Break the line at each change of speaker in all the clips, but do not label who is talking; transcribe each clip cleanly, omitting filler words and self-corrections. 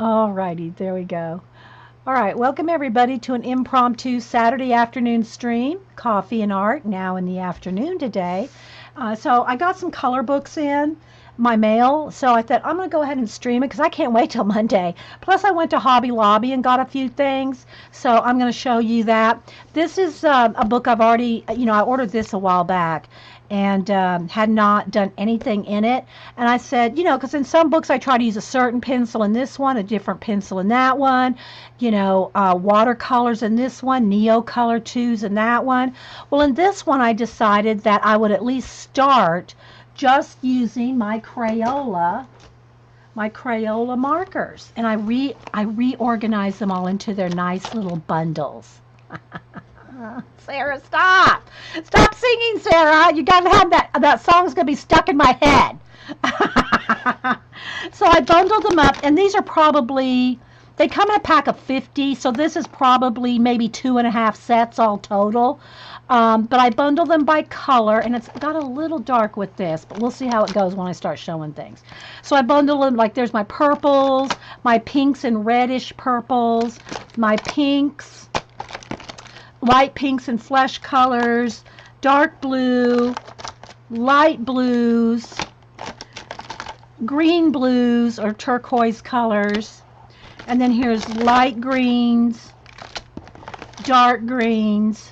All righty, there we go. All right, welcome everybody to an impromptu Saturday afternoon stream, Coffee and Art, now in the afternoon today. So I got some color books in my mail, so I thought I'm going to go ahead and stream it because I can't wait till Monday. Plus, I went to Hobby Lobby and got a few things, so I'm going to show you that. This is a book I've already, I ordered this a while back and had not done anything in it. And I said, because in some books I try to use a certain pencil in this one, a different pencil in that one, watercolors in this one, Neocolor 2s in that one. Well, in this one, I decided that I would at least start just using my Crayola markers, and I reorganized them all into their nice little bundles. Sarah, stop singing, Sarah. You gotta have that song's gonna be stuck in my head. So I bundled them up, and these are probably, they come in a pack of 50, so this is probably maybe 2.5 sets all total. But I bundle them by color, and it's got a little dark with this, but we'll see how it goes when I start showing things. So I bundle them, like there's my purples, my pinks and reddish purples, my pinks, light pinks and flesh colors, dark blue, light blues, green blues or turquoise colors, and then here's light greens, dark greens,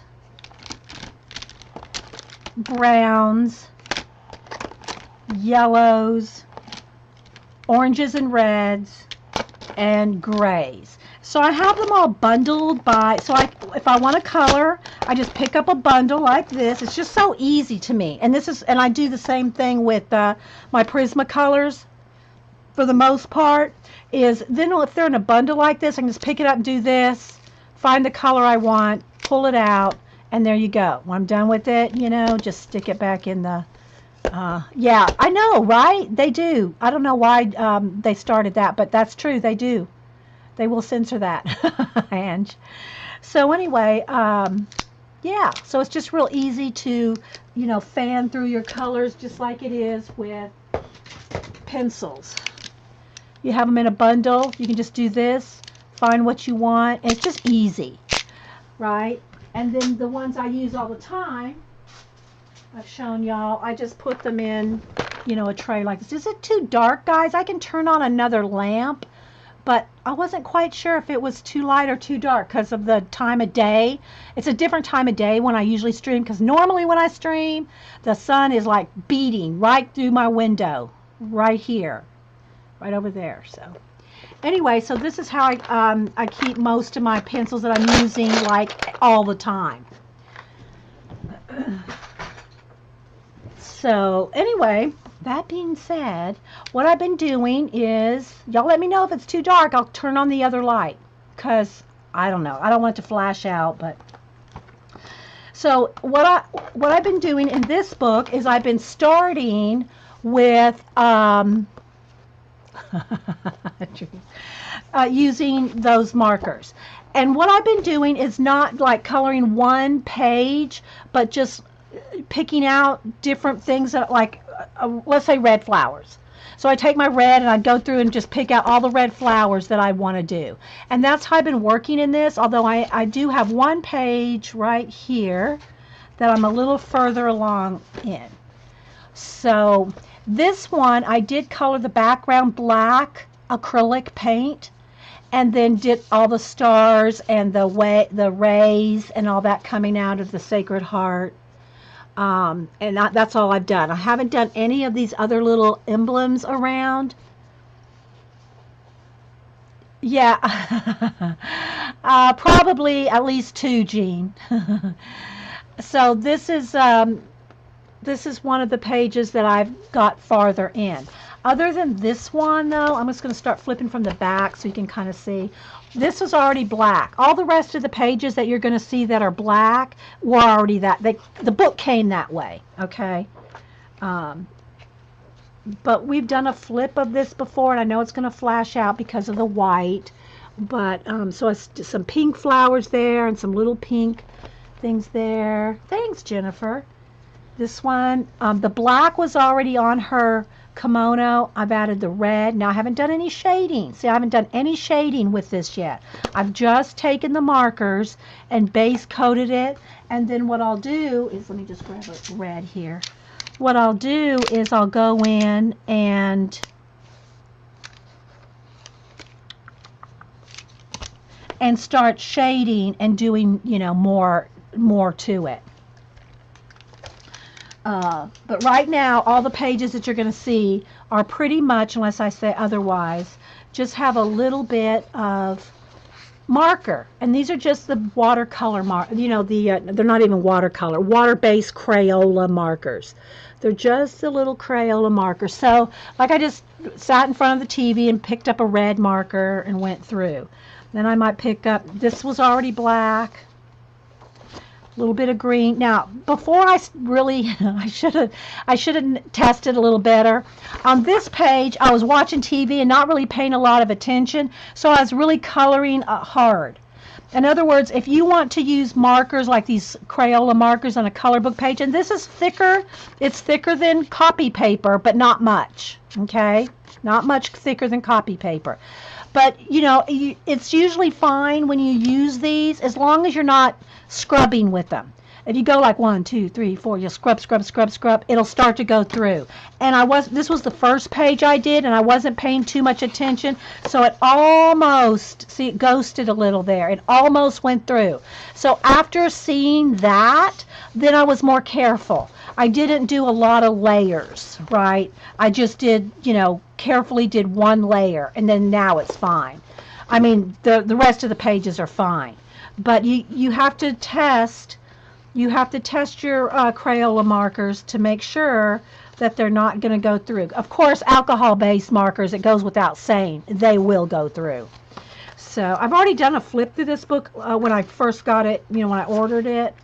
browns, yellows, oranges and reds, and grays. So I have them all bundled by, if I want to color, I just pick up a bundle like this. It's just so easy to me. And I do the same thing with my Prismacolors for the most part, is then if they're in a bundle like this, I can just pick it up and do this, find the color I want, pull it out, and there you go. When I'm done with it, just stick it back in the, yeah, I know, right? They do. I don't know why they started that, but that's true. They do. They will censor that, Ange. So anyway, yeah, so it's just real easy to, fan through your colors just like it is with pencils. You have them in a bundle. You can just do this, find what you want. It's just easy, right? And then the ones I use all the time, I've shown y'all, I just put them in, a tray like this. Is it too dark, guys? I can turn on another lamp, but I wasn't quite sure if it was too light or too dark because of the time of day. It's a different time of day when I usually stream, because normally when I stream, the sun is like beating right through my window, right here, right over there. So anyway, so this is how I keep most of my pencils that I'm using like all the time. So anyway, that being said, what I've been doing is, y'all let me know if it's too dark. I'll turn on the other light because I don't know. I don't want it to flash out, but so what I've been doing in this book is I've been starting with using those markers. And what I've been doing is not like coloring one page, but just picking out different things that, like, let's say red flowers. So I take my red and I go through and just pick out all the red flowers that I want to do. And that's how I've been working in this, although I do have one page right here that I'm a little further along in. So this one, I did color the background black acrylic paint, and then did all the stars and the rays and all that coming out of the Sacred Heart. And that's all I've done. I haven't done any of these other little emblems around. Yeah, probably at least two, Jean. So this is one of the pages that I've got farther in. Other than this one, though, I'm just going to start flipping from the back so you can kind of see. This is already black. All the rest of the pages that you're going to see that are black were already that. The book came that way, okay? But we've done a flip of this before, and I know it's going to flash out because of the white. But so it's some pink flowers there and some little pink things there. Thanks, Jennifer. This one, the black was already on her kimono, I've added the red. Now I haven't done any shading. See, I haven't done any shading with this yet. I've just taken the markers and base coated it. And then what I'll do is, let me just grab a red here. What I'll do is I'll go in and start shading and doing, you know, more to it. But right now, all the pages that you're going to see are pretty much, unless I say otherwise, just have a little bit of marker. And these are just the watercolor you know, they're not even watercolor, water-based Crayola markers. They're just the little Crayola markers. So, like, I just sat in front of the TV and picked up a red marker and went through. Then I might pick up, this was already black, a little bit of green. Now, before I really, I should have tested a little better. On this page, I was watching TV and not really paying a lot of attention, so I was really coloring hard. In other words, if you want to use markers like these Crayola markers on a color book page, and this is thicker, it's thicker than copy paper, but not much, okay? Not much thicker than copy paper. But, you know, it's usually fine when you use these as long as you're not scrubbing with them. If you go like 1, 2, 3, 4, you scrub, scrub, scrub, scrub, it'll start to go through. And this was the first page I did, and I wasn't paying too much attention, so it almost, see, it ghosted a little there. It almost went through. So after seeing that, then I was more careful. I didn't do a lot of layers, right? I just did, you know, carefully did one layer, and then now it's fine. I mean, the rest of the pages are fine. But you have to test, your Crayola markers to make sure that they're not going to go through. Of course, alcohol-based markers, it goes without saying, they will go through. So I've already done a flip through this book when I first got it, you know, when I ordered it.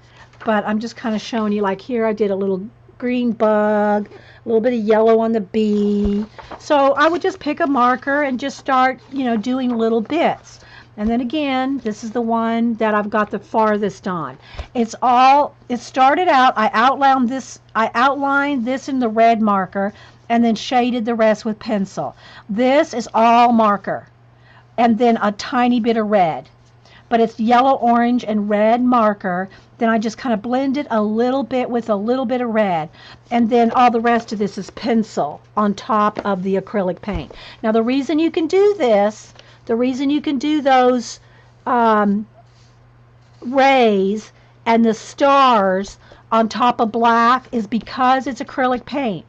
But I'm just kind of showing you, like here I did a little green bug, a little bit of yellow on the bee. So I would just pick a marker and just start, you know, doing little bits. And then again, this is the one that I've got the farthest on. It started out, I outlined this in the red marker and then shaded the rest with pencil. This is all marker and then a tiny bit of red. But it's yellow, orange, and red marker. Then I just kind of blend it a little bit with a little bit of red. And then all the rest of this is pencil on top of the acrylic paint. Now the reason you can do this, the reason you can do those rays and the stars on top of black is because it's acrylic paint.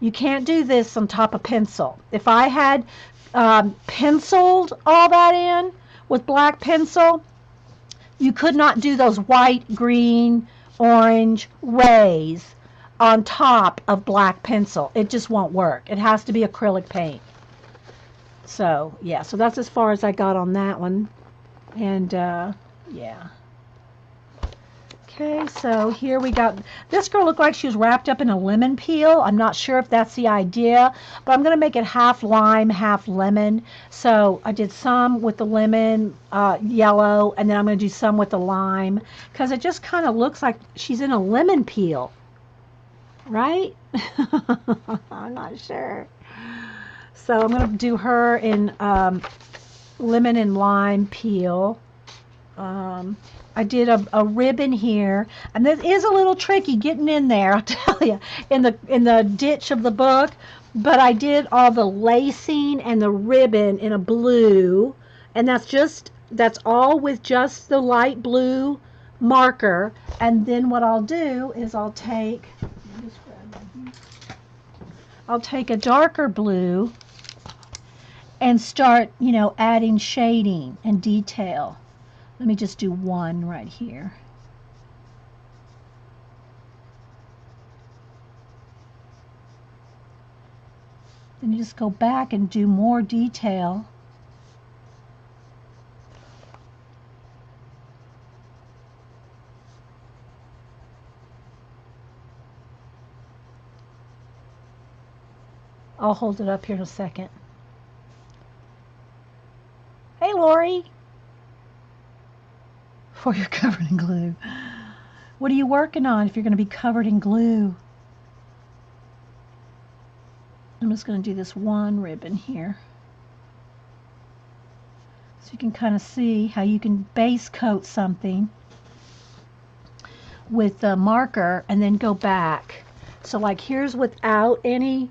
You can't do this on top of pencil. If I had penciled all that in with black pencil, you could not do those white, green, orange rays on top of black pencil. It just won't work. It has to be acrylic paint. So, yeah, so that's as far as I got on that one. And, yeah. Okay, so here we got, this girl looked like she was wrapped up in a lemon peel. I'm not sure if that's the idea, but I'm going to make it half lime, half lemon. So I did some with the lemon, yellow, and then I'm going to do some with the lime, because it just kind of looks like she's in a lemon peel, right? I'm not sure. So I'm going to do her in lemon and lime peel. I did a ribbon here, and this is a little tricky getting in there, I'll tell you, in the ditch of the book, but I did all the lacing and the ribbon in a blue, and that's all with just the light blue marker. And then what I'll do is I'll take a darker blue and start, you know, adding shading and detail. Let me just do one right here. Then you just go back and do more detail. I'll hold it up here in a second. Hey, Lori. Before you're covered in glue. What are you working on if you're going to be covered in glue? just going to do this one ribbon here. So you can kind of see how you can base coat something with a marker and then go back. So like here's without any,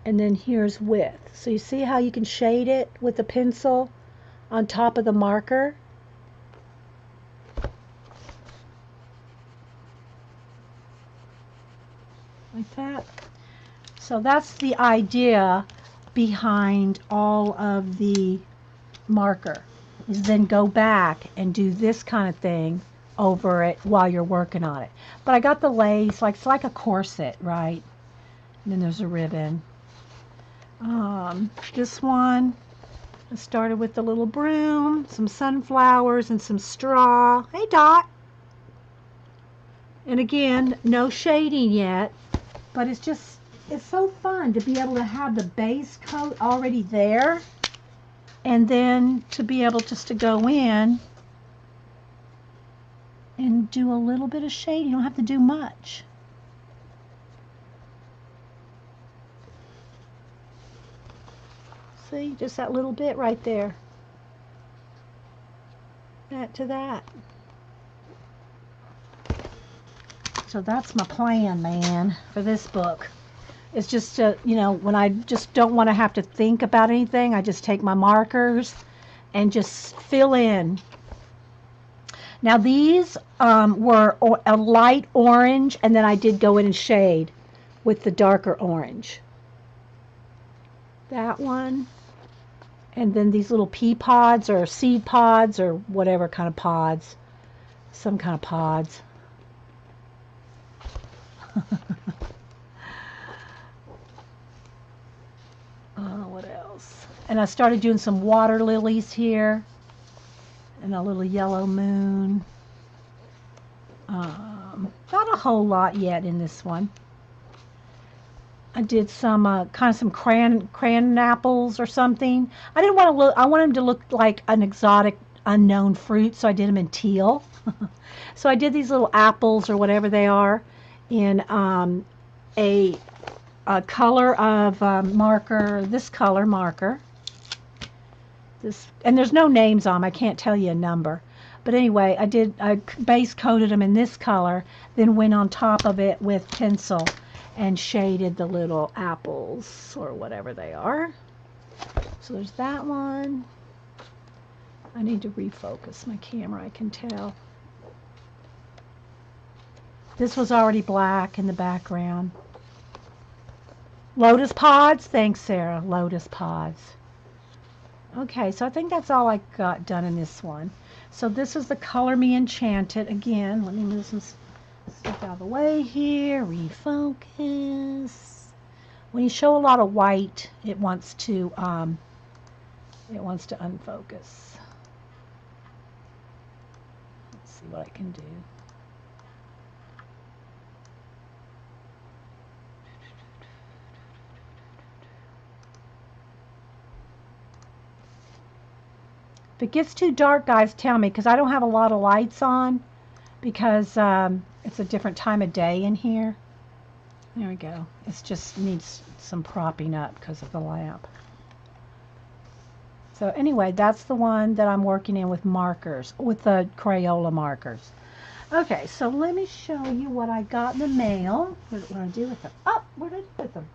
and then here's with. So you see how you can shade it with a pencil on top of the marker? Like that. So that's the idea behind all of the marker, is then go back and do this kind of thing over it while you're working on it. But I got the lace, like it's like a corset, right? And then there's a ribbon. This one, I started with the little broom, some sunflowers, and some straw. Hey, Dot. And again, no shading yet, but it's just, it's so fun to be able to have the base coat already there, and then to be able just to go in and do a little bit of shading. You don't have to do much. See, just that little bit right there. That to that. So that's my plan, man, for this book. It's just, you know, when I just don't want to have to think about anything, I just take my markers and just fill in. Now these were a light orange, and then I did go in and shade with the darker orange. That one. And then these little pea pods or seed pods or whatever kind of pods. Some kind of pods. What else? And I started doing some water lilies here. And a little yellow moon. Not a whole lot yet in this one. I did some kind of some crayon apples or something. I didn't want to look. I wanted them to look like an exotic, unknown fruit, so I did them in teal. So I did these little apples or whatever they are in a color of marker. This color marker. This, and there's no names on them. I can't tell you a number. But anyway, I base coated them in this color, then went on top of it with pencil and shaded the little apples or whatever they are. So there's that one. I need to refocus my camera, I can tell. This was already black in the background. Lotus pods? Thanks, Sarah. Lotus pods. Okay, so I think that's all I got done in this one. So this is the Color Me Enchanted. Again, let me move some stuff out of the way here. Refocus. When you show a lot of white, it wants to unfocus. Let's see what I can do. If it gets too dark, guys, tell me, because I don't have a lot of lights on, because it's a different time of day in here. There we go. It just needs some propping up because of the lamp. So anyway, that's the one that I'm working in with markers, with the Crayola markers. Okay, so let me show you what I got in the mail. What did I do with them? Oh, where did I put them?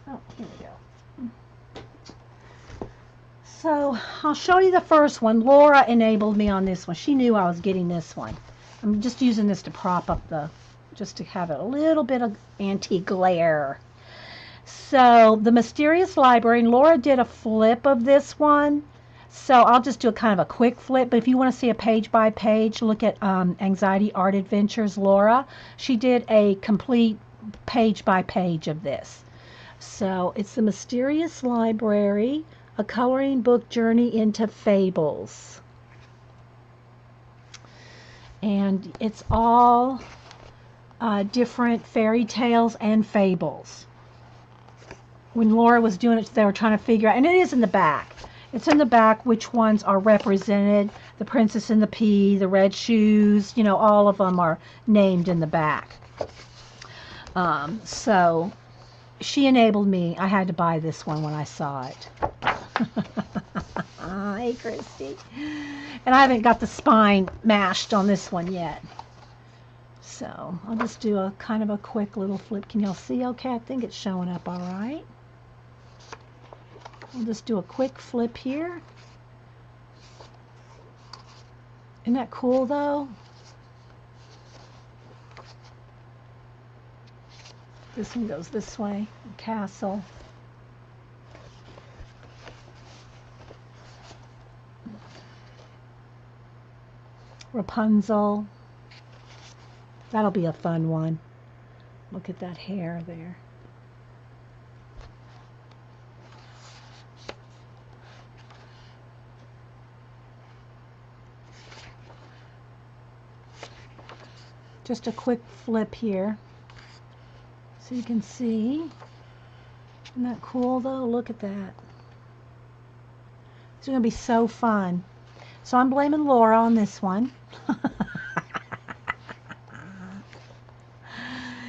Oh, here we go. So I'll show you the first one. Laura enabled me on this one. She knew I was getting this one. I'm just using this to prop up the, just to have it a little bit of anti-glare. So the Mysterious Library, and Laura did a flip of this one. So I'll just do a kind of a quick flip. But if you want to see a page by page, look at Anxiety Art Adventures, Laura. She did a complete page by page of this. So it's the Mysterious Library, a coloring book journey into fables. And it's all different fairy tales and fables. When Laura was doing it, they were trying to figure out, and it is in the back. It's in the back which ones are represented. The Princess and the Pea, the Red Shoes, you know, all of them are named in the back. So she enabled me. I had to buy this one when I saw it. Hey, Christy. And I haven't got the spine mashed on this one yet. So I'll just do a kind of a quick little flip. Can y'all see okay? I think it's showing up all right. I'll just do a quick flip here. Isn't that cool though? This one goes this way. Castle. Rapunzel. That'll be a fun one. Look at that hair there. Just a quick flip here so you can see. Isn't that cool though? Look at that. It's going to be so fun. So I'm blaming Laura on this one.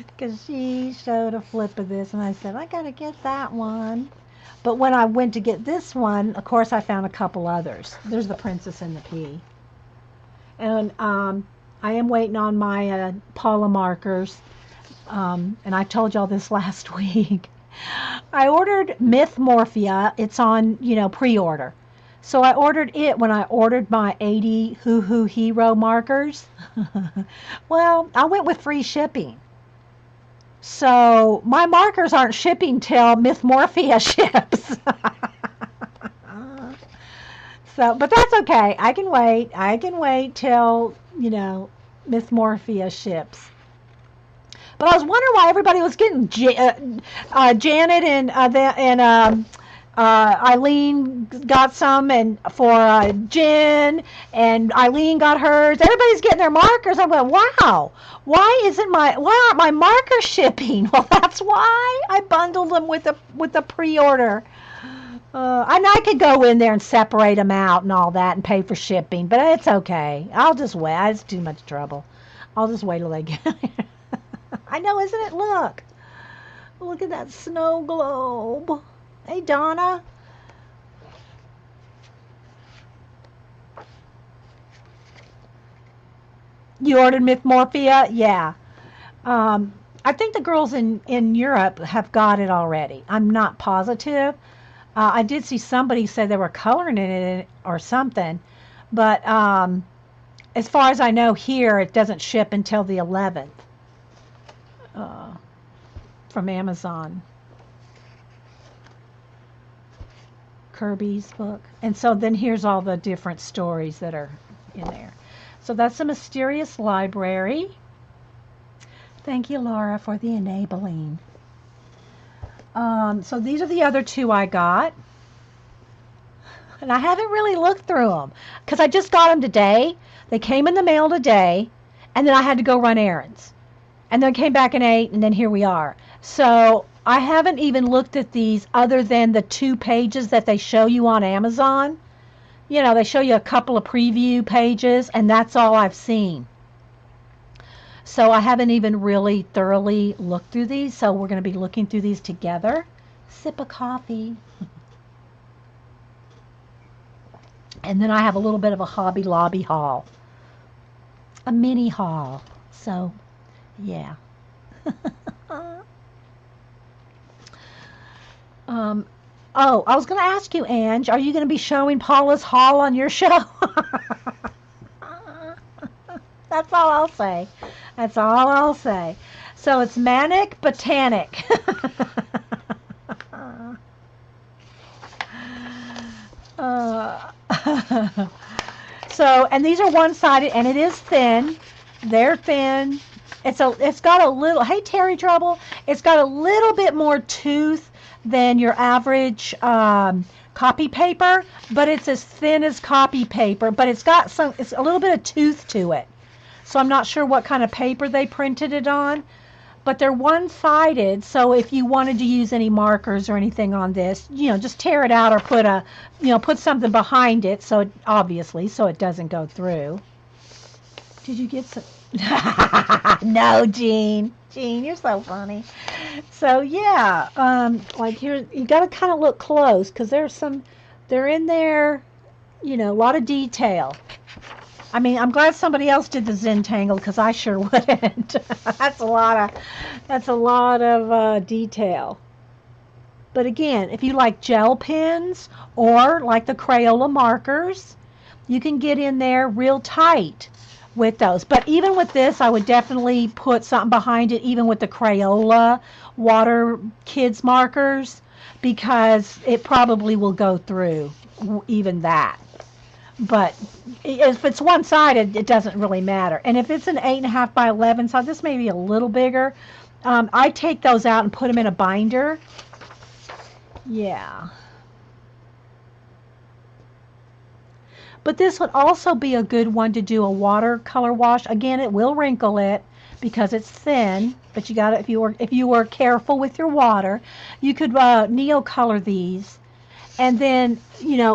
Because she showed a flip of this and I said, I got to get that one. But when I went to get this one, of course I found a couple others. There's the Princess and the Pea. And I am waiting on my Paula markers. And I told y'all this last week. I ordered Myth Morphia. It's on, pre-order. So I ordered it when I ordered my 80 Hoo Hoo Hero markers. Well, I went with free shipping. So my markers aren't shipping till Myth Morphia ships. But that's okay. I can wait. I can wait till, Myth Morphia ships. But I was wondering why everybody was getting Janet and Eileen got some, and for Jen, and Eileen got hers. Everybody's getting their markers. I went, wow, why aren't my markers shipping? Well, that's why I bundled them with the pre-order. And I could go in there and separate them out and all that and pay for shipping, but it's okay. I'll just wait. It's too much trouble. I'll just wait till they get here. I know, isn't it? Look at that snow globe. Hey, Donna. You ordered Myth Morphia? Yeah. I think the girls in Europe have got it already. I'm not positive. I did see somebody say they were coloring in it or something. But as far as I know here, it doesn't ship until the 11th from Amazon. Kirby's book. And so then here's all the different stories that are in there. So that's the Mysterious Library. Thank you, Laura, for the enabling. So these are the other two I got. And I haven't really looked through them because I just got them today. They came in the mail today, and then I had to go run errands. And then came back and ate, and then here we are. So I haven't even looked at these other than the 2 pages that they show you on Amazon. They show you a couple of preview pages, and that's all I've seen. So I haven't even really thoroughly looked through these, so we're going to be looking through these together. Sip of coffee. And then I have a little bit of a Hobby Lobby haul. A mini haul. So, yeah. Oh, I was going to ask you, Ange, are you going to be showing Paula's haul on your show? That's all I'll say. That's all I'll say. So it's Manic Botanic. So, and these are one-sided, and it is thin. They're thin. It's got a little, hey Terry Trouble, it's got a little bit more tooth than your average copy paper, but it's as thin as copy paper, but it's a little bit of tooth to it. So I'm not sure what kind of paper they printed it on, but they're one-sided, so if you wanted to use any markers or anything on this, just tear it out or put something behind it, so it doesn't go through. Did you get some? No, Jean. Jean, you're so funny. So yeah, like here, you got to kind of look close because they're in there, a lot of detail. I mean, I'm glad somebody else did the Zentangle because I sure wouldn't. That's a lot of detail. But again, if you like gel pens or like the Crayola markers, you can get in there real tight with those. But even with this, I would definitely put something behind it, even with the Crayola water kids markers, because it probably will go through even that. But if it's one-sided, it doesn't really matter. And if it's an 8.5 by 11, so this may be a little bigger, I take those out and put them in a binder. Yeah. But this would also be a good one to do a watercolor wash. Again, it will wrinkle it because it's thin, but you got to, if you were careful with your water, you could neocolor these, and then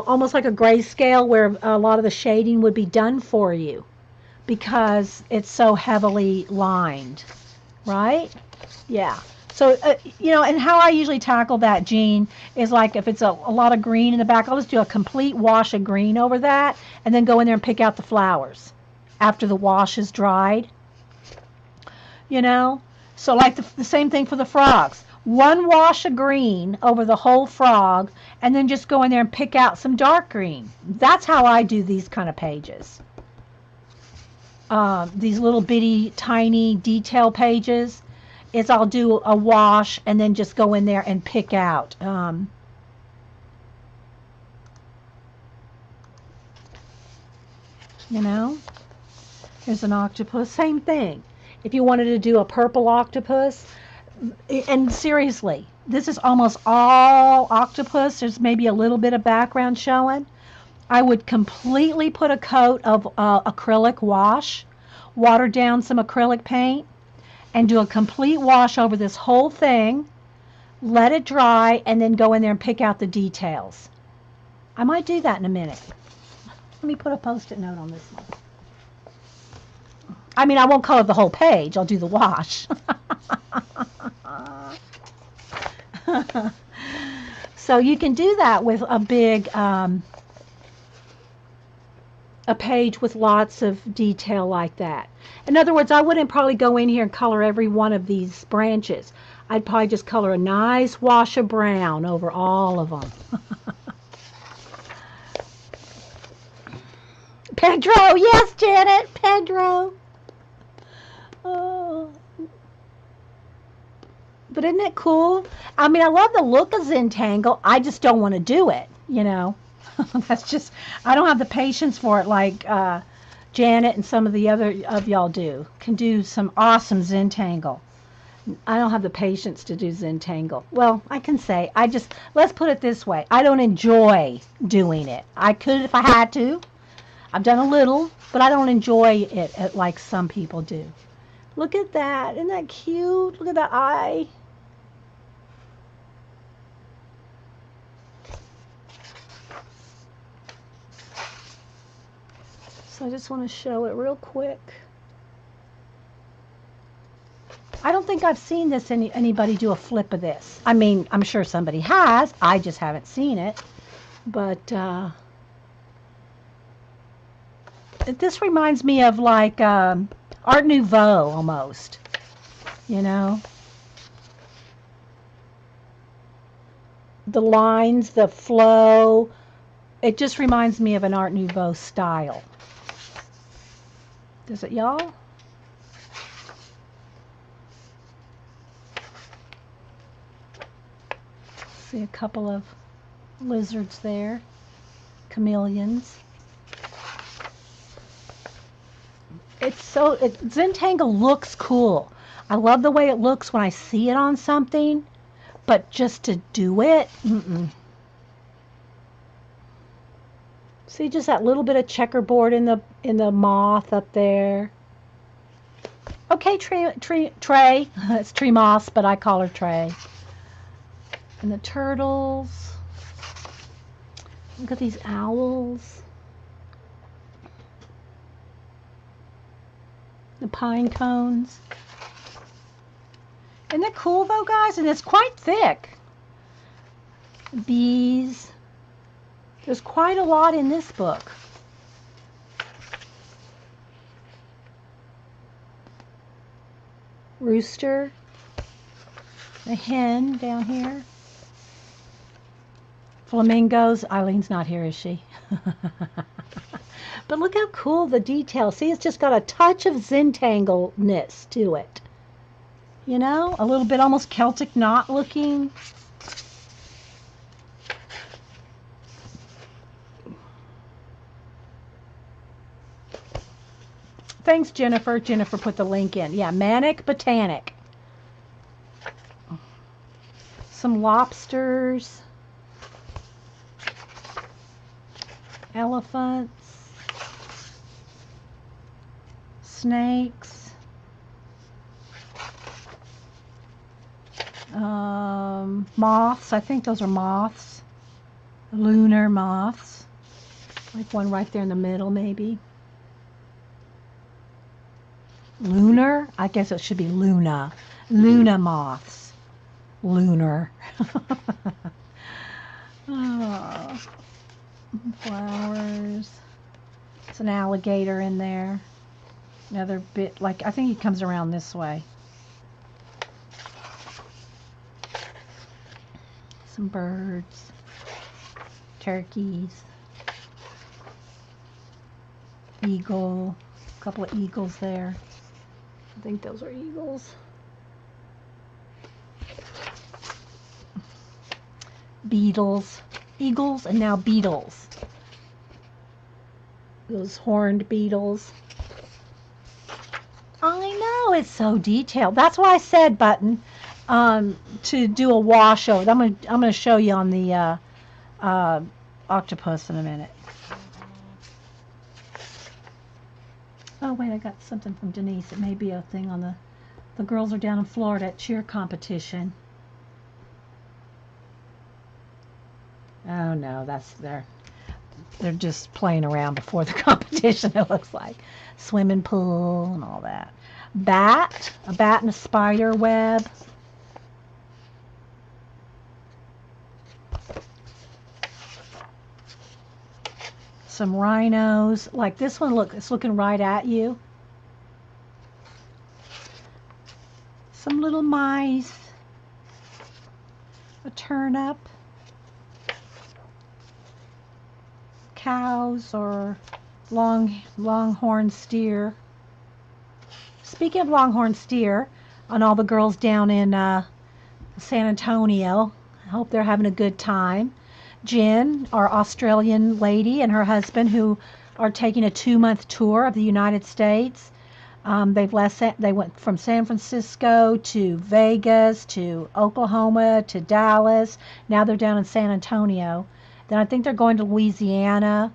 almost like a grayscale where a lot of the shading would be done for you because it's so heavily lined, right? Yeah. So, and how I usually tackle that, Jean, is like if it's a lot of green in the back, I'll just do a complete wash of green over that and then go in there and pick out the flowers after the wash is dried, you know? So, like the same thing for the frogs. One wash of green over the whole frog and then just go in there and pick out some dark green. That's how I do these kind of pages. These little bitty, tiny detail pages is I'll do a wash and then just go in there and pick out. Here's an octopus. Same thing. If you wanted to do a purple octopus, and seriously, this is almost all octopus. There's maybe a little bit of background showing. I would completely put a coat of acrylic wash, water down some acrylic paint, and do a complete wash over this whole thing, let it dry, and then go in there and pick out the details. I might do that in a minute. Let me put a Post-it note on this one. I mean, I won't color the whole page. I'll do the wash. So you can do that with a big, a page with lots of detail like that. In other words, I wouldn't probably go in here and color every one of these branches. I'd probably just color a nice wash of brown over all of them. Pedro, yes, Janet, Pedro. Oh. But isn't it cool? I mean, I love the look of Zentangle. I just don't want to do it, That's just, I don't have the patience for it like Janet and some of the other of y'all can do some awesome Zentangle. I don't have the patience to do Zentangle. Well, I can say, let's put it this way. I don't enjoy doing it. I could if I had to. I've done a little, but I don't enjoy it like some people do. Look at that. Isn't that cute? Look at that eye. So I just want to show it real quick. I don't think I've seen this anybody do a flip of this. I mean, I'm sure somebody has. I just haven't seen it. But this reminds me of like Art Nouveau almost. The lines, the flow. It just reminds me of an Art Nouveau style. Does it, y'all? See a couple of lizards there, chameleons. Zentangle looks cool. I love the way it looks when I see it on something, but just to do it, See just that little bit of checkerboard in the moth up there. Okay, Trey. It's Tree Moss, but I call her Trey. And the turtles. Look at these owls. The pine cones. Isn't that cool though, guys? And it's quite thick. Bees. There's quite a lot in this book. Rooster. A hen down here. Flamingos. Eileen's not here, is she? But look how cool the detail. See, it's just got a touch of Zentangle-ness to it. You know, a little bit almost Celtic knot looking. Thanks, Jennifer. Jennifer put the link in. Yeah, Manic Botanic. Some lobsters. Elephants. Snakes. Moths. I think those are moths. Lunar moths. Like one right there in the middle, maybe. Lunar? I guess it should be Luna. Luna moths. Lunar. Oh, flowers. It's an alligator in there. Another bit, like, I think he comes around this way. Some birds. Turkeys. Eagle. A couple of eagles there. I think those are eagles. Beetles. Eagles and now beetles. Those horned beetles. I know, it's so detailed. That's why I said, Button, to do a wash over. I'm gonna show you on the octopus in a minute. Oh wait, I got something from Denise. It may be a thing on the girls are down in Florida at cheer competition. Oh no, that's they're just playing around before the competition, it looks like. Swimming pool and all that. Bat, a bat and a spider web. Some rhinos, like this one, look, it's looking right at you. Some little mice. A turnip. Cows or longhorn steer. Speaking of longhorn steer, on all the girls down in San Antonio, I hope they're having a good time. Jen, our Australian lady, and her husband, who are taking a 2-month tour of the United States. They went from San Francisco to Vegas to Oklahoma to Dallas. Now they're down in San Antonio. Then I think they're going to Louisiana.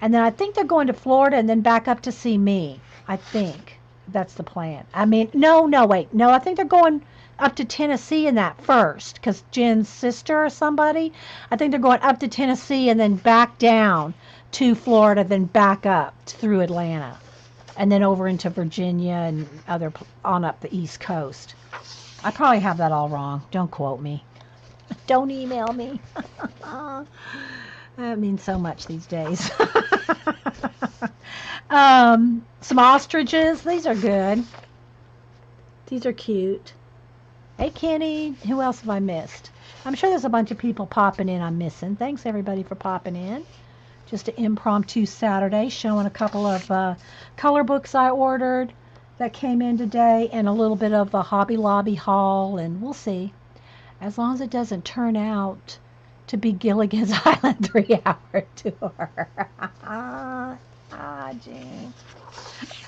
And then I think they're going to Florida and then back up to see me. I think that's the plan. I mean, wait. No, I think they're going up to Tennessee in that first. Because Jen's sister or somebody. I think they're going up to Tennessee and then back down to Florida. Then back up through Atlanta. And then over into Virginia and on up the East Coast. I probably have that all wrong. Don't quote me. Don't email me. That means so much these days. Some ostriches. These are good. These are cute. Hey, Kenny. Who else have I missed? I'm sure there's a bunch of people popping in I'm missing. Thanks, everybody, for popping in. Just an impromptu Saturday showing a couple of color books I ordered that came in today and a little bit of a Hobby Lobby haul, and we'll see. As long as it doesn't turn out to be Gilligan's Island 3-hour tour. Gee.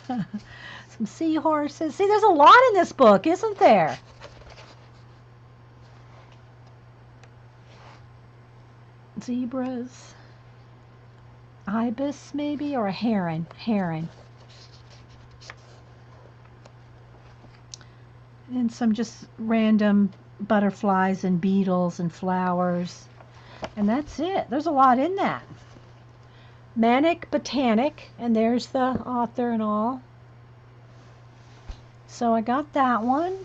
Some seahorses. See, there's a lot in this book, isn't there? Zebras. Ibis, maybe, or a heron. Heron. And some just random butterflies and beetles and flowers. And that's it. There's a lot in that. Manic Botanic, and there's the author and all. So I got that one.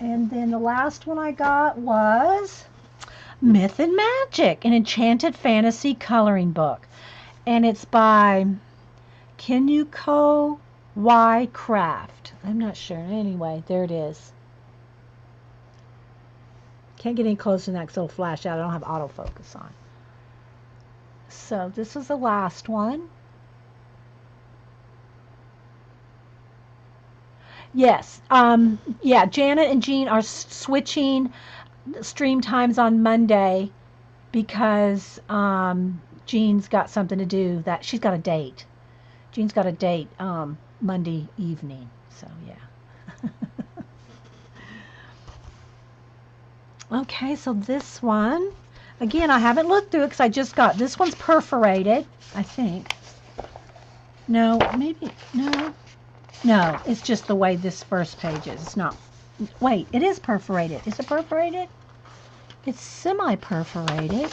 And then the last one I got was Myth and Magic, an enchanted fantasy coloring book. And it's by Kinuko Y Craft. I'm not sure. Anyway, there it is. Can't get any closer than that because it'll flash out. I don't have autofocus on. So this is the last one. Yes. Yeah, Janet and Jean are switching stream times on Monday because Jean's got something to do. That she's got a date. Jean's got a date Monday evening. So yeah. Okay, so this one, again, I haven't looked through it because I just got, this one's perforated, I think. No, maybe, no. No, it's just the way this first page is. It's not, wait, it is perforated. Is it perforated? It's semi-perforated.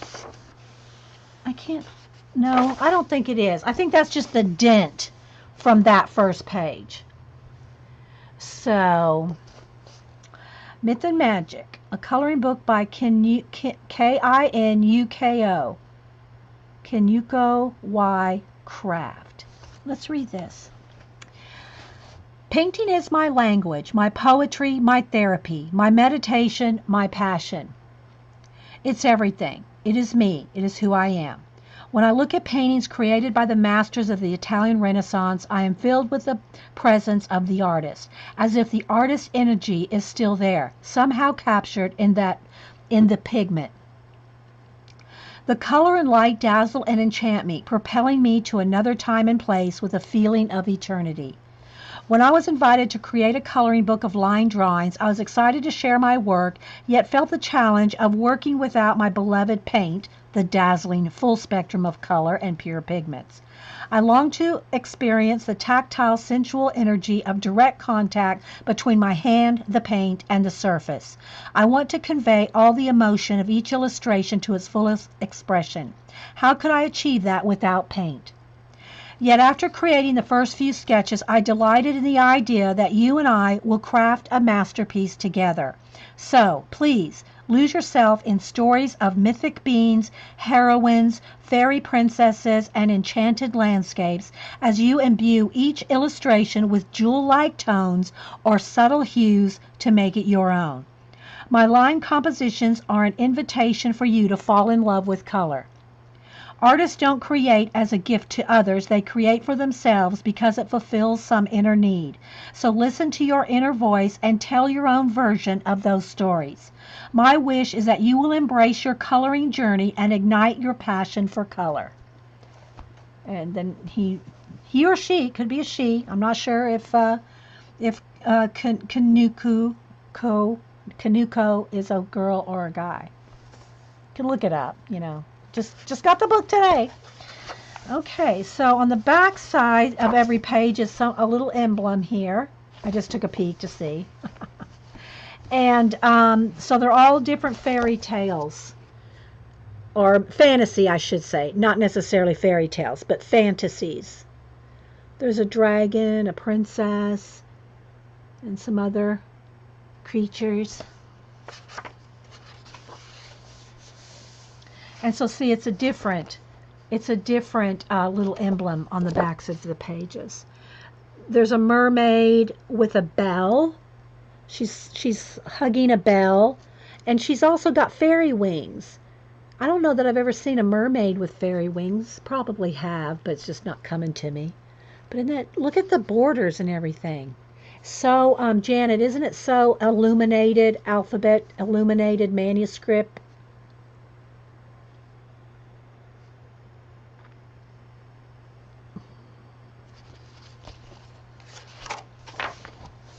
I can't, no, I don't think it is. I think that's just the dent from that first page. So, Myth and Magic, a coloring book by Kinuko, Kinuko Y Craft. Let's read this. Painting is my language, my poetry, my therapy, my meditation, my passion. It's everything. It is me. It is who I am. When I look at paintings created by the masters of the Italian Renaissance, I am filled with the presence of the artist, as if the artist's energy is still there, somehow captured in the pigment. The color and light dazzle and enchant me, propelling me to another time and place with a feeling of eternity. When I was invited to create a coloring book of line drawings, I was excited to share my work, yet felt the challenge of working without my beloved paint, the dazzling full spectrum of color and pure pigments. I long to experience the tactile, sensual energy of direct contact between my hand, the paint, and the surface. I want to convey all the emotion of each illustration to its fullest expression. How could I achieve that without paint? Yet after creating the first few sketches, I delighted in the idea that you and I will craft a masterpiece together. So, please, lose yourself in stories of mythic beings, heroines, fairy princesses, and enchanted landscapes as you imbue each illustration with jewel-like tones or subtle hues to make it your own. My line compositions are an invitation for you to fall in love with color. Artists don't create as a gift to others. They create for themselves because it fulfills some inner need. So listen to your inner voice and tell your own version of those stories. My wish is that you will embrace your coloring journey and ignite your passion for color. And then he or she, could be a she. I'm not sure if Kinuko is a girl or a guy. You can look it up, you know. Just got the book today. Okay, so on the back side of every page is a little emblem here. I just took a peek to see. And so they're all different fairy tales. Or fantasy, I should say. Not necessarily fairy tales, but fantasies. There's a dragon, a princess, and some other creatures. And so see, it's a different little emblem on the backs of the pages. There's a mermaid with a bell. She's hugging a bell, and she's also got fairy wings. I don't know that I've ever seen a mermaid with fairy wings. Probably have, but it's just not coming to me. But in that, look at the borders and everything. So, Janet, isn't it so illuminated, alphabet, illuminated manuscript?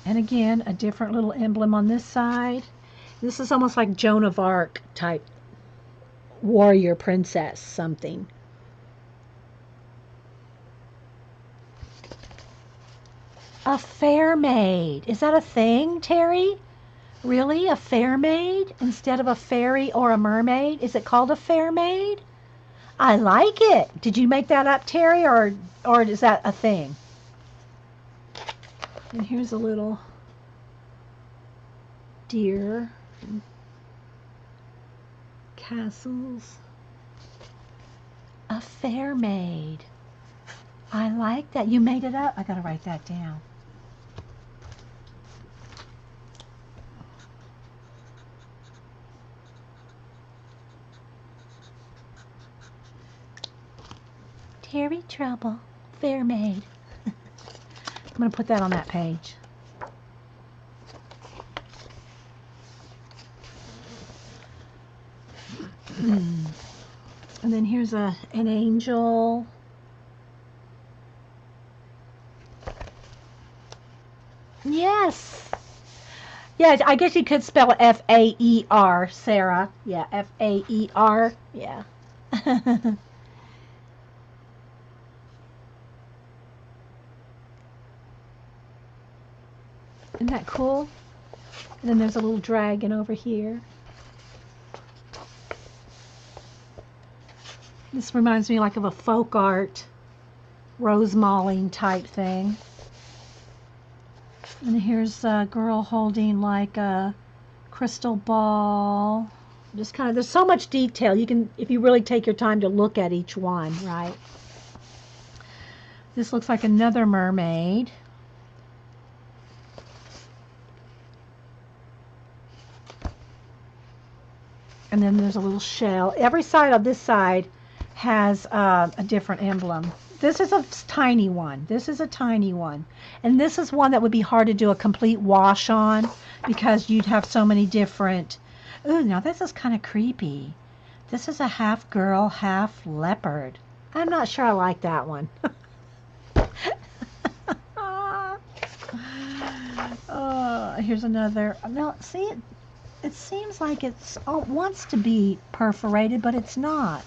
And again, a different little emblem on this side. This is almost like Joan of Arc type warrior princess something. A fair maid. Is that a thing, Terry? Really? A fair maid instead of a fairy or a mermaid? Is it called a fair maid? I like it. Did you make that up, Terry, or is that a thing? And here's a little deer. Castles. A fair maid. I like that. You made it up. I gotta write that down. Terry Trouble, fair maid. I'm gonna put that on that page. And then here's an angel. Yes. Yeah, I guess you could spell it F-A-E-R, Sarah. Yeah, F-A-E-R. Yeah. Isn't that cool? And then there's a little dragon over here. This reminds me like of a folk art rosemalling type thing. And here's a girl holding like a crystal ball. Just kind of, there's so much detail. You can, if you really take your time to look at each one, right? This looks like another mermaid. And then there's a little shell. Every side of this side has a different emblem. This is a tiny one. This is a tiny one. And this is one that would be hard to do a complete wash on because you'd have so many different... Ooh, now this is kind of creepy. This is a half girl, half leopard. I'm not sure I like that one. Here's another. No, see, it seems like it wants to be perforated, but it's not.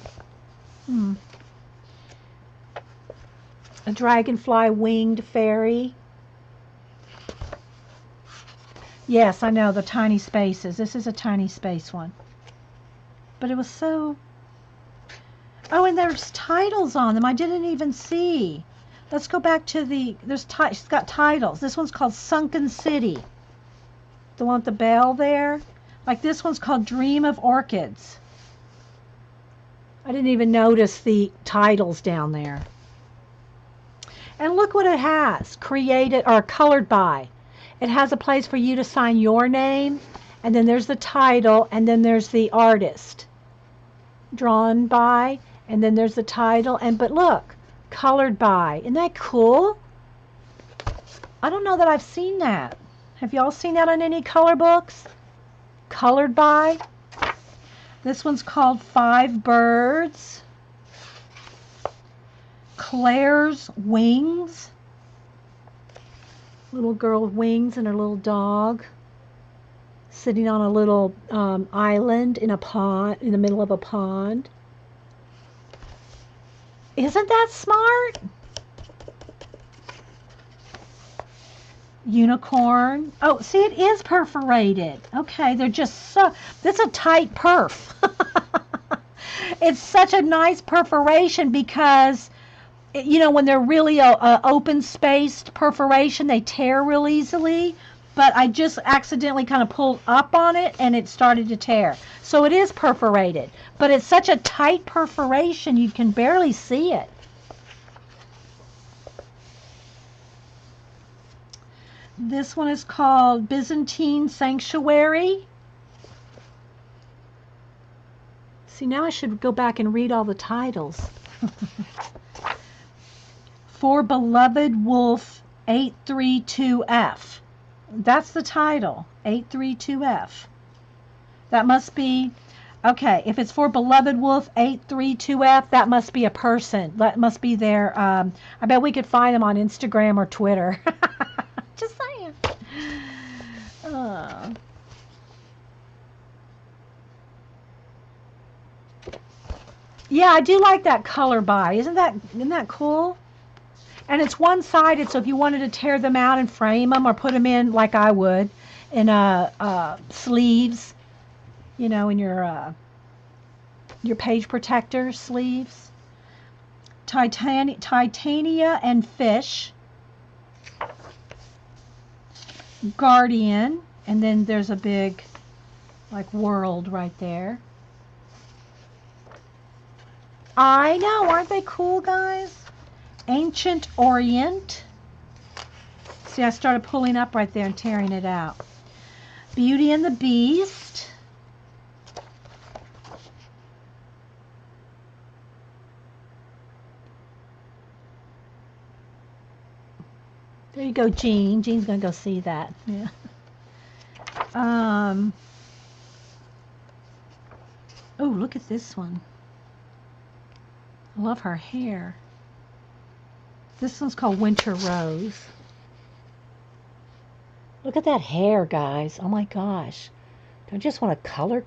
A dragonfly winged fairy. Yes, I know, the tiny spaces. This is a tiny space one. But it was so... Oh, and there's titles on them. I didn't even see. Let's go back to the... It's got titles. This one's called Sunken City. The one with the bell there. Like this one's called Dream of Orchids. I didn't even notice the titles down there. And look what it has. Created or colored by. It has a place for you to sign your name, and then there's the title, and then there's the artist. Drawn by, and then there's the title, but look, colored by. Isn't that cool? I don't know that I've seen that. Have y'all seen that on any color books? Colored by. This one's called Five Birds. Claire's Wings. Little girl with wings and her little dog sitting on a little island in a pond, in the middle of a pond. Isn't that smart? Unicorn. Oh, see, it is perforated. Okay, they're just so... That's a tight perf. It's such a nice perforation because... You know, when they're really open-spaced perforation, they tear real easily. But I just accidentally kind of pulled up on it, and it started to tear. So it is perforated. But it's such a tight perforation, you can barely see it. This one is called Byzantine Sanctuary. See, now I should go back and read all the titles. For Beloved Wolf 832F. That's the title, 832F. That must be, okay, if it's For Beloved Wolf 832F, that must be a person. That must be their, I bet we could find them on Instagram or Twitter. Just saying. Yeah, I do like that color by. Isn't that cool? And it's one-sided, so if you wanted to tear them out and frame them or put them in, like I would, in sleeves, you know, in your page protector sleeves. Titania and Fish. Guardian, and then there's a big like world right there. I know, aren't they cool, guys? Ancient Orient. See, I started pulling up right there and tearing it out. Beauty and the Beast. There you go, Jean. Jean's gonna go see that. Yeah. Oh, look at this one. I love her hair. This one's called Winter Rose. Look at that hair, guys. Oh my gosh. Don't you just want to color?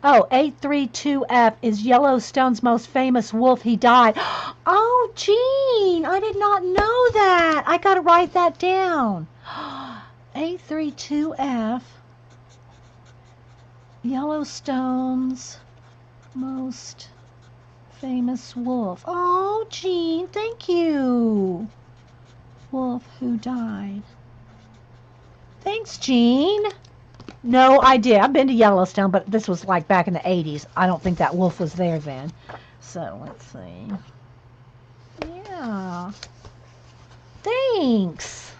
Oh, 832F is Yellowstone's most famous wolf. He died. Oh, Jean, I did not know that. I got to write that down. 832F, Yellowstone's most famous wolf. Oh, Jean, thank you. Wolf who died. Thanks, Jean. No idea. I've been to Yellowstone, but this was like back in the 80s. I don't think that wolf was there then. So let's see. Yeah. Thanks.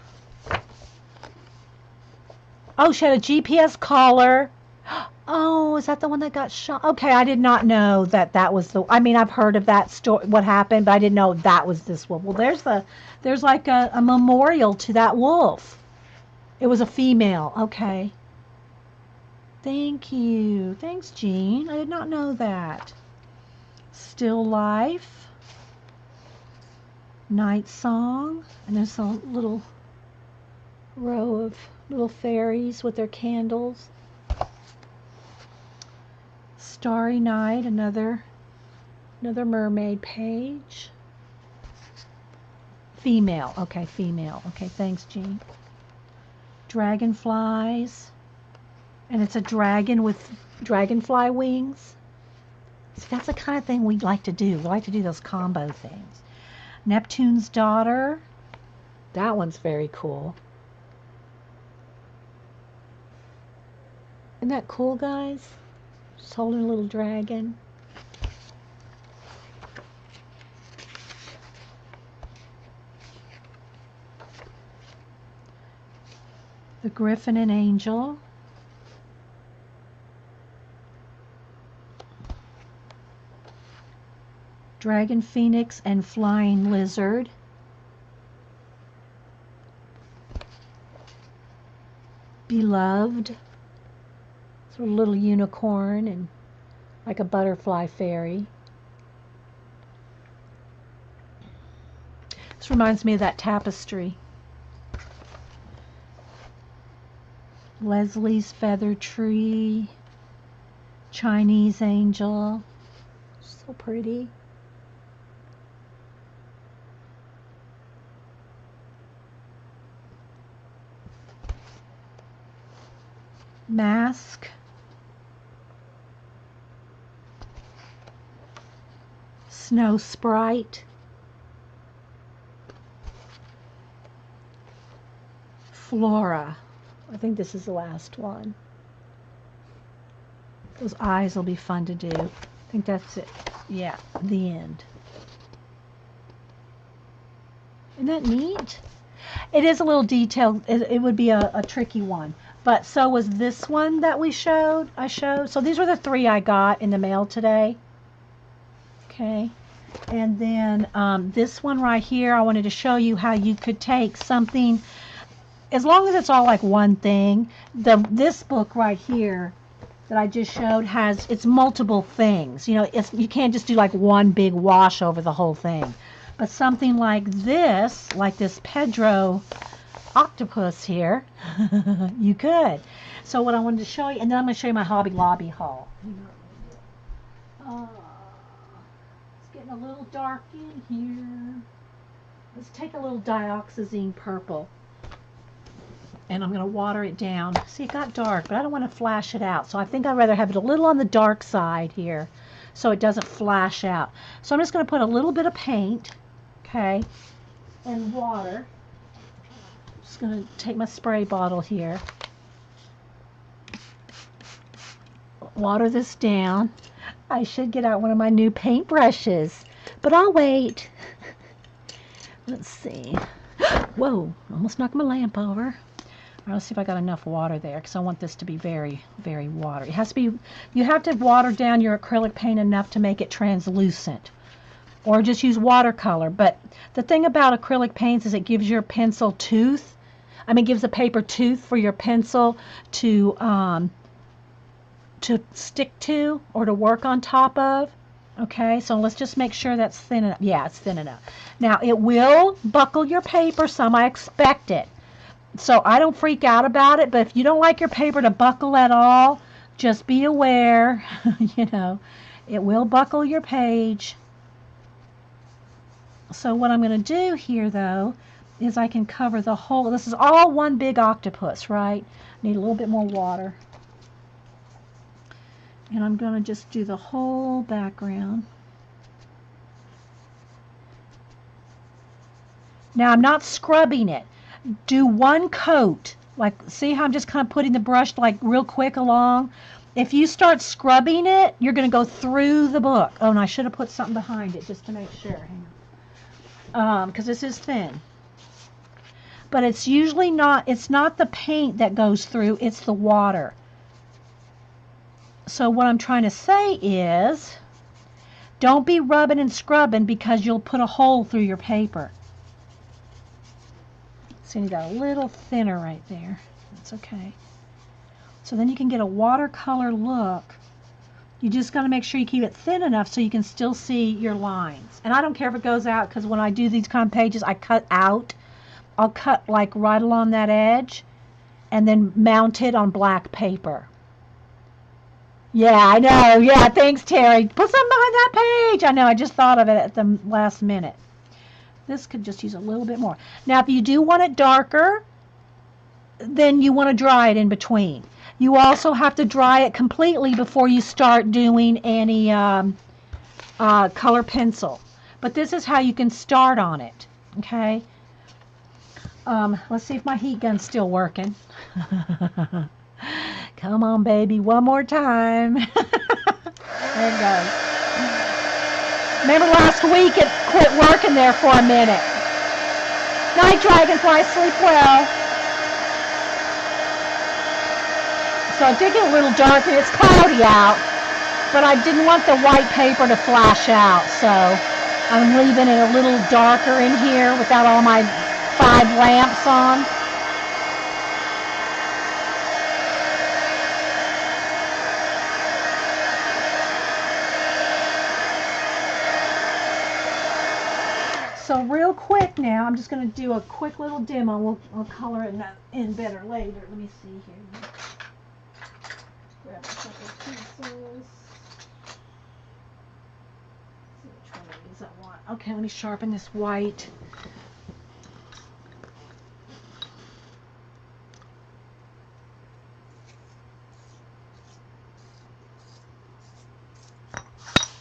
Oh, she had a GPS collar. Oh, is that the one that got shot? Okay, I did not know that was the. I mean, I've heard of that story, what happened, but I didn't know that was this wolf. Well, there's like a memorial to that wolf. It was a female. Okay. Thank you. Thanks, Jean. I did not know that. Still Life. Night Song. And there's a little row of little fairies with their candles. Starry Night, another mermaid page. Female. Okay, female. Okay, thanks, Jean. Dragonflies. And it's a dragon with dragonfly wings. See, that's the kind of thing we like to do. We like to do those combo things. Neptune's Daughter. That one's very cool. Isn't that cool, guys? Just holding a little dragon. The Griffin and Angel. Dragon Phoenix and Flying Lizard. Beloved. It's a little unicorn and like a butterfly fairy. This reminds me of that tapestry. Leslie's Feather Tree. Chinese Angel. So pretty. Mask. Snow Sprite. Flora. I think this is the last one. Those eyes will be fun to do. I think that's it. Yeah, the end. Isn't that neat? It is a little detailed. It would be a tricky one. But so was this one that I showed. So these were the 3 I got in the mail today. Okay. And then this one right here, I wanted to show you how you could take something, as long as it's all like one thing. This book right here that I just showed it's multiple things. You know, you can't just do like one big wash over the whole thing. But something like this Pedro octopus here, you could. So what I wanted to show you, and then I'm going to show you my Hobby Lobby haul. It's getting a little dark in here. Let's take a little dioxazine purple, and I'm going to water it down. See, it got dark, but I don't want to flash it out, so I think I'd rather have it a little on the dark side here so it doesn't flash out. So I'm just going to put a little bit of paint, okay, and water. Just going to take my spray bottle here. Water this down. I should get out one of my new paintbrushes, but I'll wait. Let's see. Whoa, almost knocked my lamp over. All right, let's see if I got enough water there, because I want this to be very, very watery. It has to be, you have to water down your acrylic paint enough to make it translucent, or just use watercolor. But the thing about acrylic paints is it gives your pencil tooth. I mean, gives a paper tooth for your pencil to stick to or to work on top of. Okay, so let's just make sure that's thin enough. Yeah, it's thin enough. Now, it will buckle your paper some. I expect it. So I don't freak out about it, but if you don't like your paper to buckle at all, just be aware, you know, it will buckle your page. So what I'm going to do here, though, is I can cover the whole, this is all one big octopus, right? Need a little bit more water. And I'm going to just do the whole background. Now I'm not scrubbing it. Do one coat. Like, see how I'm just kind of putting the brush like real quick along? If you start scrubbing it, you're going to go through the book. Oh, and I should have put something behind it just to make sure. Hang on. Because this is thin. But it's usually not, it's not the paint that goes through, it's the water. So what I'm trying to say is, don't be rubbing and scrubbing because you'll put a hole through your paper. So you got a little thinner right there. That's okay. So then you can get a watercolor look. You just got to make sure you keep it thin enough so you can still see your lines. And I don't care if it goes out, because when I do these kind of pages, I cut out. I'll cut like right along that edge and then mount it on black paper. Yeah, I know. Yeah, thanks, Terry. Put something behind that page. I know. I just thought of it at the last minute. This could just use a little bit more. Now, if you do want it darker, then you want to dry it in between. You also have to dry it completely before you start doing any color pencil. But this is how you can start on it. Okay. Let's see if my heat gun's still working. Come on, baby, one more time. There it goes. Remember last week it quit working there for a minute. Night, Dragonfly, sleep well. So it did get a little darker. It's cloudy out, but I didn't want the white paper to flash out, so I'm leaving it a little darker in here without all my 5 lamps on. So real quick now, I'm just going to do a quick little demo. We'll color it in better later. Let me see here. Grab a couple pencils. See which one of these I want. Okay, let me sharpen this white.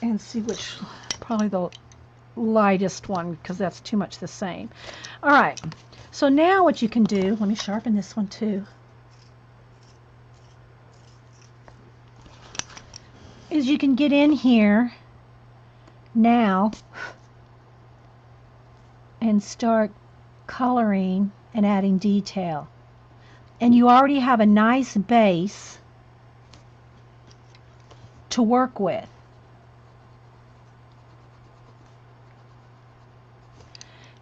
And see which, probably the lightest one, because that's too much the same. All right, so now what you can do, let me sharpen this one too, is you can get in here now and start coloring and adding detail. And you already have a nice base to work with.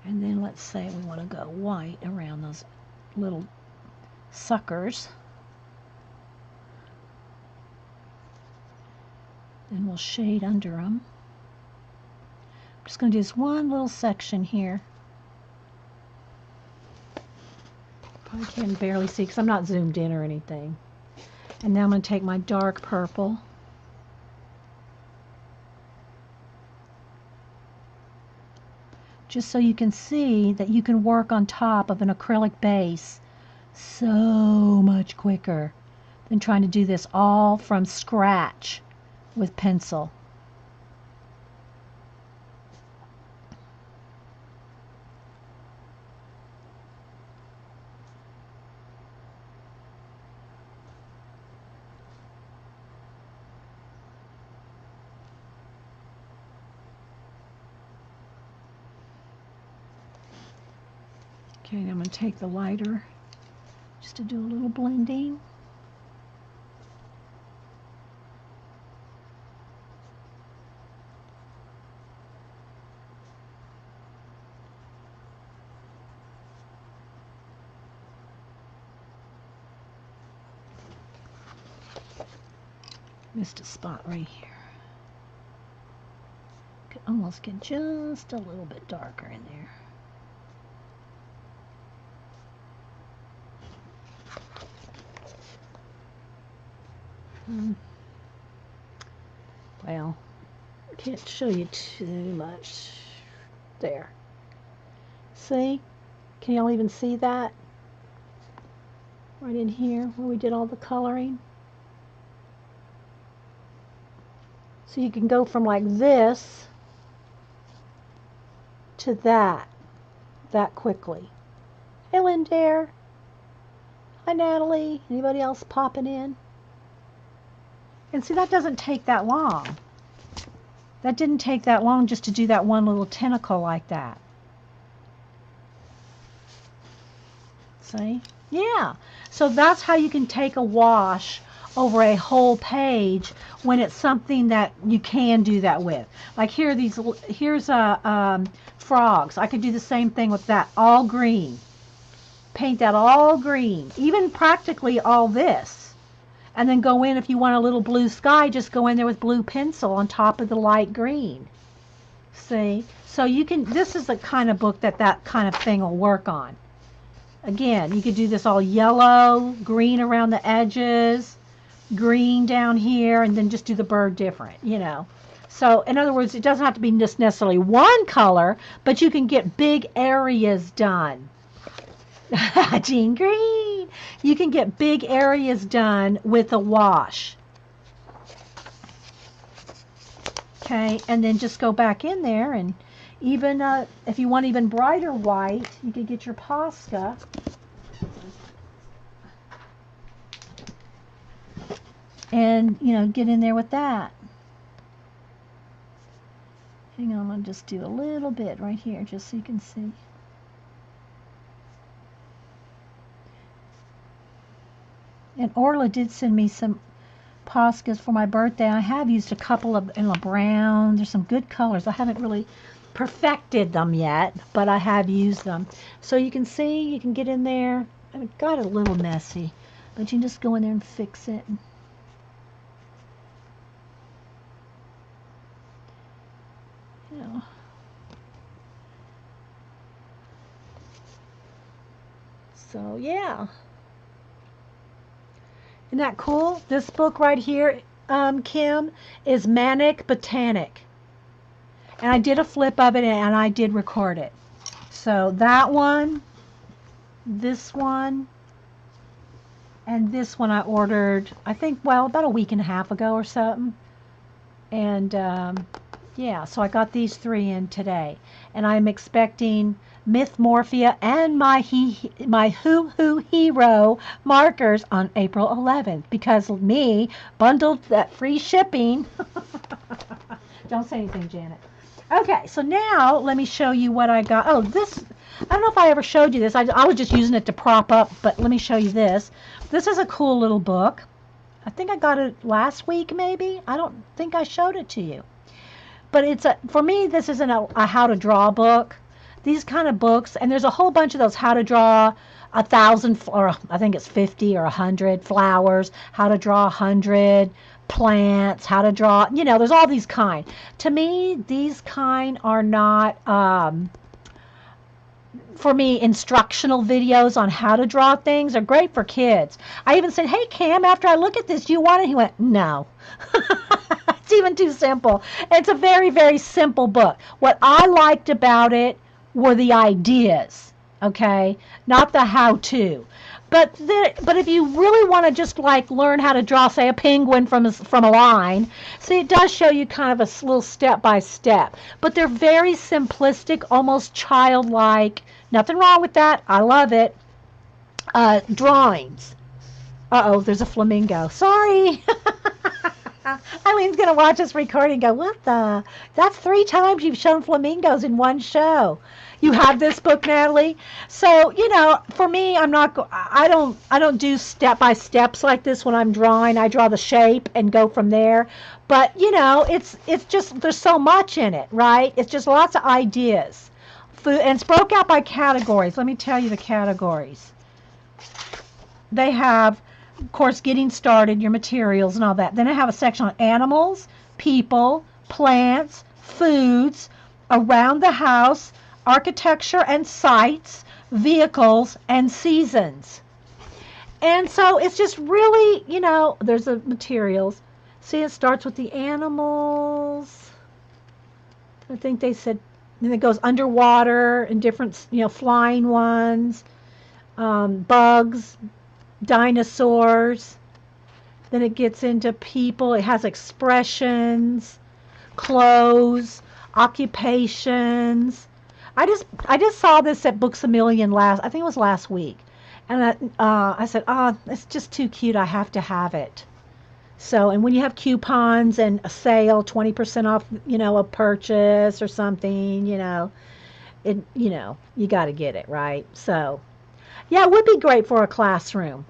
And then let's say we want to go white around those little suckers. Then we'll shade under them. I'm just going to do this one little section here. Probably can barely see because I'm not zoomed in or anything. And now I'm going to take my dark purple. Just so you can see that you can work on top of an acrylic base so much quicker than trying to do this all from scratch with pencil. Okay, I'm going to take the lighter just to do a little blending. Missed a spot right here. Could almost get just a little bit darker in there. Well, I can't show you too much. There. See? Can y'all even see that? Right in here where we did all the coloring. So you can go from like this to that quickly. Hey, Lindare. Hi, Natalie. Anybody else popping in? And see, that doesn't take that long. That didn't take that long just to do that one little tentacle like that. See? Yeah. So that's how you can take a wash over a whole page when it's something that you can do that with. Like here's frogs. I could do the same thing with that, all green. Paint that all green, even practically all this. And then go in, if you want a little blue sky, just go in there with blue pencil on top of the light green. See? So you can, this is the kind of book that kind of thing will work on. Again, you could do this all yellow, green around the edges, green down here, and then just do the bird different, you know. So, in other words, it doesn't have to be just necessarily one color, but you can get big areas done. Jean Green! You can get big areas done with a wash. Okay, and then just go back in there, and even if you want even brighter white, you could get your Posca. And, you know, get in there with that. Hang on, I'm going to just do a little bit right here just so you can see. And Orla did send me some Poscas for my birthday. I have used a couple of in a brown. There's some good colors. I haven't really perfected them yet, but I have used them. So you can see, you can get in there. I got it a little messy, but you can just go in there and fix it. You know. So yeah. Isn't that cool? This book right here, Kim, is Manic Botanic. And I did a flip of it and I did record it. So that one, this one, and this one I ordered, I think, well, about a week and a half ago or something. And yeah, so I got these 3 in today. And I'm expecting Mythmorphia and my Hoo Hoo Hero markers on April 11th because me bundled that free shipping. Don't say anything, Janet. Okay, so now let me show you what I got. Oh, this, I don't know if I ever showed you this. I was just using it to prop up, but let me show you this. This is a cool little book. I think I got it last week, maybe. I don't think I showed it to you. But it's for me, this isn't a how to draw book. These kind of books, and there's a whole bunch of those how to draw 1,000, or I think it's 50 or 100 flowers, how to draw 100 plants, how to draw, you know, there's all these kind. To me, these kind are not, for me, instructional videos on how to draw things are great for kids. I even said, hey, Cam, after I look at this, do you want it? He went, no. It's even too simple. It's a very, very simple book. What I liked about it were the ideas, okay, not the how-to. But if you really want to just like learn how to draw, say, a penguin from a line, see, it does show you kind of a little step by step. But they're very simplistic, almost childlike. Nothing wrong with that. I love it. Drawings. Uh-oh, there's a flamingo. Sorry. Eileen's going to watch this recording and go, what the? That's 3 times you've shown flamingos in one show. You have this book, Natalie? So, for me, I don't do step by steps like this when I'm drawing. I draw the shape and go from there. But, it's just, there's so much in it, right? It's just lots of ideas. Food, and it's broke out by categories. Let me tell you the categories. They have, of course, getting started, your materials and all that. Then I have a section on animals, people, plants, foods, around the house, architecture and sites, vehicles, and seasons. And so it's just really, there's the materials. See, it starts with the animals. I think they said, then it goes underwater and different, flying ones, bugs, dinosaurs. Then it gets into people. It has expressions, clothes, occupations. I just saw this at Books A Million I think it was last week, and I said, it's just too cute. I have to have it. So, and when you have coupons and a sale, 20% off, a purchase or something, you got to get it, right? So, yeah, it would be great for a classroom.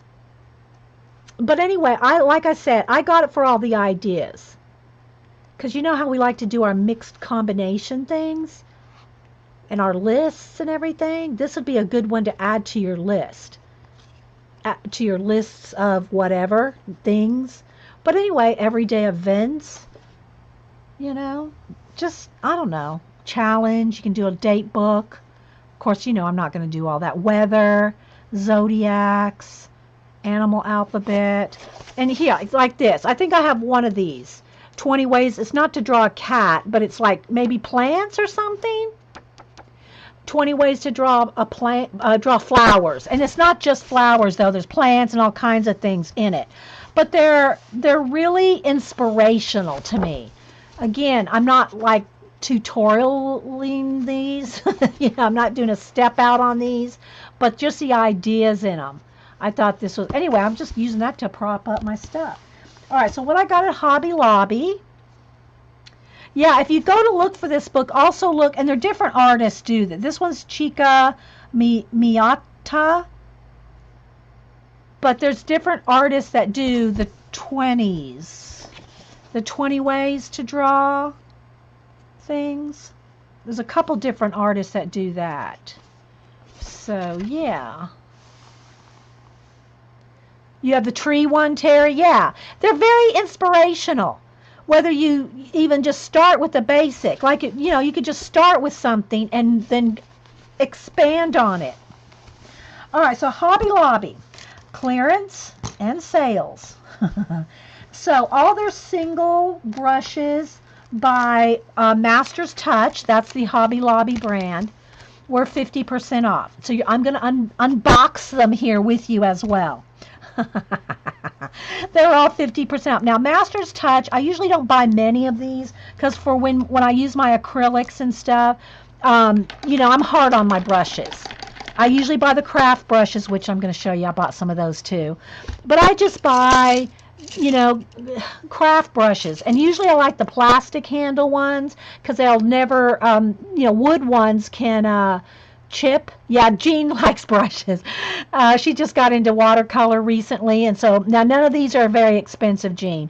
But anyway, like I said, I got it for all the ideas. Because you know how we like to do our mixed combination things? And our lists and everything? This would be a good one to add to your list. To your lists of whatever, things. But anyway, everyday events. Just, I don't know. Challenge. You can do a date book. Of course, I'm not going to do all that. Weather, zodiacs, animal alphabet. And here, it's like this. I think I have one of these. 20 ways. It's not to draw a cat, but it's like maybe plants or something. 20 ways to draw a plant, draw flowers. And it's not just flowers, though. There's plants and all kinds of things in it. But they're really inspirational to me. Again, I'm not like tutorialing these. I'm not doing a step out on these, but just the ideas in them. I thought this was, anyway, I'm just using that to prop up my stuff. All right, so what I got at Hobby Lobby. Yeah, if you go to look for this book, also look, and there are different artists do that. This one's Chika Miyata, but there's different artists that do the 20s, the 20 ways to draw things. There's a couple different artists that do that. So, yeah. You have the tree one, Terry? Yeah. They're very inspirational. Whether you even just start with the basic, like, you could just start with something and then expand on it. All right, so Hobby Lobby, clearance and sales. So all their single brushes by Master's Touch, that's the Hobby Lobby brand, were 50% off. So I'm going to unbox them here with you as well. They're all 50% off. Now, Master's Touch, I usually don't buy many of these because for when I use my acrylics and stuff, I'm hard on my brushes. I usually buy the craft brushes, which I'm going to show you. I bought some of those too. But I just buy, craft brushes. And usually I like the plastic handle ones because they'll never, wood ones can chip. Yeah, Jean likes brushes. She just got into watercolor recently, and so now none of these are very expensive, Jean.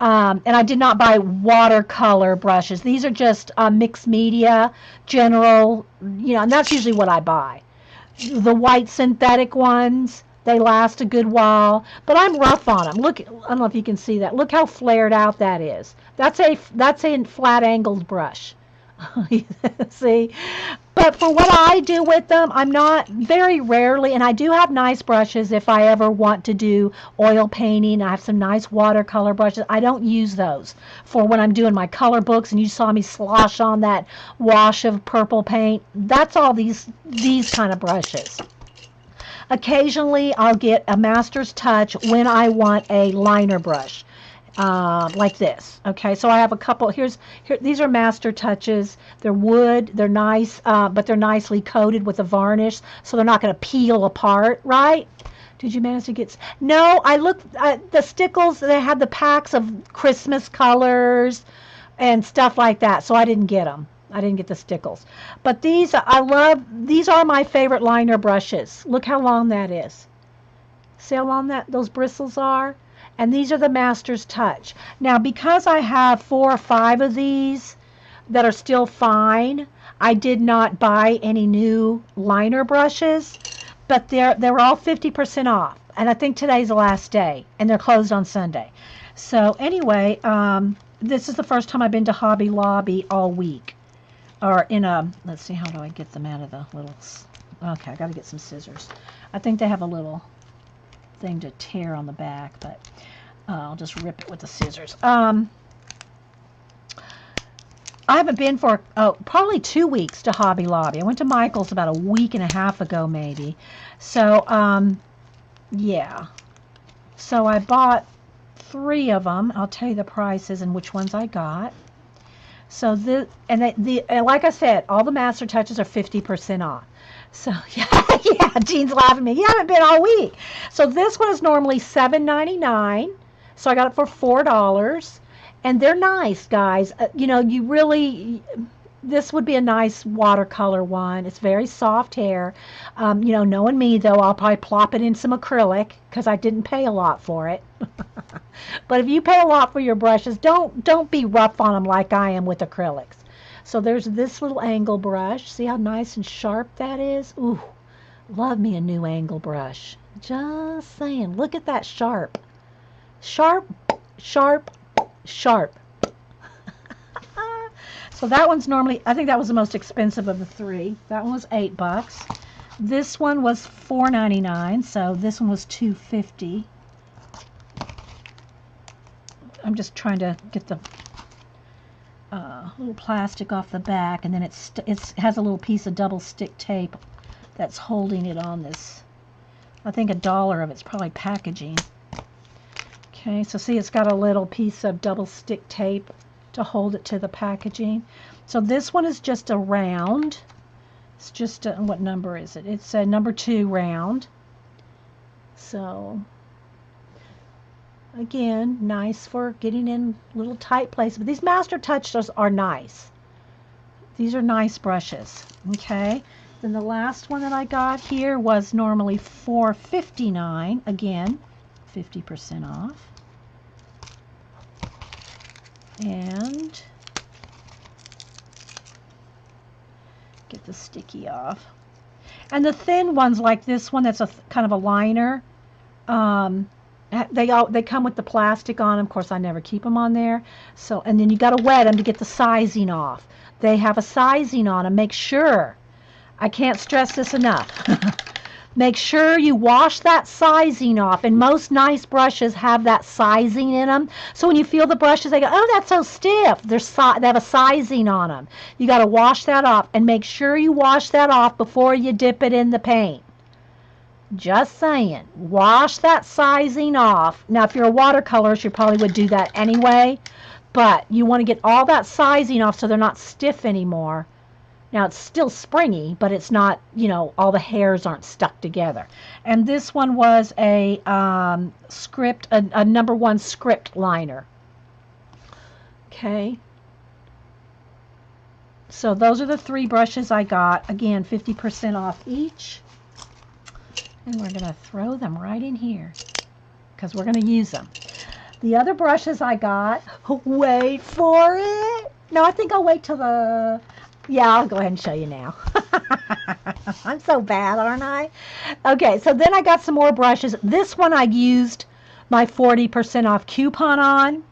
And I did not buy watercolor brushes. These are just mixed media, general, and that's usually what I buy. The white synthetic ones, they last a good while, but I'm rough on them. Look, I don't know if you can see that. Look how flared out that is. That's a flat angled brush. See? But for what I do with them, I'm not very rarely, and I do have nice brushes if I ever want to do oil painting. I have some nice watercolor brushes. I don't use those for when I'm doing my color books, and you saw me slosh on that wash of purple paint. That's all these kind of brushes. Occasionally, I'll get a Master's Touch when I want a liner brush. Like this. Okay, so I have a couple. Here, these are Master Touches. They're wood. They're nice, but they're nicely coated with a varnish, so they're not going to peel apart, right? Did you manage to get? No, I looked at the stickles. They had the packs of Christmas colors and stuff like that, so I didn't get them. I didn't get the stickles. But these, I love. These are my favorite liner brushes. Look how long that is. See how long those bristles are? And these are the Master's Touch. Now, because I have 4 or 5 of these that are still fine, I did not buy any new liner brushes, but they were all 50% off. And I think today's the last day, and they're closed on Sunday. So anyway, this is the first time I've been to Hobby Lobby all week. Or in a, let's see, how do I get them out of the little, okay, I got to get some scissors. I think they have a little thing to tear on the back, but I'll just rip it with the scissors. I haven't been for probably 2 weeks to Hobby Lobby. I went to Michael's about a week and a half ago, maybe. So, yeah. So I bought 3 of them. I'll tell you the prices and which ones I got. So and like I said, all the Master Touches are 50% off. So yeah, Jean's laughing at me. You haven't been all week. So this one is normally $7.99. So I got it for $4. And they're nice, guys. You know, this would be a nice watercolor one. It's very soft hair. You know, knowing me, though, I'll probably plop it in some acrylic because I didn't pay a lot for it. But if you pay a lot for your brushes, don't be rough on them like I am with acrylics. So there's this little angle brush. See how nice and sharp that is? Ooh, love me a new angle brush. Just saying. Look at that sharp. Sharp, sharp, sharp. So that one's normally, I think that was the most expensive of the 3. That one was $8. This one was $4.99, so this one was $2.50. I'm just trying to get the little plastic off the back, and then it has a little piece of double stick tape that's holding it on this. I think $1 of it's probably packaging. Okay, so see, it's got a little piece of double stick tape to hold it to the packaging. So this one is just a round. It's just a, what number is it? It's a number 2 round. So again, nice for getting in little tight places. But these Master Touches are nice. These are nice brushes. Okay. Then the last one that I got here was normally $4.59. Again, 50% off. And get the sticky off. And the thin ones like this one, that's a kind of a liner. They come with the plastic on them. Of course, I never keep them on there. So, and then you got to wet them to get the sizing off. They have a sizing on them. Make sure. I can't stress this enough. Make sure you wash that sizing off. And most nice brushes have that sizing in them. So when you feel the brushes, they go, oh, that's so stiff. They have a sizing on them. You got to wash that off. And make sure you wash that off before you dip it in the paint. Just saying. Wash that sizing off. Now, if you're a watercolorist, you probably would do that anyway. But you want to get all that sizing off so they're not stiff anymore. Now, it's still springy, but it's not, you know, all the hairs aren't stuck together. And this one was a script, a number 1 script liner. Okay. So those are the 3 brushes I got. Again, 50% off each. And we're going to throw them right in here because we're going to use them. The other brushes I got, wait for it. No, I think I'll wait till the... Yeah, I'll go ahead and show you now. I'm so bad, aren't I? Okay, so then I got some more brushes. This one I used my 40% off coupon on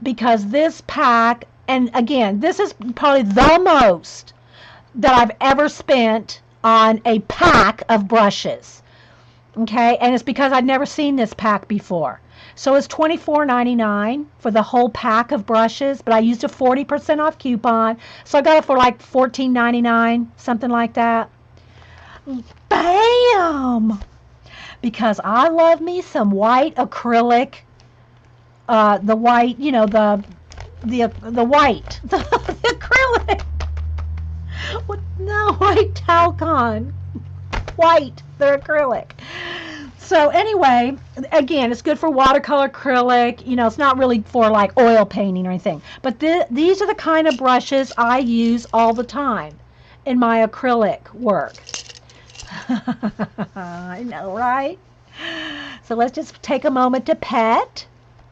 because this pack, and again, this is probably the most that I've ever spent on a pack of brushes. Okay, and it's because I'd never seen this pack before. So it's $24.99 for the whole pack of brushes, but I used a 40% off coupon. So I got it for like $14.99, something like that. Bam! Because I love me some white acrylic. The white, you know, the white. The acrylic. What? No, white Talcon. White, they're acrylic. So anyway, again, it's good for watercolor, acrylic. You know, it's not really for like oil painting or anything. But these are the kind of brushes I use all the time in my acrylic work. I know, right? So let's just take a moment to pet,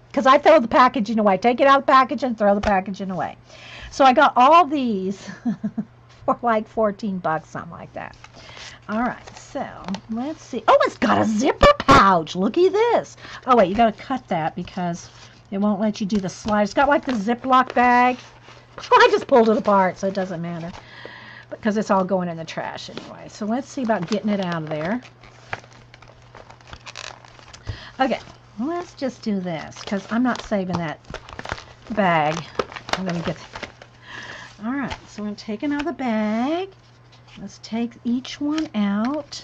because I throw the packaging away. Take it out of the package and throw the packaging away. So I got all these for like 14 bucks, something like that. All right, so let's see. Oh, it's got a zipper pouch. Looky this. Oh, wait, you got to cut that because it won't let you do the slide. It's got like the Ziploc bag. I just pulled it apart, so it doesn't matter because it's all going in the trash anyway. So let's see about getting it out of there. Okay, let's just do this because I'm not saving that bag. I'm going to get... All right, so I'm going to take another bag. Let's take each one out.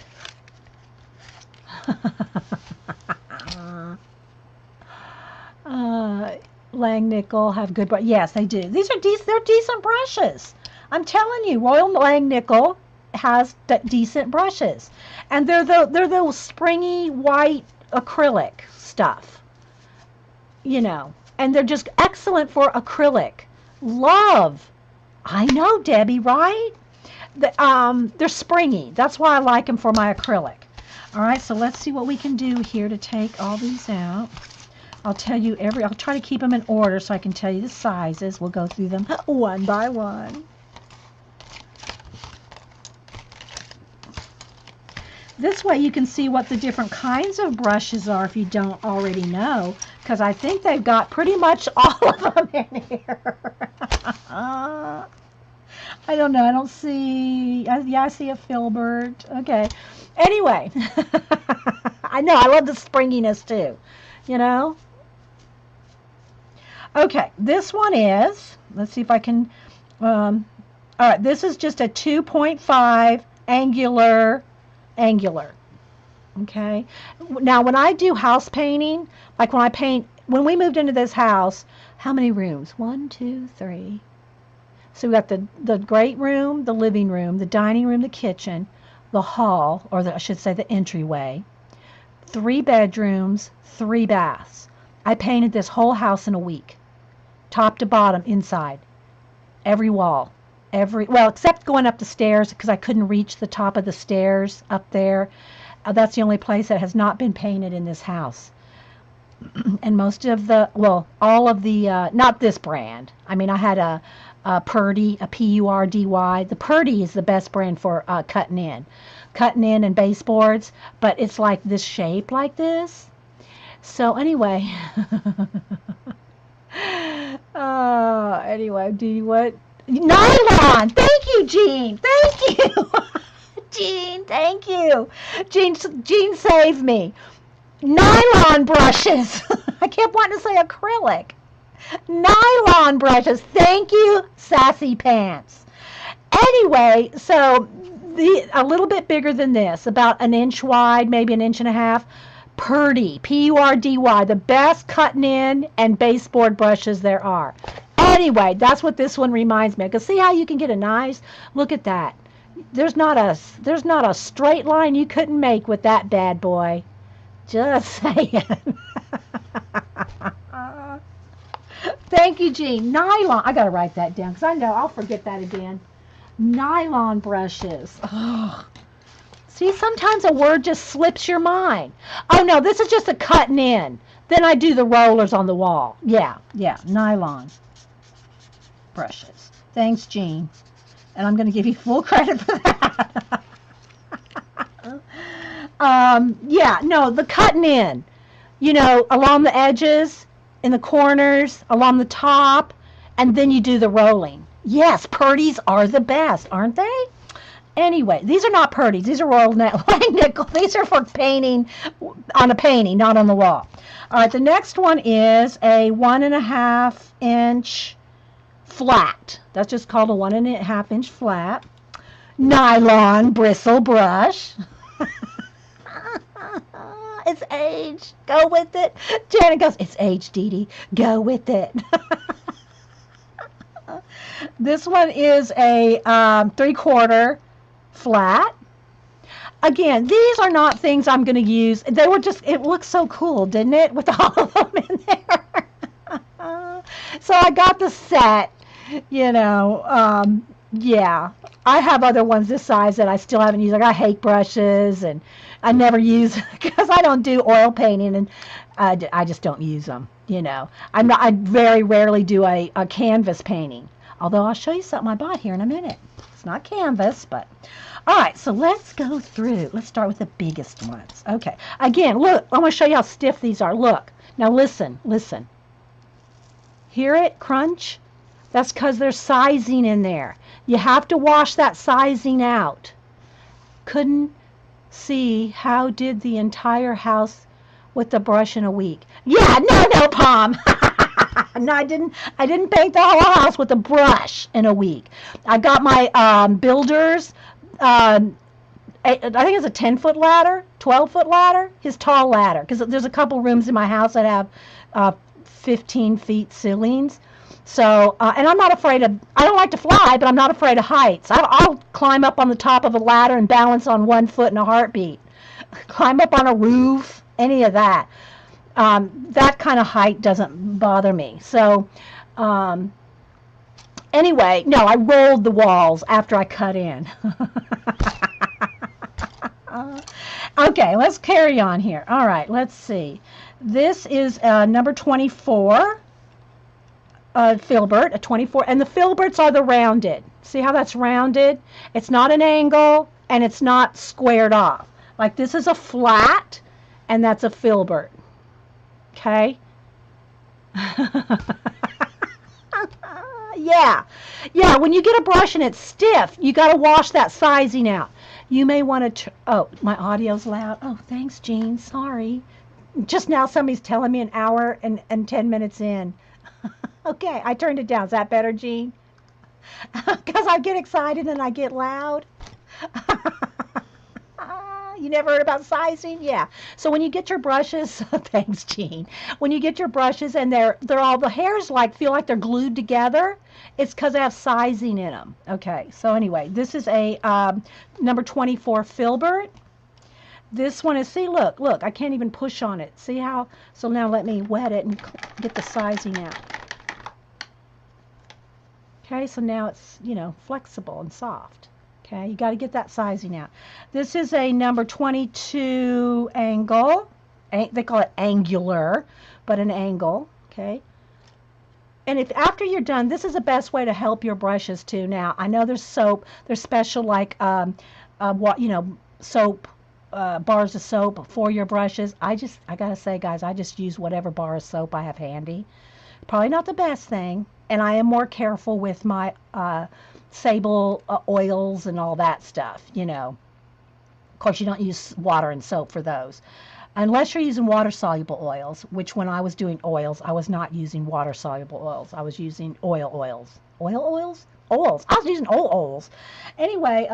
Langnickel have good brushes. Yes, they do. These are they're decent brushes. I'm telling you, Royal Langnickel has decent brushes, and they're those springy white acrylic stuff. You know, and they're just excellent for acrylic. Love. I know, Debbie, right? They're springy. That's why I like them for my acrylic. All right, so let's see what we can do here to take all these out. I'll tell you I'll try to keep them in order so I can tell you the sizes. We'll go through them one by one. This way you can see what the different kinds of brushes are if you don't already know, because I think they've got pretty much all of them in here. I don't know. I don't see... Yeah, I see a filbert. Okay. Anyway. I know. I love the springiness, too. You know? Okay. This one is... Let's see if I can... all right. This is just a 2.5 angular. Okay? Now, when I do house painting, like when I paint... When we moved into this house, how many rooms? 1, 2, 3... So we got the great room, the living room, the dining room, the kitchen, the hall, or I should say the entryway, 3 bedrooms, 3 baths. I painted this whole house in a week, top to bottom, inside, every wall, well, except going up the stairs because I couldn't reach the top of the stairs up there. That's the only place that has not been painted in this house. And most of all of the, not this brand. I mean, I had a Purdy, a P-U-R-D-Y. The Purdy is the best brand for cutting in and baseboards, but it's like this shape like this. So anyway, anyway, do you what? Nylon. Thank you, Jean. Thank you, Jean. Thank you, Jean saved me. Nylon brushes. I kept wanting to say acrylic. Nylon brushes. Thank you, Sassy Pants. Anyway, so a little bit bigger than this, about an inch wide, maybe an inch and a half. Purdy, P-U-R-D-Y, the best cutting in and baseboard brushes there are. Anyway, that's what this one reminds me of. Because see how you can get a nice, look at that. There's not a straight line you couldn't make with that bad boy. Just saying. Thank you, Jean. Nylon. I got to write that down because I know I'll forget that again. Nylon brushes. Oh. See, sometimes a word just slips your mind. Oh, no, this is just a cutting in. Then I do the rollers on the wall. Yeah, nylon brushes. Thanks, Jean. And I'm going to give you full credit for that. Yeah, no, the cutting in. You know, along the edges, in the corners, along the top, and then you do the rolling. Yes, Purdy's are the best, aren't they? Anyway, these are not Purdy's. These are Royal Langnickel. These are for painting on a painting, not on the wall. All right, the next one is a 1.5 inch flat. That's just called a 1.5 inch flat. Nylon bristle brush. It's age. Go with it. Janet goes, it's age, Dee Dee. Go with it. This one is a 3/4 flat. again, these are not things I'm going to use. They were just, it looks so cool, didn't it? With all of them in there. So I got the set, you know. Yeah. I have other ones this size that I still haven't used. I got hake brushes, and I never use, because I don't do oil painting, and I just don't use them, you know. I very rarely do a canvas painting. Although I'll show you something I bought here in a minute. It's not canvas, but... All right, so let's go through. Let's start with the biggest ones. Okay. Again, look, I'm going to show you how stiff these are. Look. Now listen, listen. Hear it? Crunch? That's because there's sizing in there. You have to wash that sizing out. Couldn't see how did the entire house with the brush in a week. Yeah, no, Palm. No, I didn't paint the whole house with a brush in a week. I got my builder's, I think it's a 10-foot ladder, 12-foot ladder, his tall ladder, because there's a couple rooms in my house that have 15 feet ceilings. So, and I'm not afraid of, I don't like to fly, but I'm not afraid of heights. I'll climb up on the top of a ladder and balance on 1 foot in a heartbeat. Climb up on a roof, any of that. That kind of height doesn't bother me. So, anyway, no, I rolled the walls after I cut in. Okay, let's carry on here. All right, let's see. This is number 24, filbert, a 24, and the filberts are the rounded. See how that's rounded? It's not an angle, and it's not squared off. Like this is a flat, and that's a filbert. Okay? Yeah, when you get a brush and it's stiff, you got to wash that sizing out. You may want to, oh, my audio's loud. Oh, thanks, Jean. Sorry. Just now somebody's telling me an hour and 10 minutes in. Okay, I turned it down. Is that better, Jean? Because I get excited and I get loud. You never heard about sizing? Yeah. So when you get your brushes, thanks, Jean. When you get your brushes and they're all, the hairs feel like they're glued together, it's because they have sizing in them. Okay. So anyway, this is a number 24 filbert. This one is, see, look, I can't even push on it. See how? So now let me wet it and get the sizing out. Okay. So now it's, you know, flexible and soft. Okay, you got to get that sizing out. This is a number 22 angle. They call it angular, but an angle. Okay. And if after you're done, this is the best way to help your brushes too. Now I know there's soap. There's special like what, you know, soap, bars of soap for your brushes. I gotta say, guys, I just use whatever bar of soap I have handy. Probably not the best thing, and I am more careful with my sable oils and all that stuff, you know. Of course, you don't use water and soap for those. Unless you're using water-soluble oils, which when I was doing oils, I was not using water-soluble oils. I was using oils. Oil oils? Oils. I was using oils. Anyway,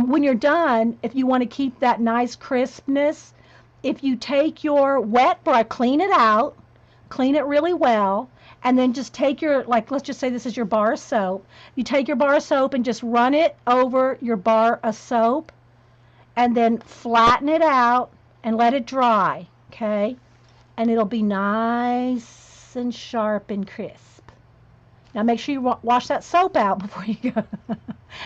when you're done, if you want to keep that nice crispness, if you take your wet brush, clean it out, clean it really well, and then just take your, like, let's just say this is your bar of soap. You take your bar of soap and just run it over your bar of soap, and then flatten it out and let it dry, okay? And it'll be nice and sharp and crisp. Now make sure you wash that soap out before you go.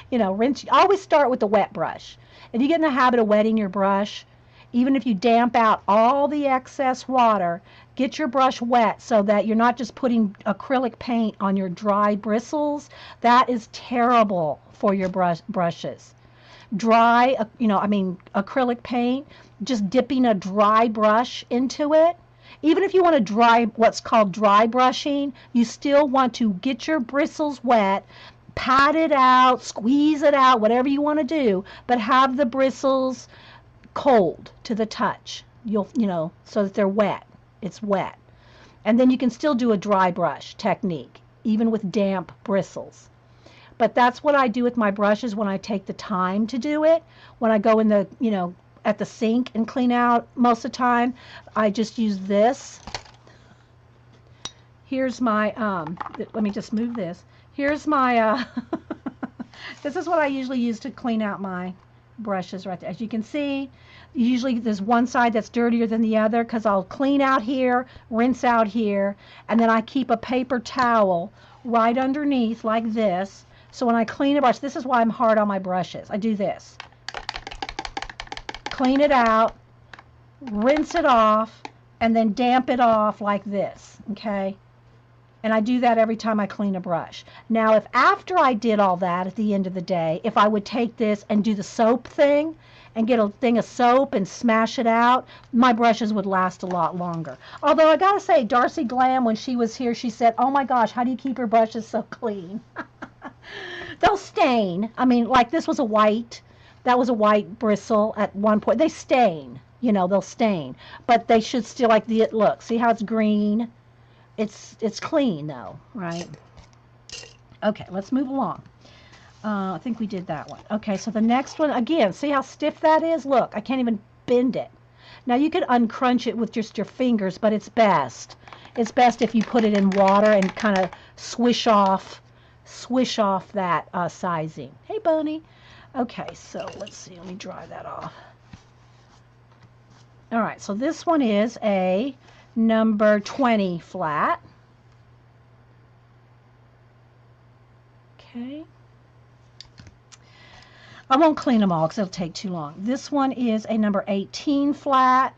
You know, rinse. Always start with the wet brush. If you get in the habit of wetting your brush, even if you damp out all the excess water, get your brush wet so that you're not just putting acrylic paint on your dry bristles. That is terrible for your brushes. Dry, you know, I mean, acrylic paint, just dipping a dry brush into it. Even if you want to dry, what's called dry brushing, you still want to get your bristles wet, pat it out, squeeze it out, whatever you want to do, but have the bristles cold to the touch. You know, so that they're wet. It's wet. And then you can still do a dry brush technique, even with damp bristles. But that's what I do with my brushes when I take the time to do it. When I go in the, you know, at the sink and clean out most of the time, I just use this. Here's my, let me just move this. Here's my This is what I usually use to clean out my brushes right there. As you can see, usually there's one side that's dirtier than the other because I'll clean out here, rinse out here, and then I keep a paper towel right underneath like this. So when I clean a brush, this is why I'm hard on my brushes. I do this. Clean it out, rinse it off, and then damp it off like this, okay? And I do that every time I clean a brush. Now, if after I did all that at the end of the day, if I would take this and do the soap thing and get a thing of soap and smash it out, my brushes would last a lot longer. Although I gotta say, Darcy Glam, when she was here, she said, oh my gosh, how do you keep your brushes so clean? They'll stain. I mean, like this was a white, that was a white bristle at one point. They stain, you know, they'll stain. But they should still, like, look, see how it's green? It's clean though, right? Okay, let's move along. I think we did that one. Okay, so the next one, again, see how stiff that is? Look, I can't even bend it. Now you could uncrunch it with just your fingers, but it's best. It's best if you put it in water and kind of swish off that sizing. Hey, Bunny. Okay, so let's see. Let me dry that off. All right, so this one is a number 20 flat. Okay. I won't clean them all because it'll take too long. This one is a number 18 flat,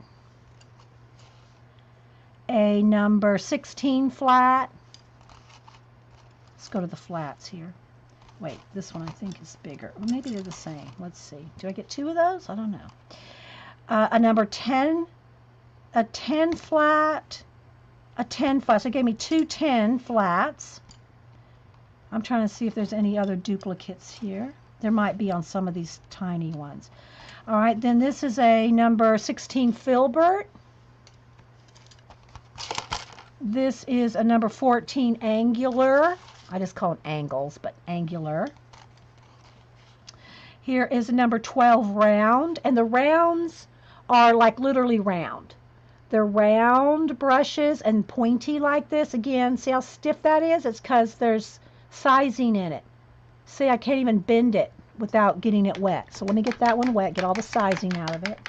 a number 16 flat. Let's go to the flats here. Wait, this one I think is bigger. Well, maybe they're the same. Let's see. Do I get two of those? I don't know. A number 10, a 10 flat, a 10 flat. So it gave me two 10 flats. I'm trying to see if there's any other duplicates here. There might be on some of these tiny ones. All right, then this is a number 16 filbert. This is a number 14 angular. I just call them angles, but angular. Here is a number 12 round, and the rounds are like literally round. They're round brushes and pointy like this. Again, see how stiff that is? It's because there's sizing in it. See, I can't even bend it without getting it wet. So let me get that one wet, get all the sizing out of it.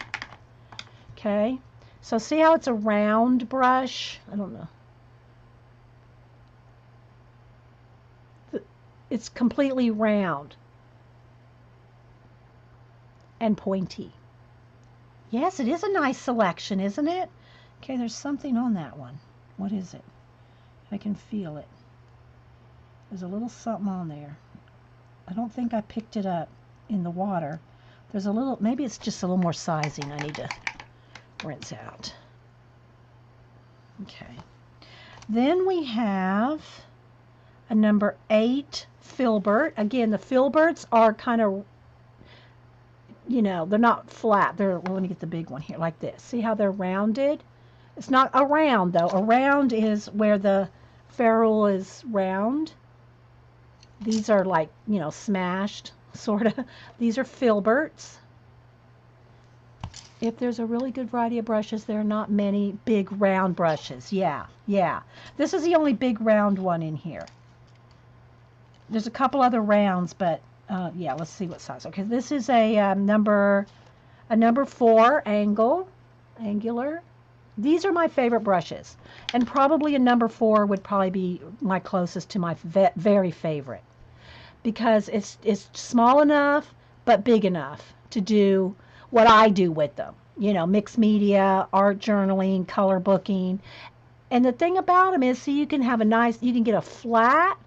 Okay, so see how it's a round brush? I don't know. It's completely round and pointy. Yes, it is a nice selection, isn't it? Okay, there's something on that one. What is it? I can feel it. There's a little something on there. I don't think I picked it up in the water. There's a little, maybe it's just a little more sizing I need to rinse out. Okay. Then we have a number 8 filbert. Again, the filberts are kind of, you know, they're not flat. They're, well, let me get the big one here, like this. See how they're rounded? It's not a round, though. A round is where the ferrule is round. These are like, you know, smashed, sort of. These are filberts. If there's a really good variety of brushes, there are not many big round brushes. Yeah, yeah. This is the only big round one in here. There's a couple other rounds, but yeah, let's see what size. Okay, this is a number 4 angular. These are my favorite brushes, and probably a number 4 would probably be my closest to my very favorite, because it's small enough but big enough to do what I do with them. You know, mixed media, art journaling, color booking. And the thing about them is, see, you can have a nice, you can get a flat,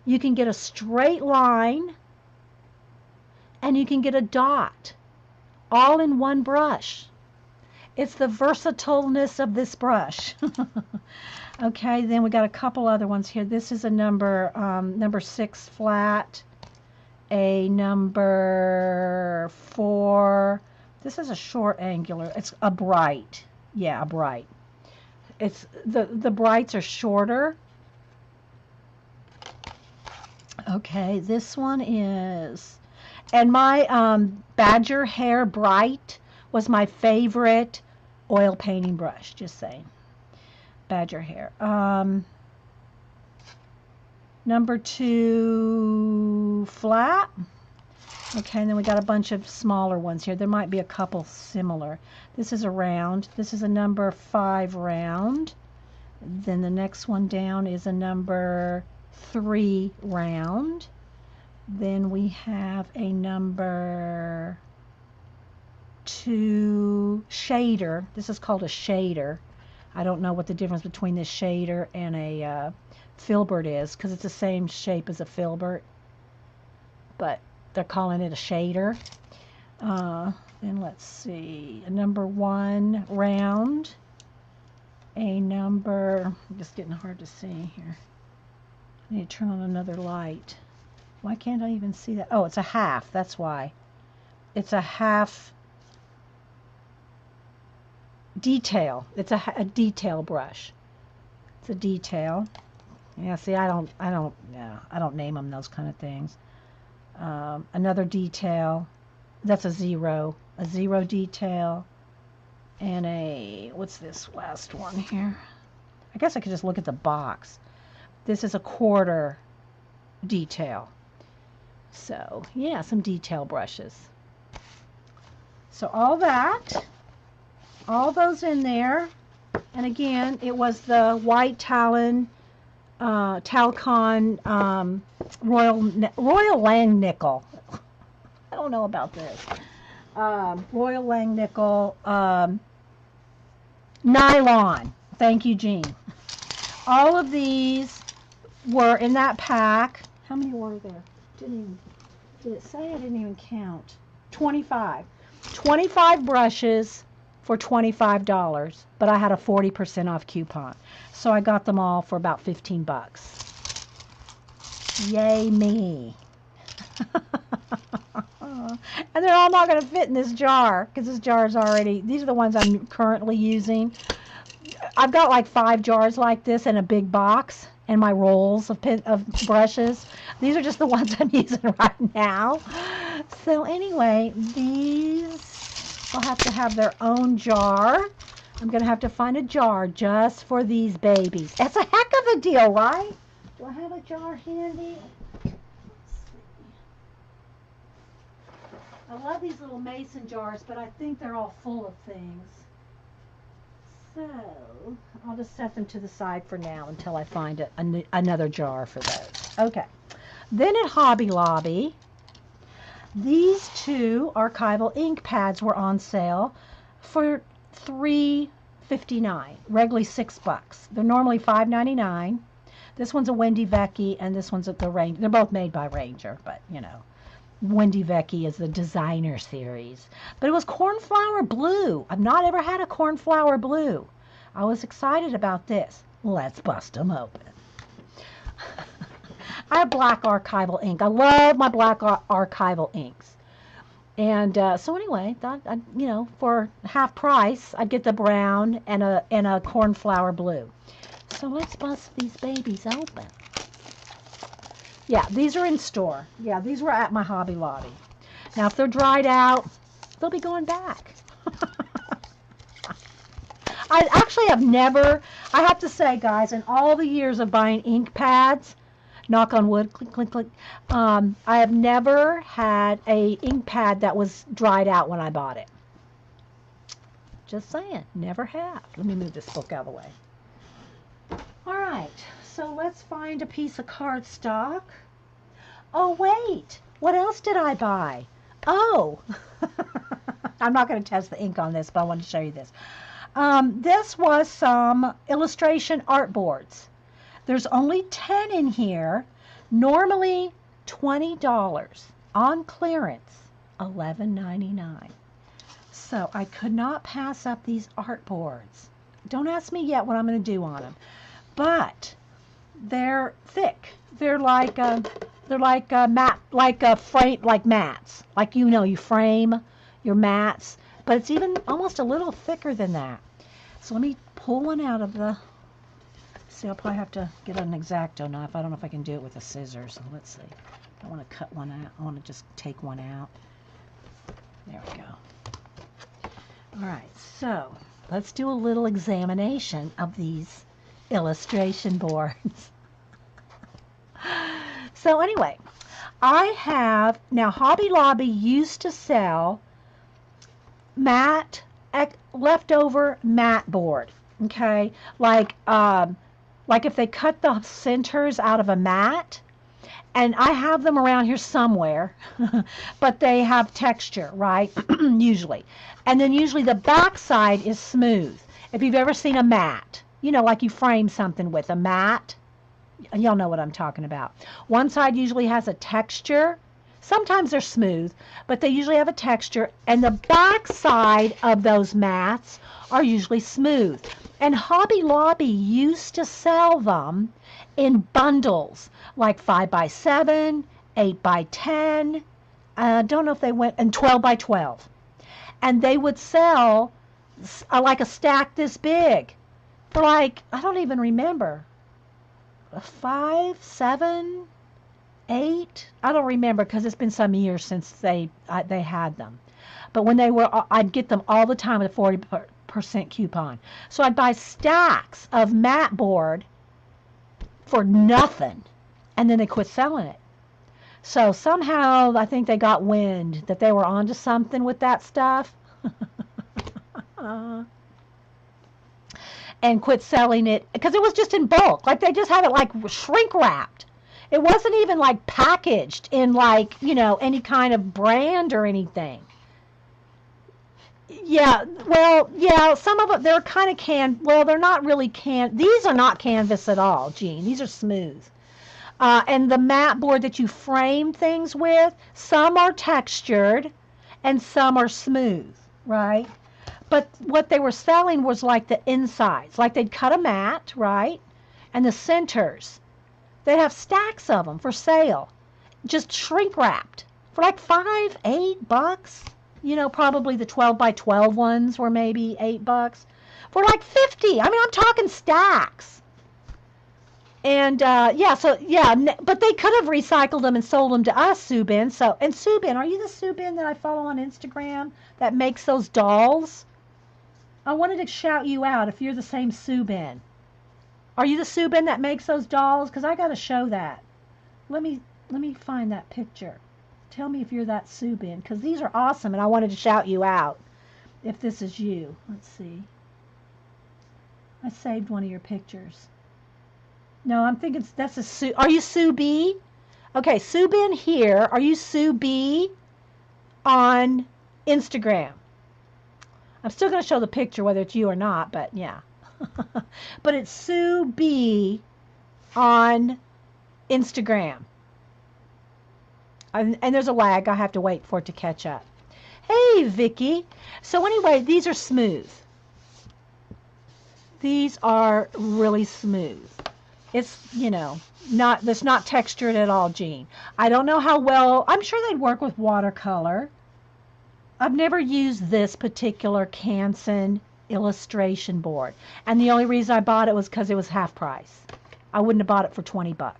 you can get a straight line, and you can get a dot, all in one brush. It's the versatileness of this brush. Okay, then we got a couple other ones here. This is a number 6 flat, a number 4. This is a short angular. It's a bright. Yeah, a bright. It's the brights are shorter. Okay, this one is, and my Badger Hair Bright was my favorite oil painting brush, just saying. Badger Hair. Number 2, 2 flat. Okay, and then we got a bunch of smaller ones here. There might be a couple similar. This is a round. This is a number 5 round. Then the next one down is a number 3 round. Then we have a number 2 shader. This is called a shader. I don't know what the difference between this shader and a filbert is, because it's the same shape as a filbert, but they're calling it a shader. Then let's see, a number 1 round, a number, just getting hard to see here. I need to turn on another light. Why can't I even see that? Oh, it's a half, that's why. It's a half detail. It's a detail brush. It's a detail. Yeah, see, I don't name them those kind of things. Another detail. That's a zero detail, and a, what's this last one here? I guess I could just look at the box. This is a quarter detail. So yeah, some detail brushes. So all that, all those in there, and again, it was the white Talon, Talcon Royal Langnickel. I don't know about this. Royal Langnickel nylon. Thank you, Jean. All of these were in that pack. How many were there? Did it say? I didn't even count. 25. 25 brushes for $25, but I had a 40% off coupon. So I got them all for about 15 bucks. Yay me. And they're all not going to fit in this jar, because this jar is already, these are the ones I'm currently using. I've got like 5 jars like this in a big box, and my rolls of brushes. These are just the ones I'm using right now. So anyway, these will have to have their own jar. I'm going to have to find a jar just for these babies. That's a heck of a deal, right? Do I have a jar handy? I love these little mason jars, but I think they're all full of things. So I'll just set them to the side for now until I find another jar for those. Okay. Then at Hobby Lobby, these 2 archival ink pads were on sale for $3.59, regularly $6. They're normally $5.99. This one's a Wendy Vecchi, and this one's at the Ranger. They're both made by Ranger, but you know, Wendy Vecchi is the designer series. But it was cornflower blue. I've not ever had a cornflower blue. I was excited about this. Let's bust them open. I have black archival ink. I love my black archival inks. And so anyway, thought you know, for half price, I'd get the brown and a cornflower blue. So let's bust these babies open. Yeah, these are in store. Yeah, these were at my Hobby Lobby. Now, if they're dried out, they'll be going back. I actually have never, I have to say, guys, in all the years of buying ink pads, knock on wood, click, click, click, I have never had a ink pad that was dried out when I bought it. Just saying, never have. Let me move this book out of the way. All right, so let's find a piece of cardstock. Oh, wait, what else did I buy? Oh, I'm not going to test the ink on this, but I want to show you this. This was some illustration art boards. There's only 10 in here, normally $20, on clearance, $11.99. So I could not pass up these art boards. Don't ask me yet what I'm going to do on them, but they're thick. They're like matte, like a frame, like mats. Like, you know, you frame your mats, but it's even almost a little thicker than that. So let me pull one out of the. See, I'll probably have to get an X-Acto knife. I don't know if I can do it with a scissors. So let's see. I want to cut one out. I want to just take one out. There we go. All right, so let's do a little examination of these illustration boards. So anyway, I have, now Hobby Lobby used to sell leftover mat board, okay? Like if they cut the centers out of a mat, and I have them around here somewhere, but they have texture, right? Usually. And then usually the back side is smooth. If you've ever seen a mat, you know, like you frame something with a mat, y'all know what I'm talking about. One side usually has a texture. Sometimes they're smooth, but they usually have a texture, and the back side of those mats are usually smooth. And Hobby Lobby used to sell them in bundles, like 5 by 7, 8 by 10. I don't know if they went, and 12 by 12. And they would sell like a stack this big for like, I don't even remember, 5, 7, 8. I don't remember because it's been some years since they had them. But when they were, I'd get them all the time with a 40% coupon. So I'd buy stacks of mat board for nothing, and then they quit selling it. So somehow I think they got wind that they were onto something with that stuff. And quit selling it because it was just in bulk. Like they just had it like shrink wrapped. It wasn't even like packaged in like, you know, any kind of brand or anything. Yeah, well, yeah, some of it, they're kind of well, they're not really these are not canvas at all, Jean. These are smooth. And the mat board that you frame things with, some are textured and some are smooth, right? But what they were selling was like the insides. Like they'd cut a mat, right? And the centers. They'd have stacks of them for sale, just shrink wrapped for like $5, $8. You know, probably the 12 by 12 ones were maybe $8 for like 50. I mean, I'm talking stacks. And yeah, so yeah, but they could have recycled them and sold them to us, Subin. So, and Subin, are you the Subin that I follow on Instagram that makes those dolls? I wanted to shout you out if you're the same Subin. Are you the Subin that makes those dolls? Because I got to show that. Let me find that picture. Tell me if you're that Subin, because these are awesome, and I wanted to shout you out if this is you. Let's see. I saved one of your pictures. No, I'm thinking that's a Sue. Are you Sue B? Okay, Subin here. Are you Sue B on Instagram? I'm still going to show the picture whether it's you or not, but yeah. But it's Sue B on Instagram. And there's a lag. I have to wait for it to catch up. Hey, Vicky. So anyway, these are smooth. These are really smooth. It's, you know, that's not textured at all, Jean. I don't know how well, I'm sure they'd work with watercolor. I've never used this particular Canson illustration board. And the only reason I bought it was because it was half price. I wouldn't have bought it for $20.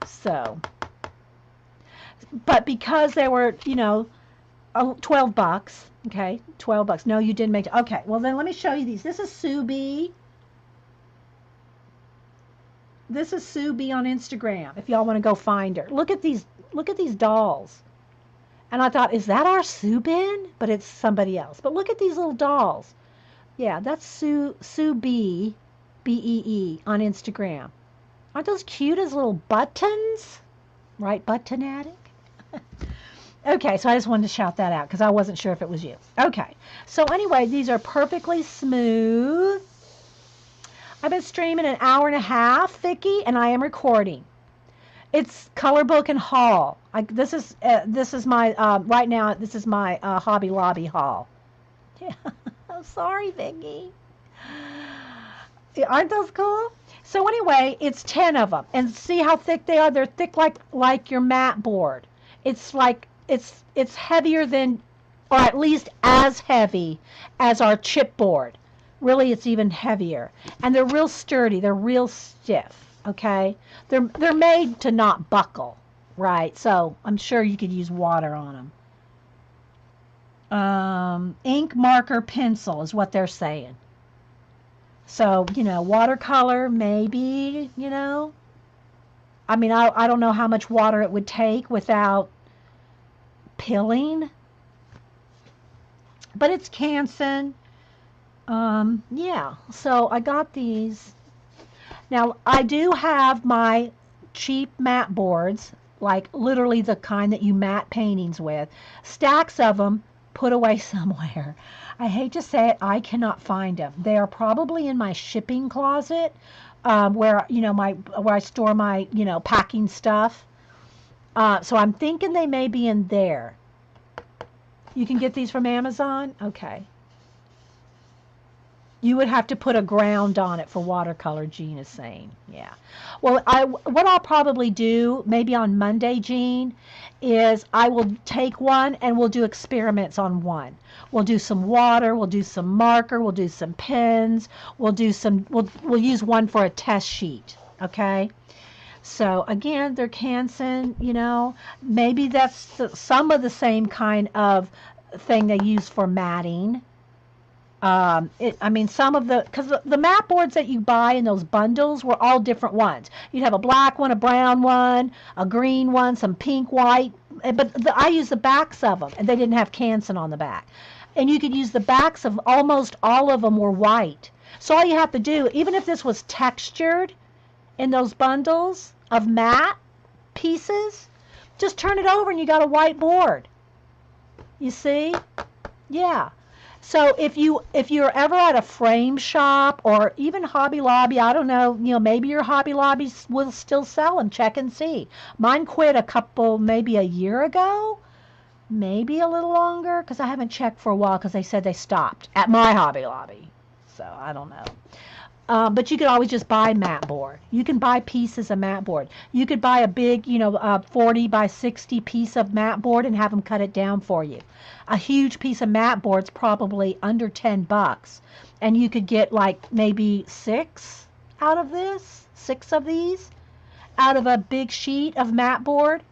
So, but because they were, you know, $12, okay, $12. No, you didn't make it. Okay, well then let me show you these. This is Sue B. This is Sue B on Instagram. If y'all want to go find her, look at these dolls. And I thought, is that our Subin? But it's somebody else. But look at these little dolls. Yeah, that's Sue B, B-E-E on Instagram. Aren't those cute as little buttons? Right, Buttonatic? Okay, so I just wanted to shout that out because I wasn't sure if it was you. Okay, so anyway, these are perfectly smooth. I've been streaming an hour and a half, Vicki, and I am recording. It's Color Book and haul. This is my right now. This is my Hobby Lobby haul. Yeah, I'm sorry, Vicki. Aren't those cool? So anyway, it's 10 of them, and see how thick they are. They're thick like your mat board. It's like it's heavier than, or at least as heavy as our chipboard. Really, it's even heavier, and they're real sturdy. They're real stiff. Okay, they're made to not buckle, right? So I'm sure you could use water on them. Ink, marker, pencil is what they're saying. So, you know, watercolor, maybe, you know. I mean, I don't know how much water it would take without pilling, but it's Canson. Yeah, so I got these. Now, I do have my cheap mat boards, like literally the kind that you mat paintings with, stacks of them put away somewhere. I hate to say it, I cannot find them. They are probably in my shipping closet, where where I store my packing stuff. So I'm thinking they may be in there. You can get these from Amazon? Okay. You would have to put a ground on it for watercolor, Jean is saying. Yeah. Well, what I'll probably do, maybe on Monday, Jean, is I will take one and we'll do experiments on one. We'll do some water, we'll do some marker, we'll do some pens, we'll use one for a test sheet, okay? So again, they're Canson, maybe that's some of the same kind of thing they use for matting. I mean, because the mat boards that you buy in those bundles were all different ones. You'd have a black one, a brown one, a green one, some pink, white, but I used the backs of them, and they didn't have Canson on the back. And you could use the backs of almost all of them were white. So all you have to do, even if this was textured in those bundles of matte pieces, just turn it over and you got a white board. You see? Yeah. So if you're ever at a frame shop or even Hobby Lobby, I don't know, maybe your Hobby Lobby will still sell them. Check and see. Mine quit maybe a year ago, maybe a little longer, because I haven't checked for a while because they said they stopped at my Hobby Lobby. So I don't know. But you could always just buy mat board. You can buy pieces of mat board. You could buy a big, 40 by 60 piece of mat board and have them cut it down for you. A huge piece of mat board's probably under $10, and you could get like maybe 6 out of this, 6 of these out of a big sheet of mat board,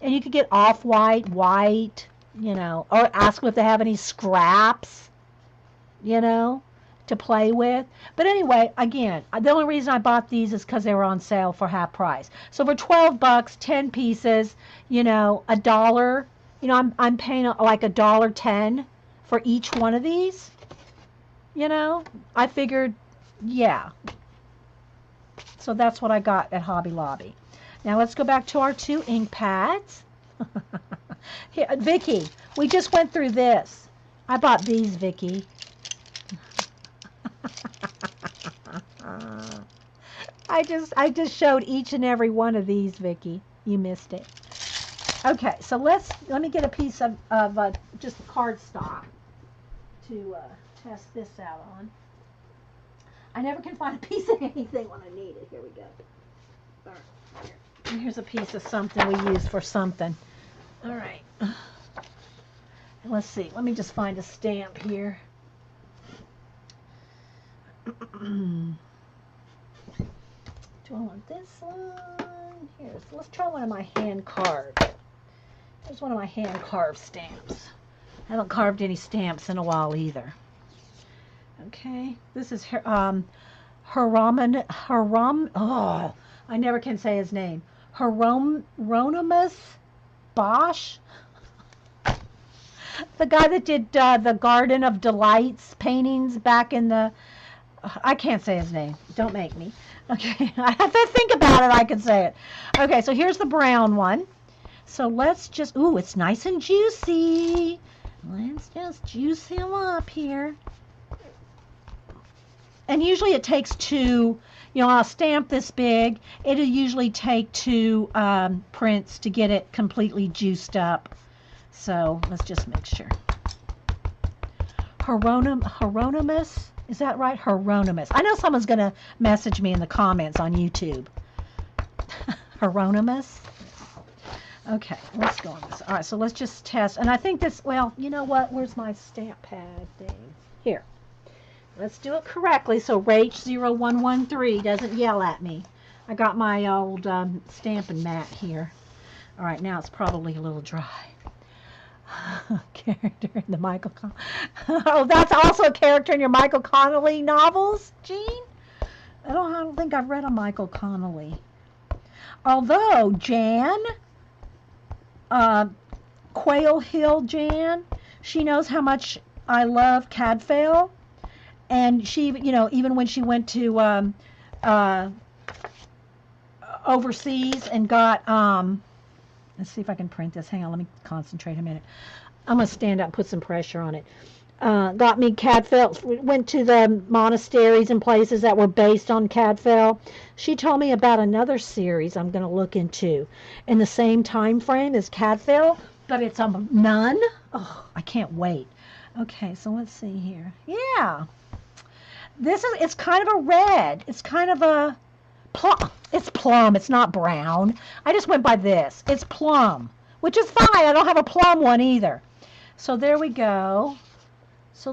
and you could get off-white, white, or ask them if they have any scraps, to play with. But anyway, again, the only reason I bought these is because they were on sale for half price. So for $12, 10 pieces, $1. I'm paying like $1.10 for each one of these. I figured, yeah. So that's what I got at Hobby Lobby. Now let's go back to our 2 ink pads. Here, Vicky, we just went through this. I bought these, Vicky. I just showed each and every one of these, Vicky. You missed it. Okay, so let me get a piece of just cardstock to test this out on. I never can find a piece of anything when I need it. Here we go. All right, and here's a piece of something we use for something. All right. And let's see. Let me just find a stamp here. Do I want this one? Here, so let's try one of my hand carved. Here's one of my hand carved stamps. I haven't carved any stamps in a while either. Okay, this is I never can say his name. Hieronymus Bosch. The guy that did the Garden of Delights paintings back in the... I can't say his name. Don't make me. Okay, I have to think about it. I can say it. Okay, so here's the brown one. So let's just... Ooh, it's nice and juicy. Let's just juice him up here. And usually it takes 2... I'll stamp this big. It'll usually take 2 prints to get it completely juiced up. So let's just make sure. Hieronymus, is that right? Hieronymus. I know someone's going to message me in the comments on YouTube. Hieronymus. Okay, let's go on this. All right, so let's just test. And I think this, well, you know what? Where's my stamp pad thing? Here. Let's do it correctly so Rach0113 doesn't yell at me. I got my old stamping mat here. All right, now it's probably a little dry. Character in the Michael Connelly. Oh, that's also a character in your Michael Connelly novels, Jean? I don't think I've read a Michael Connelly. Although Jan, uh, Quail Hill Jan, she knows how much I love Cadfael, and she, even when she went to uh, overseas and got, let's see if I can print this. Hang on, let me concentrate a minute. I'm going to stand up and put some pressure on it. Got me Cadfael, went to the monasteries and places that were based on Cadfael. She told me about another series I'm going to look into in the same time frame as Cadfael, but it's a nun. Oh, I can't wait. Okay, so let's see here. Yeah. It's kind of a red. It's kind of a plum. It's plum. It's not brown. I just went by this. It's plum, which is fine. I don't have a plum one either. So there we go. So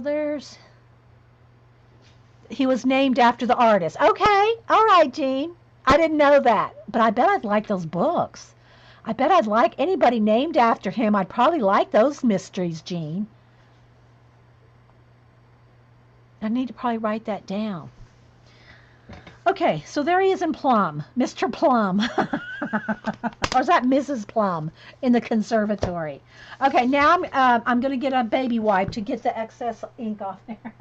he was named after the artist. Okay, all right, Jean. I didn't know that, but I bet I'd like those books. I bet I'd like anybody named after him. I'd probably like those mysteries, Jean. I need to probably write that down. Okay, so there he is in Plum, Mr. Plum. Or is that Mrs. Plum in the conservatory? Okay, now I'm going to get a baby wipe to get the excess ink off there.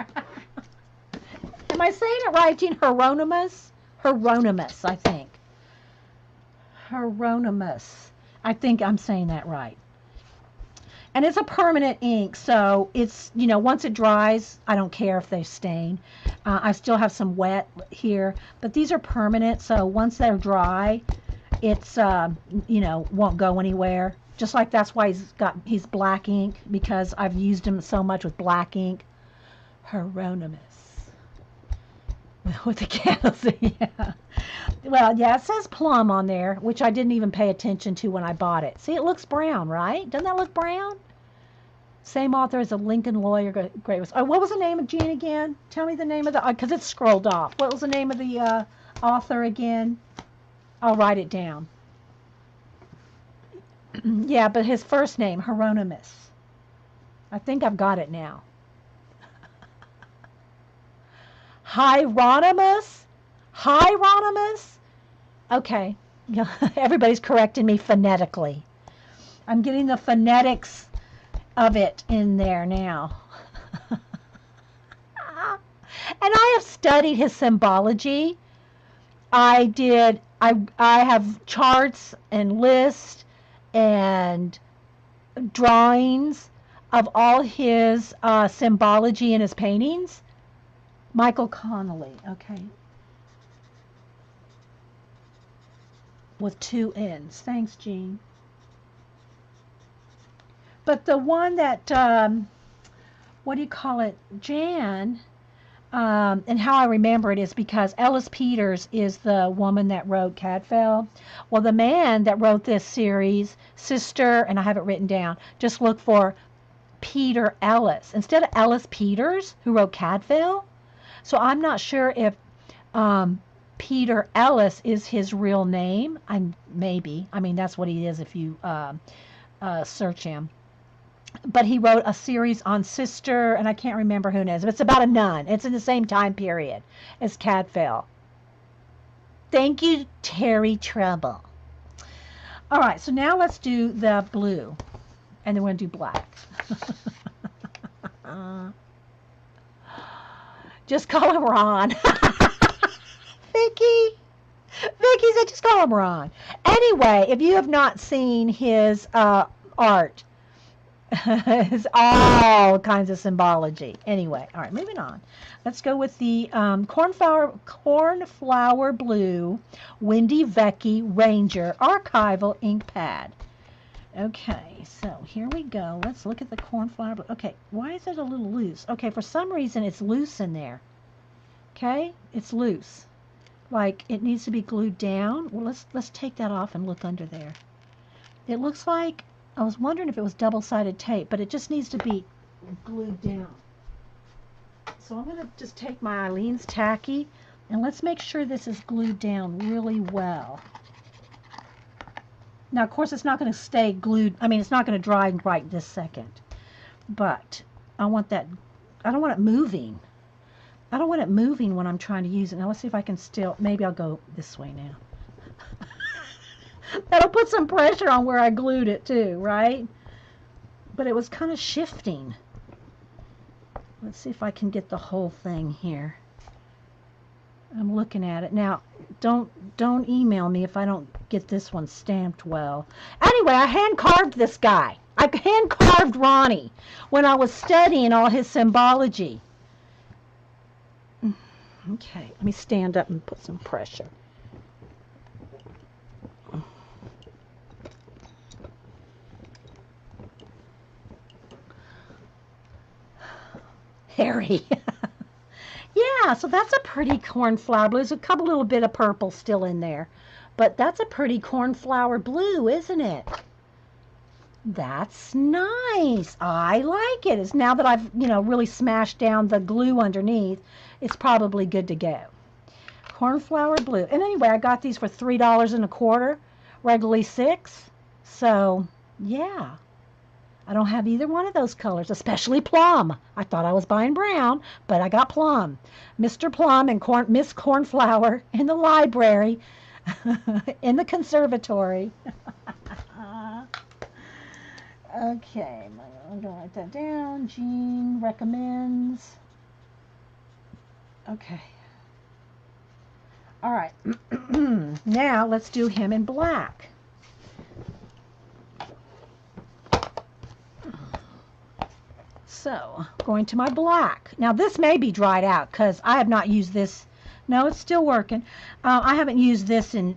Am I saying it right, Jean? Hieronymus? Hieronymus, I think. Hieronymus. I think I'm saying that right. And it's a permanent ink, so it's, once it dries, I don't care if they stain. I still have some wet here, but these are permanent, so once they're dry, it's, won't go anywhere. Just like that's why he's black ink, because I've used him so much with black ink. Hieronymus. With the candles, yeah. Well, yeah, it says plum on there, which I didn't even pay attention to when I bought it. See, it looks brown, right? Doesn't that look brown? Same author as a Lincoln Lawyer. Great. Oh, what was the name of Jean again? Tell me the name of the, because it's scrolled off. What was the name of the author again? I'll write it down. Yeah, but his first name, Hieronymus. I think I've got it now. Hieronymus? Hieronymus? Okay. Everybody's correcting me phonetically. I'm getting the phonetics of it in there now. And I have studied his symbology. I have charts and lists and drawings of all his symbology in his paintings. Michael Connolly, okay. With 2 N's. Thanks, Jean. But the one that, what do you call it, Jan, and how I remember it is because Ellis Peters is the woman that wrote Cadfael. Well, the man that wrote this series, Sister, and I have it written down, just look for Peter Ellis. Instead of Ellis Peters, who wrote Cadfael. So I'm not sure if Peter Ellis is his real name. Maybe. I mean, that's what he is if you search him. But he wrote a series on Sister, and I can't remember who it is. But it's about a nun. It's in the same time period as Cadfael. Thank you, Terry Trouble. All right, so now let's do the blue. And then we're going to do black. Just call him Ron. Vicky said just call him Ron. Anyway, if you have not seen his art, it's all kinds of symbology. Anyway, all right, moving on. Let's go with the Cornflower Blue Wendy Vecchi Ranger Archival ink pad. Okay, so here we go. Let's look at the Cornflower Blue. Okay, why is it a little loose? Okay, for some reason it's loose in there. Okay, it's loose. Like it needs to be glued down. Well, let's take that off and look under there. It looks like, I was wondering if it was double-sided tape, but it just needs to be glued down. So I'm going to just take my Aleene's Tacky, and let's make sure this is glued down really well. Now, of course, it's not going to stay glued. I mean, it's not going to dry right this second. But I want that, I don't want it moving. I don't want it moving when I'm trying to use it. Now, let's see if I can still, maybe I'll go this way now. That'll put some pressure on where I glued it too, right? But it was kind of shifting. Let's see if I can get the whole thing here. I'm looking at it now. Don't email me if I don't get this one stamped well. Anyway, I hand carved this guy. I hand carved Ronnie when I was studying all his symbology. Okay, let me stand up and put some pressure. Harry. Yeah, so that's a pretty cornflower blue. There's a couple little bit of purple still in there. But that's a pretty cornflower blue, isn't it? That's nice. I like it. It's now that I've, really smashed down the glue underneath, it's probably good to go. Cornflower blue. And anyway, I got these for $3.25, regularly $6. So, yeah. I don't have either one of those colors, especially plum. I thought I was buying brown, but I got plum. Mr. Plum and Miss Cornflower in the library, in the conservatory. Okay, I'm going to write that down. Jean recommends. Okay. All right. Now let's do him in black. So, going to my black. Now, this may be dried out because I have not used this. No, it's still working. I haven't used this in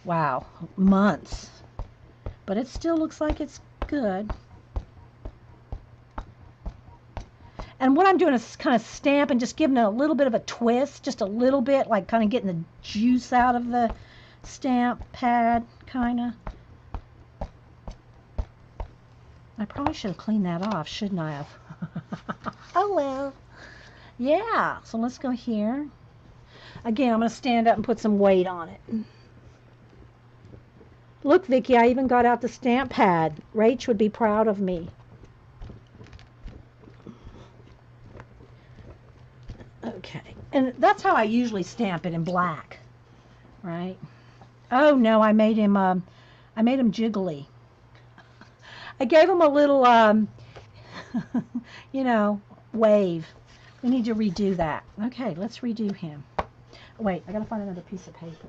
wow, months. But it still looks like it's good. And what I'm doing is kind of stamp and just giving it a little bit of a twist, just a little bit, like kind of getting the juice out of the stamp pad, kind of. I probably should have cleaned that off, shouldn't I have? Oh, well. Yeah, so let's go here. Again, I'm going to stand up and put some weight on it. Look, Vicki, I even got out the stamp pad. Rach would be proud of me. Okay, and that's how I usually stamp it in black, right? Oh, no, I made him jiggly. I gave him a little, wave. We need to redo that. Okay, let's redo him. Wait, I gotta find another piece of paper.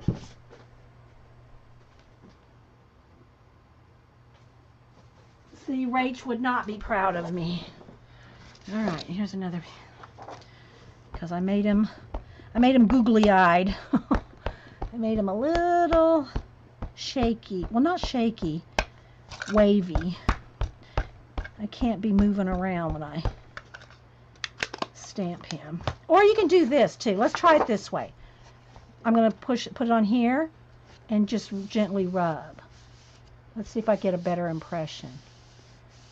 See, Rach would not be proud of me. All right, here's another. Because I made him googly-eyed. I made him a little shaky. Well, not shaky, wavy. I can't be moving around when I stamp him. Or you can do this too. Let's try it this way. I'm going to put it on here and just gently rub. Let's see if I get a better impression.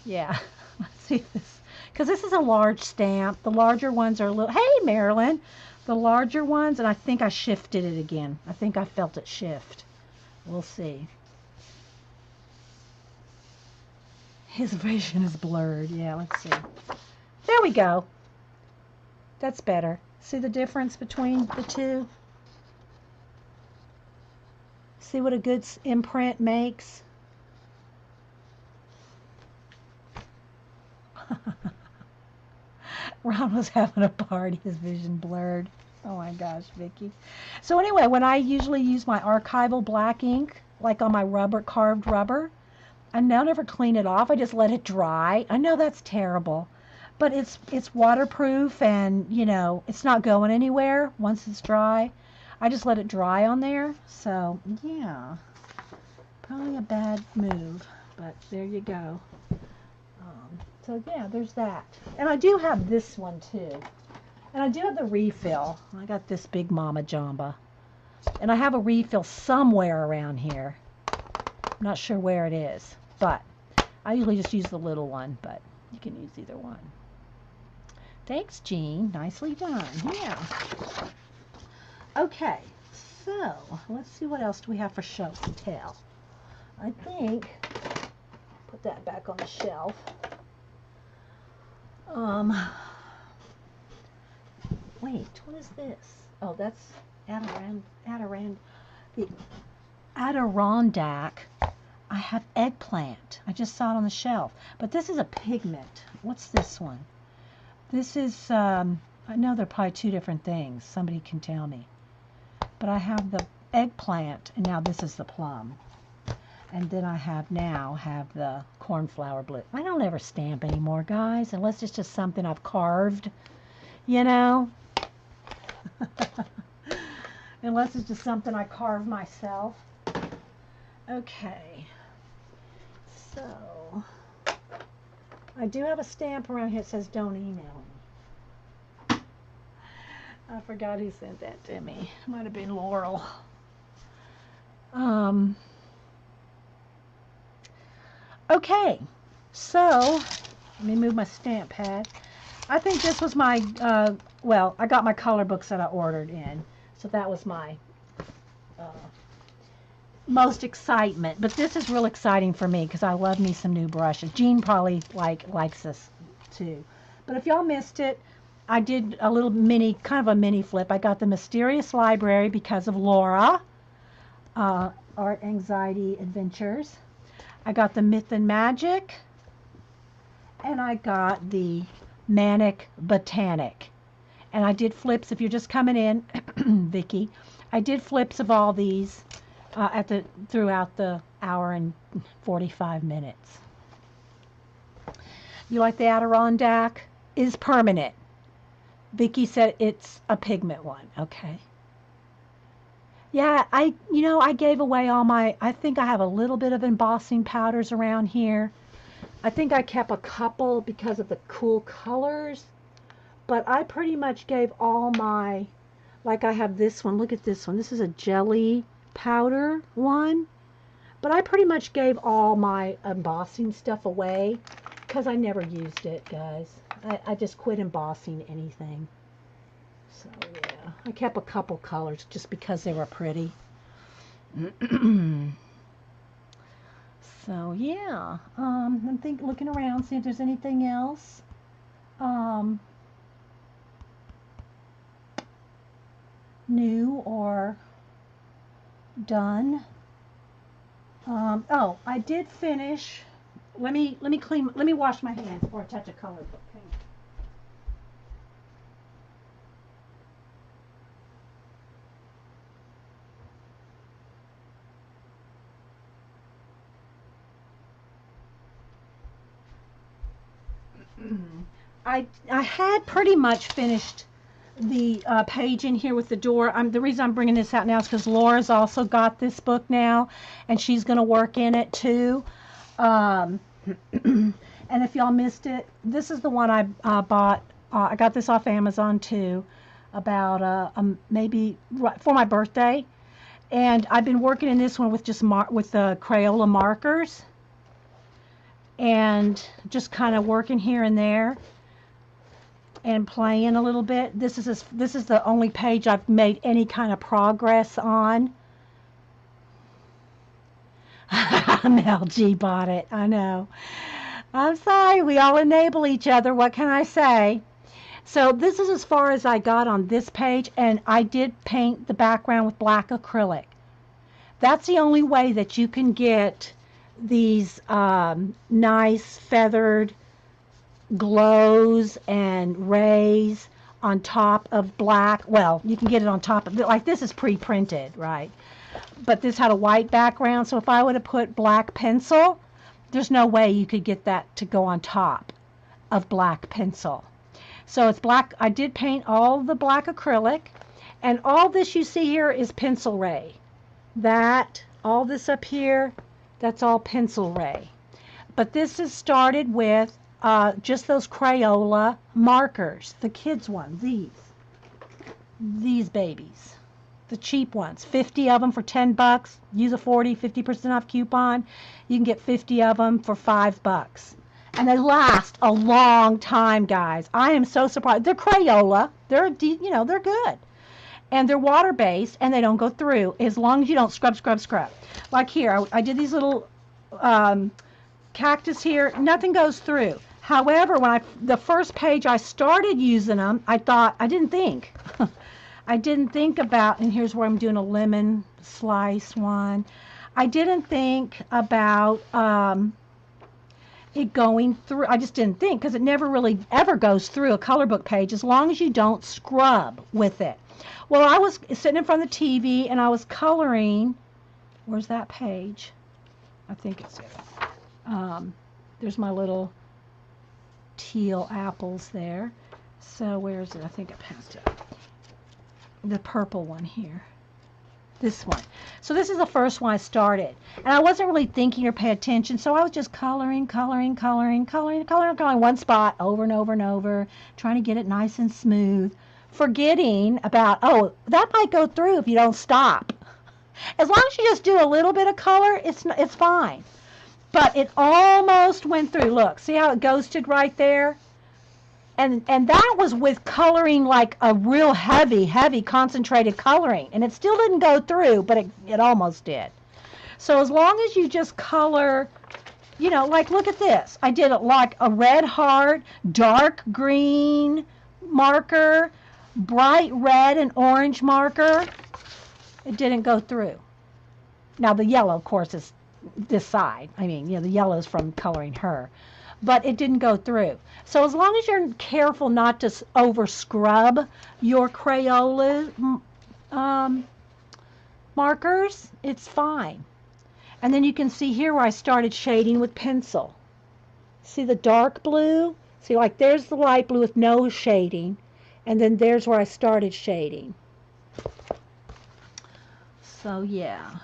Yeah, let's see this. Because this is a large stamp. The larger ones are a little... Hey, Marilyn! The larger ones, and I think I shifted it again. I think I felt it shift. We'll see. His vision is blurred. Yeah, let's see. There we go. That's better. See the difference between the two? See what a good imprint makes? Ron was having a party. His vision blurred. Oh my gosh, Vicki. So anyway, when I usually use my archival black ink, like on my carved rubber, I now never clean it off. I just let it dry. I know that's terrible, but it's waterproof and, it's not going anywhere once it's dry. I just let it dry on there. So, yeah, probably a bad move, but there you go. So, yeah, there's that. And I do have this one, too. And I do have the refill. I got this big Mama Jamba. And I have a refill somewhere around here. I'm not sure where it is, but I usually just use the little one, but you can use either one. Thanks, Jean. Nicely done. Yeah. Okay, so let's see what else do we have for show to tell. I think, put that back on the shelf. Wait, what is this? Oh, that's Adirondack. Adirondack, I have eggplant. I just saw it on the shelf. But this is a pigment. What's this one? This is, I know they're probably two different things. Somebody can tell me. But I have the eggplant, and now this is the plum. And then I have the cornflower blue. I don't ever stamp anymore, guys, unless it's just something I've carved, you know? Unless it's just something I carved myself. Okay. So, I do have a stamp around here that says don't email me. I forgot who sent that to me. Might have been Laurel. Okay, so let me move my stamp pad. I think this was my, well, I got my color books that I ordered in. So that was my most excitement. But this is real exciting for me because I love me some new brushes. Jean probably likes this too. But if y'all missed it, I did a little kind of a mini flip. I got the Mysterious Library because of Laura, Art Anxiety Adventures. I got the Myth and Magic, and I got the Manic Botanic. And I did flips, if you're just coming in, Vicki, I did flips of all these throughout the hour and 45 minutes. You like the Adirondack? Is permanent. Vicki said it's a pigment one. Okay. Yeah, I gave away all I think I have a little bit of embossing powders around here. I think I kept a couple because of the cool colors. But I pretty much gave all my, like I have this one. Look at this one. This is a jelly powder one. But I pretty much gave all my embossing stuff away because I never used it, guys. I just quit embossing anything. So, yeah. I kept a couple colors just because they were pretty. So, yeah. I'm looking around, see if there's anything else. New or done. Oh, I did finish. Let me wash my hands before I touch a color book. Hang on. I had pretty much finished the page in here with the door. The reason I'm bringing this out now is because Laura's also got this book now, and she's going to work in it too. And if y'all missed it, this is the one I bought. I got this off Amazon too, about maybe for my birthday. And I've been working in this one with just with the Crayola markers, and just kind of working here and there and playing a little bit. This is the only page I've made any kind of progress on. Mel G bought it. I know. I'm sorry. We all enable each other. What can I say? So this is as far as I got on this page, and I did paint the background with black acrylic. That's the only way that you can get these nice feathered glows and rays on top of black. Well, you can get it on top of it. Like this is pre-printed, right? But this had a white background, so if I would have put black pencil, there's no way you could get that to go on top of black pencil. So it's black. I did paint all the black acrylic, and all this you see here is pencil ray. All this up here, that's all pencil ray. But this is started with just those Crayola markers, the kids ones, these babies, the cheap ones, 50 of them for $10. Use a 50% off coupon. You can get 50 of them for $5. And they last a long time, guys. I am so surprised. They're Crayola. They're good. And they're water-based, and they don't go through as long as you don't scrub. Like here, I did these little cactus here. Nothing goes through. However, when the first page I started using them, I didn't think. I didn't think about, and here's where I'm doing a lemon slice one. I didn't think about it going through. I just didn't think, because it never really ever goes through a color book page as long as you don't scrub with it. Well, I was sitting in front of the TV and I was coloring. Where's that page? I think it's it. There's my little teal apples there. So where is it? I think I passed it. The purple one here. This one. So this is the first one I started. And I wasn't really thinking or paying attention, so I was just coloring one spot over and over and over, trying to get it nice and smooth, forgetting about, oh, that might go through if you don't stop. As long as you just do a little bit of color, it's fine. But it almost went through. Look, see how it ghosted right there? And that was with coloring like a real heavy concentrated coloring. And it still didn't go through, but it almost did. So as long as you just color, you know, like look at this. I did it like a red heart, dark green marker, bright red and orange marker. It didn't go through. Now the yellow, of course, is this side. I mean, you know, the yellow is from coloring her. But it didn't go through. So as long as you're careful not to over scrub your Crayola markers, it's fine. And then you can see here where I started shading with pencil. See the dark blue? See, like there's the light blue with no shading. And then there's where I started shading. So yeah.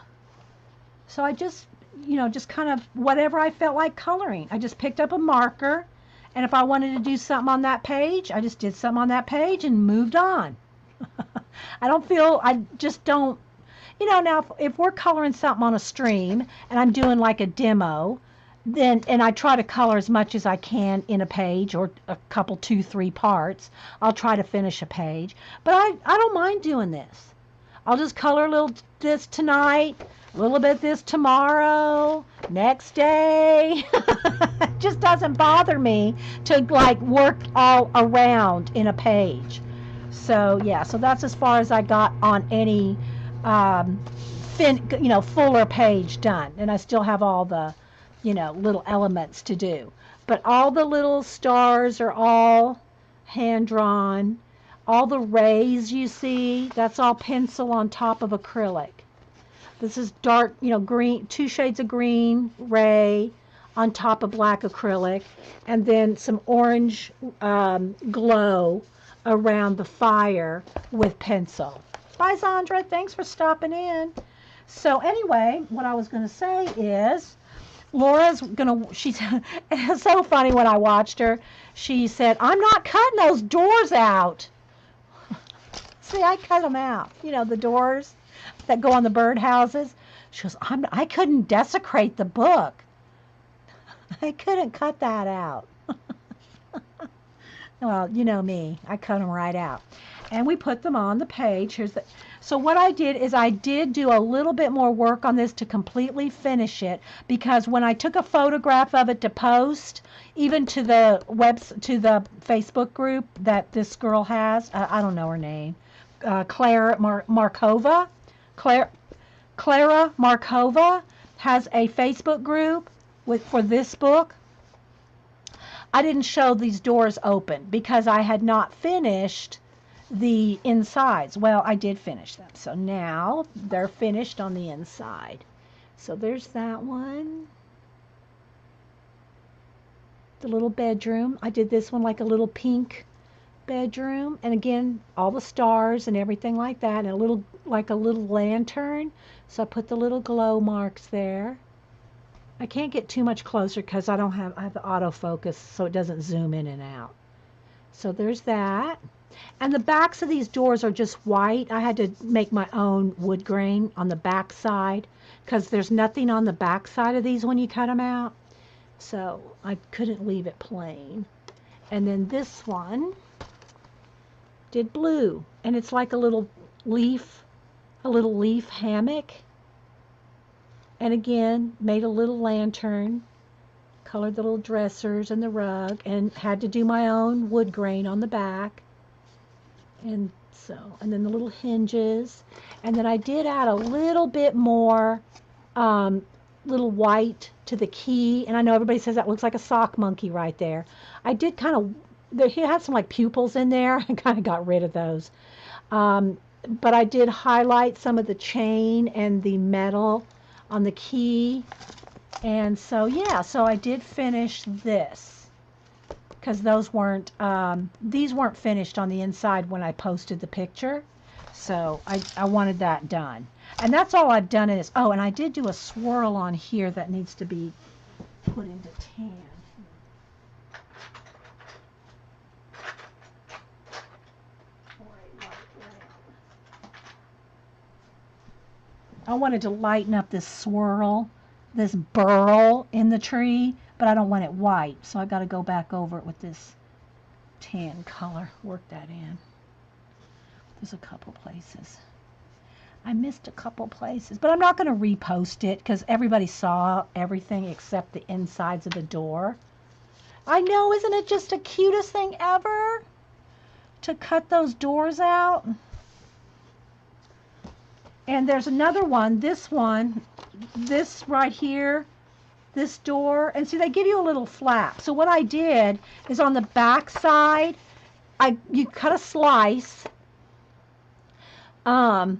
So I just, you know, just kind of whatever I felt like coloring. I just picked up a marker, and if I wanted to do something on that page, I just did something on that page and moved on. I just don't, you know, now if we're coloring something on a stream and I'm doing like a demo, then, and I try to color as much as I can in a page or a couple, 2, 3 parts, I'll try to finish a page. But I don't mind doing this. I'll just color a little this tonight, a little bit this tomorrow, next day. It just doesn't bother me to like work all around in a page. So yeah, so that's as far as I got on any fuller page done. And I still have all the, you know, little elements to do. But all the little stars are all hand drawn. All the rays you see, that's all pencil on top of acrylic. This is dark, you know, green, 2 shades of green ray on top of black acrylic, and then some orange glow around the fire with pencil. Bye, Sandra. Thanks for stopping in. So anyway, what I was going to say is, she's it's so funny when I watched her. She said, I'm not cutting those doors out. See, I cut them out. You know, the doors that go on the birdhouses. She goes, I couldn't desecrate the book. I couldn't cut that out. Well, you know me. I cut them right out. And we put them on the page. So what I did is I did do a little bit more work on this to completely finish it, because when I took a photograph of it to post, even to the Facebook group that this girl has, I don't know her name, Clara Markova has a Facebook group for this book. I didn't show these doors open because I had not finished the insides. Well, I did finish them. So now they're finished on the inside. So there's that one. The little bedroom. I did this one like a little pink bedroom, and again all the stars and everything like that, and a little lantern. So I put the little glow marks there. I can't get too much closer because I have the autofocus, so it doesn't zoom in and out. So there's that. And the backs of these doors are just white. I had to make my own wood grain on the back side because there's nothing on the back side of these when you cut them out. So I couldn't leave it plain. And then this one did blue, and it's like a little leaf hammock. And again, made a little lantern, colored the little dressers and the rug, and had to do my own wood grain on the back. And So, and then the little hinges. And then I did add a little bit more little white to the key. And I know everybody says that looks like a sock monkey right there. I did kind of, he had some like pupils in there. I kind of got rid of those. But I did highlight some of the chain and the metal on the key. And so, yeah, so I did finish this because these weren't finished on the inside when I posted the picture. So I wanted that done. And that's all I've done is, oh, and I did do a swirl on here that needs to be put into tan. I wanted to lighten up this swirl, this burl in the tree, but I don't want it white, so I've got to go back over it with this tan color, work that in. There's a couple places. I missed a couple places, but I'm not going to repost it because everybody saw everything except the insides of the door. I know, isn't it just the cutest thing ever to cut those doors out? And there's another one, this right here, this door. And see, they give you a little flap. So what I did is on the back side, you cut a slice. Oh,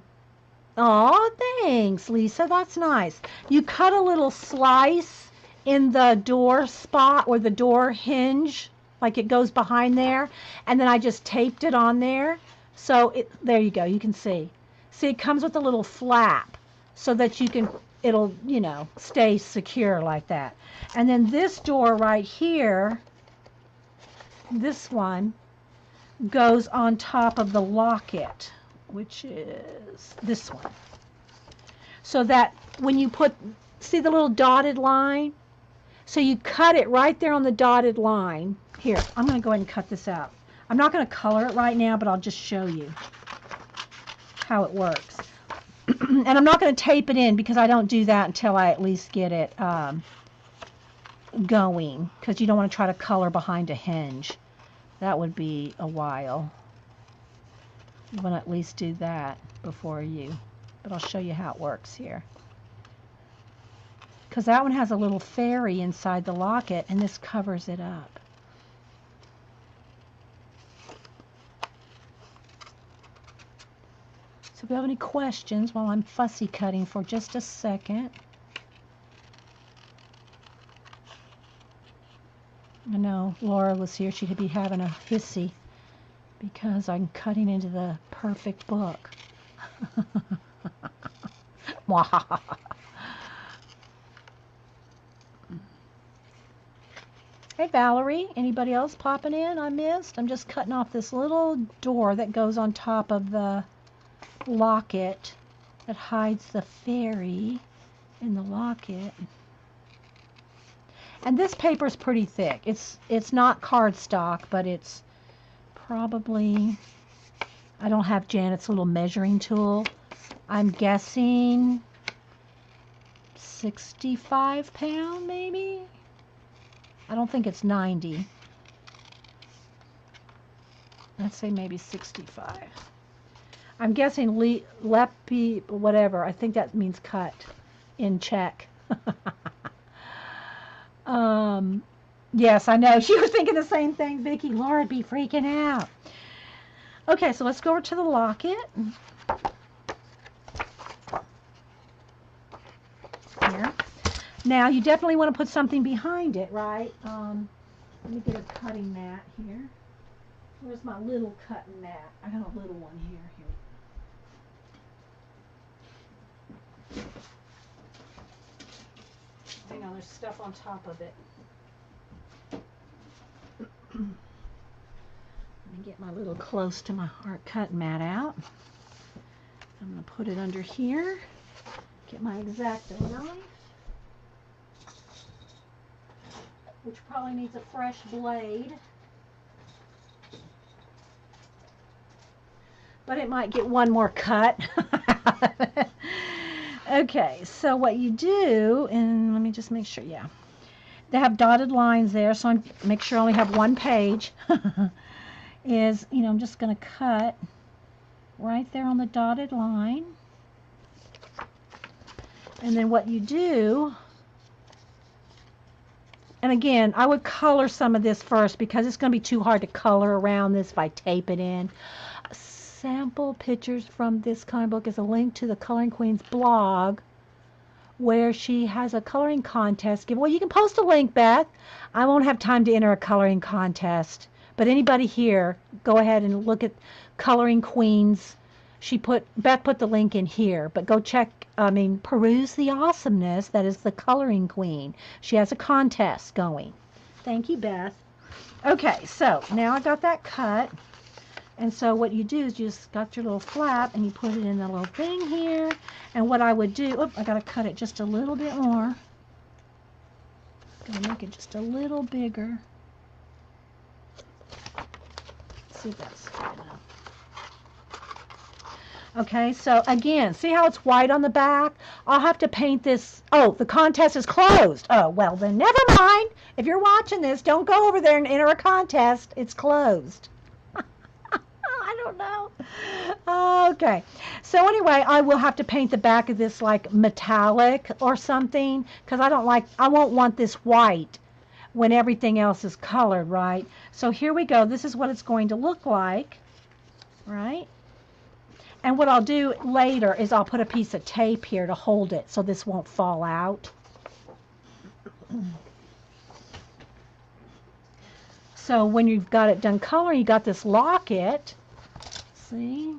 thanks, Lisa. That's nice. You cut a little slice in the door spot or the door hinge, like it goes behind there. And then I just taped it on there. So there you go. You can see. See, it comes with a little flap so that it'll, stay secure like that. And then this door right here, this one, goes on top of the locket, which is this one. So that when you see the little dotted line? So you cut it right there on the dotted line. Here, I'm going to go ahead and cut this out. I'm not going to color it right now, but I'll just show you how it works. And I'm not going to tape it in because I don't do that until I at least get it going, because you don't want to try to color behind a hinge. That would be a while. You want to at least do that before but I'll show you how it works here. Because that one has a little fairy inside the locket and this covers it up. So if you have any questions while I'm fussy cutting for just a second. I know Laura was here. She could be having a hissy because I'm cutting into the perfect book. Hey Valerie, anybody else popping in I missed? I'm just cutting off this little door that goes on top of the locket that hides the fairy in the locket. And this paper is pretty thick. It's not cardstock, but it's probably, I don't have Janet's little measuring tool. I'm guessing 65 pound maybe. I don't think it's 90. Let's say maybe 65. I'm guessing lepi, whatever. I think that means cut in Czech. Yes, I know. She was thinking the same thing, Vicki. Laura'd be freaking out. Okay, so let's go over to the locket. Here. Now, you definitely want to put something behind it, right? Let me get a cutting mat here. Where's my little cutting mat? I got a little one here. Hang on, there's stuff on top of it. Let me get my little close to my heart cut mat out. I'm going to put it under here. Get my X-Acto knife, which probably needs a fresh blade. But it might get one more cut. Okay, so what you do, and let me just make sure, yeah. They have dotted lines there, so I make sure I only have one page. I'm just going to cut right there on the dotted line. And then what you do, and again, I would color some of this first because it's going to be too hard to color around this if I tape it in. Sample pictures from this coloring book is a link to the Coloring Queen's blog where she has a coloring contest. Well, you can post a link, Beth. I won't have time to enter a coloring contest. But anybody here, go ahead and look at Coloring Queens. Beth put the link in here, but go peruse the awesomeness that is the Coloring Queen. She has a contest going. Thank you, Beth. Okay, so now I got that cut. And so what you do is you just got your little flap and you put it in the little thing here. And what I would do, I got to cut it just a little bit more. Gonna make it just a little bigger. Let's see if that's good enough. Okay, so again, see how it's white on the back? I'll have to paint this. Oh, the contest is closed. Oh, well, then never mind. If you're watching this, don't go over there and enter a contest. It's closed. I don't know. Okay. So anyway, I will have to paint the back of this like metallic or something because I won't want this white when everything else is colored, right? So here we go. This is what it's going to look like, right? And what I'll do later is I'll put a piece of tape here to hold it so this won't fall out. So when you've got it done coloring, you got this locket. See?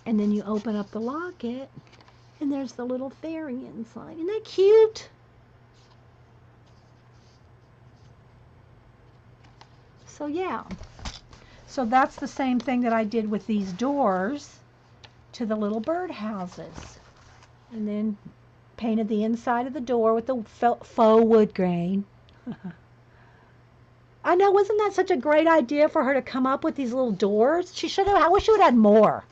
And then you open up the locket, and there's the little fairy inside. Isn't that cute? So yeah. So that's the same thing that I did with these doors to the little bird houses. And then painted the inside of the door with the faux wood grain. I know, wasn't that such a great idea for her to come up with these little doors? She should have, I wish she would have had more.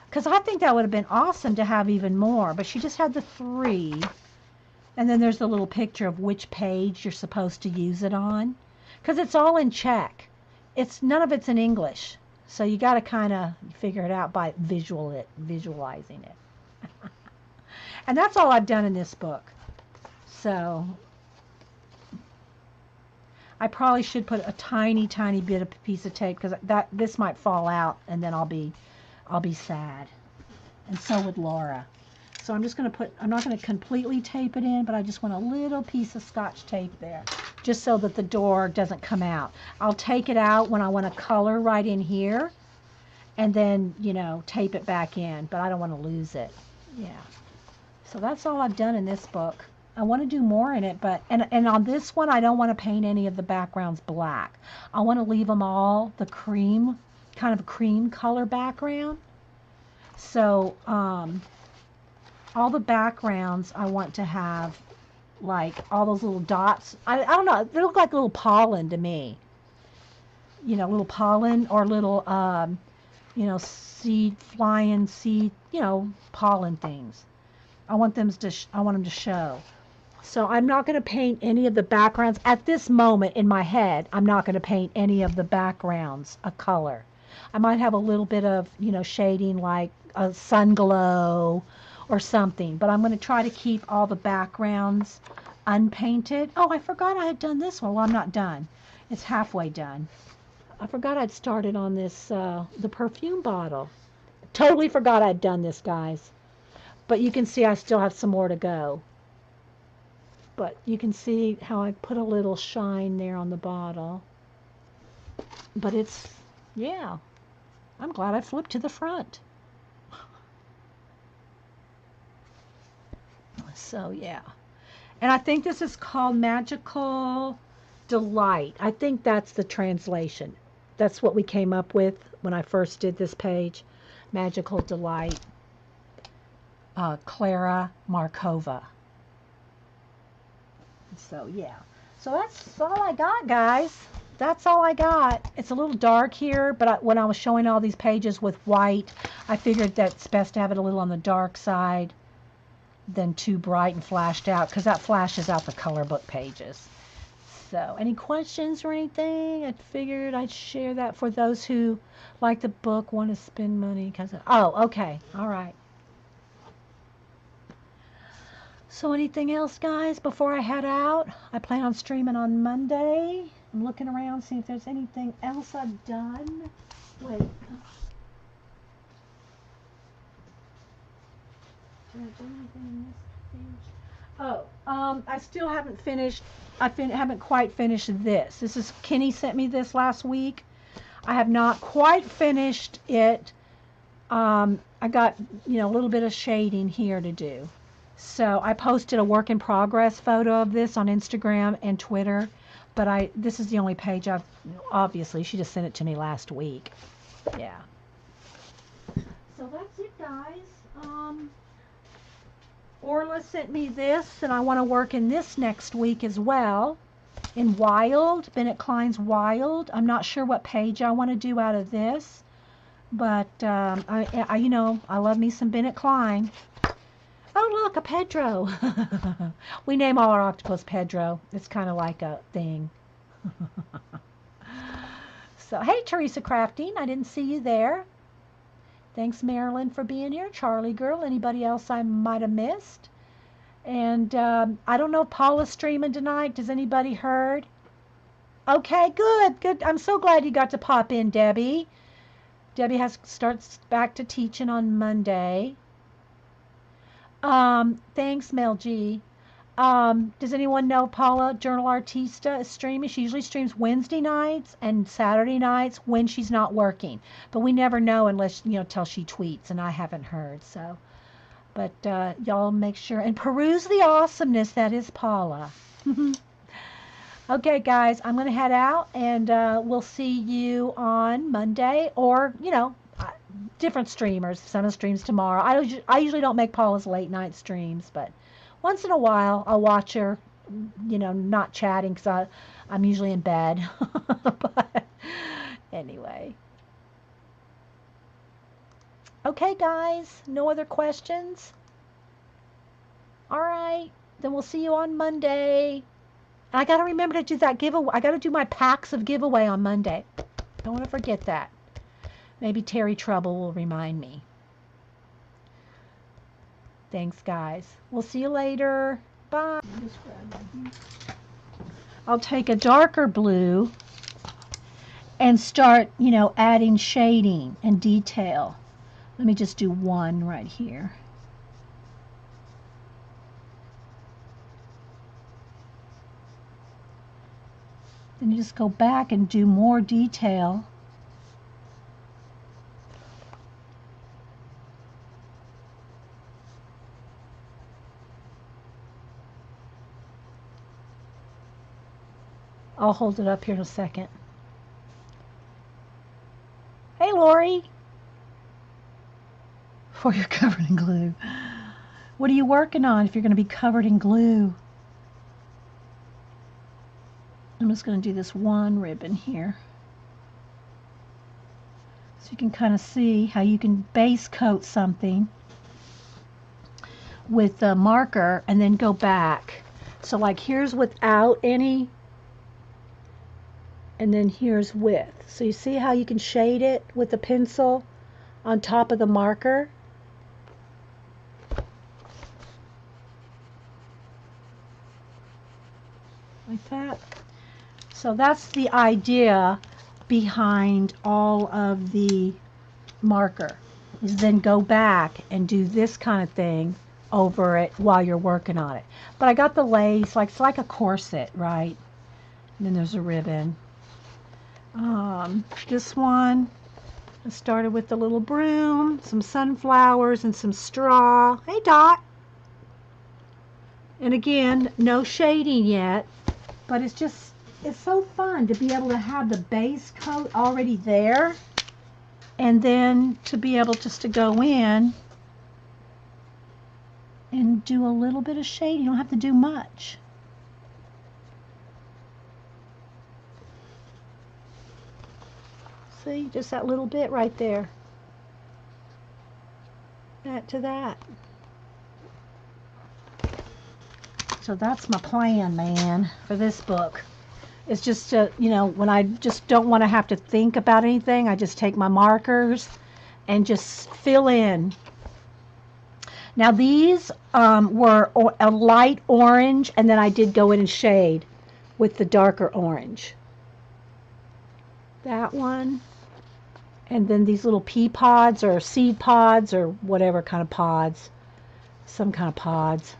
Because I think that would have been awesome to have even more. But she just had the 3. And then there's the little picture of which page you're supposed to use it on. Because it's all in Czech. None of it's in English. So you got to kind of figure it out by visualizing it. And that's all I've done in this book. So I probably should put a tiny, tiny bit of piece of tape because this might fall out and then I'll be sad. And so would Laura. So I'm just going to I'm not going to completely tape it in, but I just want a little piece of Scotch tape there just so that the door doesn't come out. I'll take it out when I want to color right in here and then, tape it back in, but I don't want to lose it. Yeah. So that's all I've done in this book. I want to do more in it, but and on this one, I don't want to paint any of the backgrounds black. I want to leave them all the cream, kind of a cream color background. So all the backgrounds I want to have like all those little dots. I don't know. They look like little pollen to me. Little pollen or little flying seed, pollen things. I want them to show. So I'm not going to paint any of the backgrounds at this moment in my head. I'm not going to paint any of the backgrounds a color. I might have a little bit of, shading like a sun glow or something, but I'm going to try to keep all the backgrounds unpainted. Oh, I forgot I had done this one. Well, I'm not done. It's halfway done. I forgot I'd started on this, the perfume bottle. Totally forgot I'd done this, guys. But you can see I still have some more to go. But you can see how I put a little shine there on the bottle. But yeah. I'm glad I flipped to the front. So, yeah. And I think this is called Magical Delight. I think that's the translation. That's what we came up with when I first did this page. Magical Delight. Clara Markova. So, yeah. So that's all I got, guys. That's all I got. It's a little dark here, but when I was showing all these pages with white, I figured that's best to have it a little on the dark side than too bright and flashed out, because that flashes out the color book pages. So, any questions or anything? I figured I'd share that for those who like the book, want to spend money. Oh, okay. All right. So anything else, guys, before I head out? I plan on streaming on Monday. I'm looking around, see if there's anything else I've done. Wait. Did I do anything in this page? Oh, I still haven't finished. Haven't quite finished this. This is Kenny sent me this last week. I have not quite finished it. I got, a little bit of shading here to do. So I posted a work in progress photo of this on Instagram and Twitter, but this is the only page obviously, she just sent it to me last week. Yeah. So that's it, guys. Orla sent me this, and I want to work in this next week as well. In Wild, Bennett Klein's Wild. I'm not sure what page I want to do out of this, but I love me some Bennett Klein. Oh, look, a Pedro. We name all our octopus Pedro. It's kind of like a thing. So, hey, Teresa Crafting. I didn't see you there. Thanks, Marilyn, for being here. Charlie Girl. Anybody else I might have missed? And I don't know if Paula's streaming tonight. Does anybody heard? Okay, good. I'm so glad you got to pop in, Debbie. Debbie starts back to teaching on Monday. Thanks, Mel G. Does anyone know Paula Journal Artista is streaming? She usually streams Wednesday nights and Saturday nights when she's not working. But we never know unless, till she tweets, and I haven't heard. So, but y'all make sure and peruse the awesomeness that is Paula. Okay, guys, I'm going to head out, and we'll see you on Monday, or, different streamers. Some streams tomorrow. I usually don't make Paula's late night streams, but once in a while I'll watch her, not chatting because I'm usually in bed. But anyway. Okay, guys, no other questions? All right, then we'll see you on Monday. I got to remember to do that giveaway. I got to do my packs of giveaway on Monday. Don't want to forget that. Maybe Terry Trouble will remind me. Thanks, guys. We'll see you later. Bye. I'll take a darker blue and start, adding shading and detail. Let me just do one right here. Then you just go back and do more detail. I'll hold it up here in a second. Hey, Lori. Before you're covered in glue. What are you working on if you're going to be covered in glue? I'm just going to do this one ribbon here. So you can kind of see how you can base coat something with the marker and then go back. So like here's without any, and then here's with. So you see how you can shade it with the pencil on top of the marker? Like that. So that's the idea behind all of the marker, is then go back and do this kind of thing over it while you're working on it. But I got the lace, it's like a corset, right? And then there's a ribbon. This one, I started with the little broom, some sunflowers, and some straw. Hey, Dot. And again, no shading yet, but it's so fun to be able to have the base coat already there, and then to be able just to go in and do a little bit of shade. You don't have to do much. See, just that little bit right there. That to that. So that's my plan, man, for this book. It's just, you know, when I just don't want to have to think about anything, I just take my markers and just fill in. Now these were a light orange, and then I did go in and shade with the darker orange. That one. And then these little pea pods or seed pods or whatever kind of pods. Some kind of pods.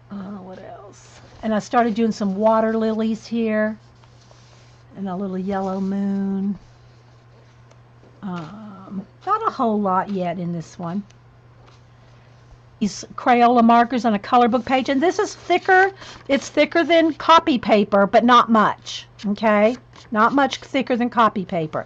What else? And I started doing some water lilies here. And a little yellow moon. Not a whole lot yet in this one. These Crayola markers on a color book page. And this is thicker. It's thicker than copy paper, but not much. Okay? Not much thicker than copy paper.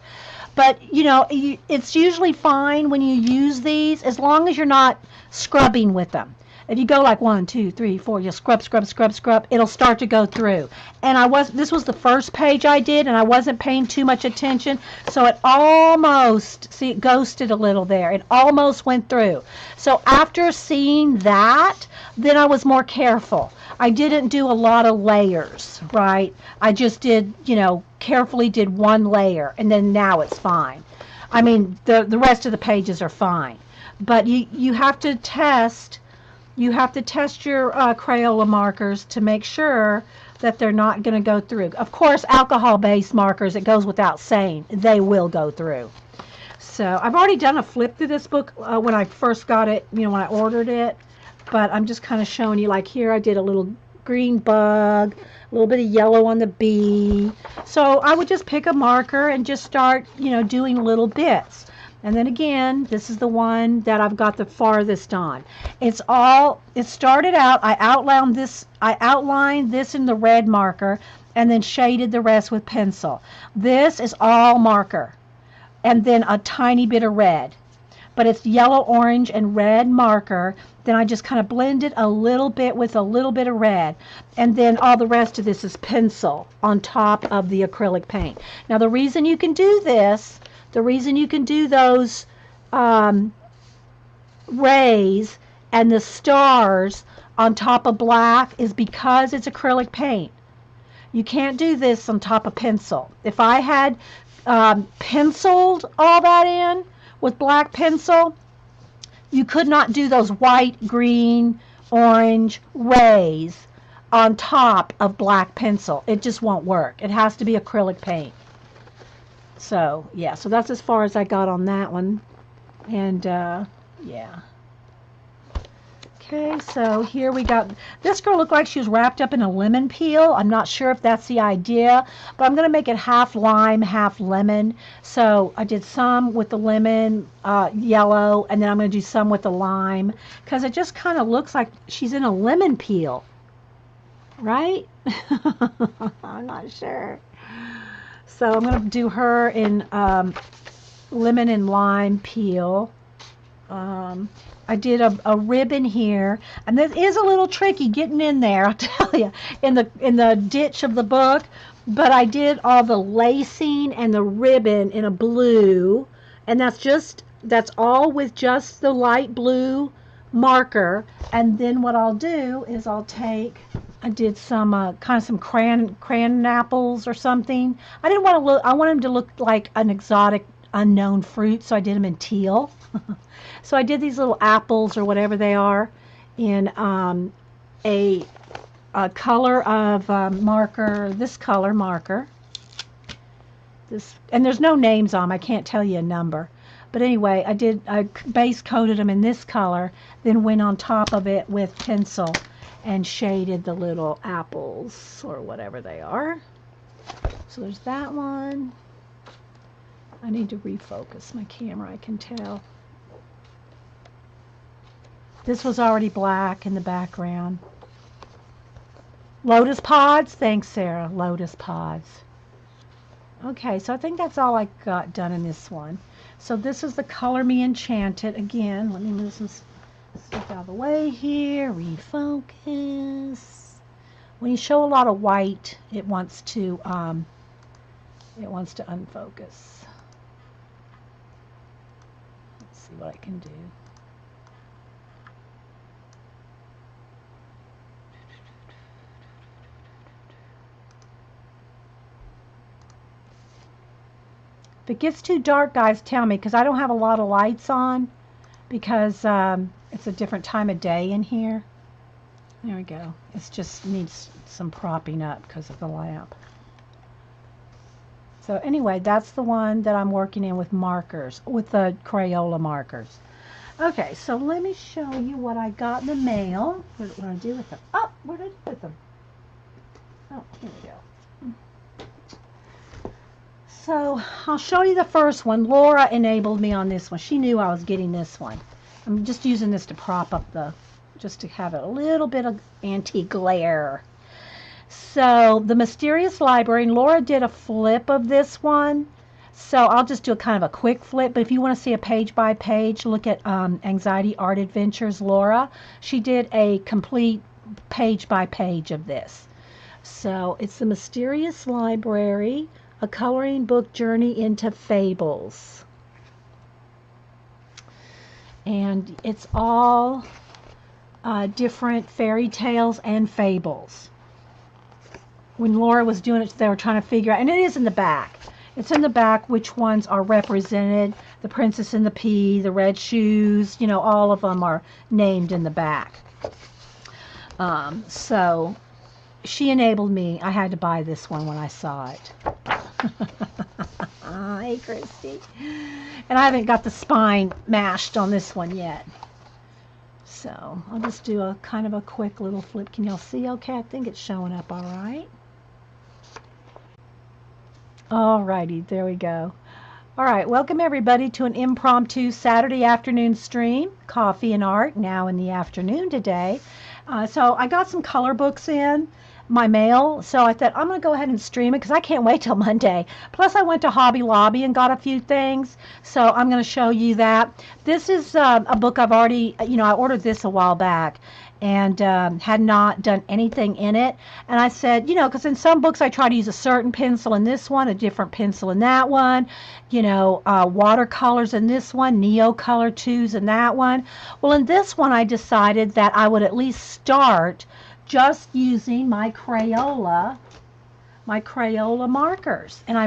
But, you know, it's usually fine when you use these as long as you're not scrubbing with them. If you go like 1, 2, 3, 4, you scrub, scrub, scrub, scrub, it'll start to go through. And this was the first page I did, and I wasn't paying too much attention, so it almost, see, it ghosted a little there. It almost went through. So after seeing that, then I was more careful. I didn't do a lot of layers, right? I just did, you know, carefully did one layer, and then now it's fine. I mean, the rest of the pages are fine. But you have to test. You have to test your Crayola markers to make sure that they're not going to go through. Of course, alcohol-based markers, it goes without saying, they will go through. So I've already done a flip through this book when I first got it, you know, when I ordered it. But I'm just kind of showing you, like here I did a little green bug, a little bit of yellow on the bee. So I would just pick a marker and just start, you know, doing little bits. And then again, this is the one that I've got the farthest on. It started out, I outlined this in the red marker and then shaded the rest with pencil. This is all marker and then a tiny bit of red. But it's yellow, orange, and red marker. Then I just kind of blended a little bit with a little bit of red. And then all the rest of this is pencil on top of the acrylic paint. Now the reason you can do this, the reason you can do those rays and the stars on top of black is because it's acrylic paint. You can't do this on top of pencil. If I had penciled all that in with black pencil, you could not do those white, green, orange rays on top of black pencil. It just won't work. It has to be acrylic paint. So, yeah, so that's as far as I got on that one. And, yeah. Okay, so here we got, this girl looked like she was wrapped up in a lemon peel. I'm not sure if that's the idea, but I'm going to make it half lime, half lemon. So I did some with the lemon, yellow, and then I'm going to do some with the lime, because it just kind of looks like she's in a lemon peel, right? I'm not sure. So I'm going to do her in lemon and lime peel. I did a ribbon here, and this is a little tricky getting in there, I'll tell you, in the ditch of the book. But I did all the lacing and the ribbon in a blue, and that's all with just the light blue marker. And then what I'll do is I did some kind of some crayon apples or something. I didn't want to look. I want them to look like an exotic unknown fruit, so I did them in teal. So I did these little apples or whatever they are in a color of marker, this color marker. And there's no names on them. I can't tell you a number. But anyway, I base coated them in this color, then went on top of it with pencil and shaded the little apples or whatever they are. So there's that one. I need to refocus my camera, I can tell. This was already black in the background. Lotus pods? Thanks, Sarah. Lotus pods. Okay, so I think that's all I got done in this one. So this is the Color Me Enchanted. Again, let me move some stuff out of the way here. Refocus. When you show a lot of white, it wants to unfocus. Let's see what I can do. If it gets too dark, guys, tell me, because I don't have a lot of lights on, because it's a different time of day in here. There we go. It just needs some propping up because of the lamp. So anyway, that's the one that I'm working in with markers, with the Crayola markers. Okay, so let me show you what I got in the mail. What did I do with them? Oh, what did I do with them? Oh, here we go. So I'll show you the first one. Laura enabled me on this one. She knew I was getting this one. I'm just using this to prop up just to have a little bit of anti-glare. So the Mysterious Library, and Laura did a flip of this one. So I'll just do a kind of a quick flip. But if you want to see a page by page, look at Anxiety Art Adventures, Laura. She did a complete page by page of this. So it's the Mysterious Library, a coloring book journey into fables. And it's all different fairy tales and fables. When Laura was doing it, they were trying to figure out, and it is in the back. It's in the back which ones are represented. The Princess and the Pea, the Red Shoes, you know, all of them are named in the back. So she enabled me. I had to buy this one when I saw it. Hey, Christy. And I haven't got the spine mashed on this one yet. So I'll just do a kind of a quick little flip. Can y'all see okay? I think it's showing up all right. Alrighty, there we go. All right, welcome everybody to an impromptu Saturday afternoon stream, Coffee and Art, now in the afternoon today. So I got some color books in my mail, so I thought I'm going to go ahead and stream it because I can't wait till Monday. Plus I went to Hobby Lobby and got a few things, so I'm going to show you that. This is a book I've already, I ordered this a while back and had not done anything in it. And I said, because in some books I try to use a certain pencil in this one, a different pencil in that one, watercolors in this one, Neocolor 2s in that one. Well, in this one I decided that I would at least start just using my Crayola markers, and I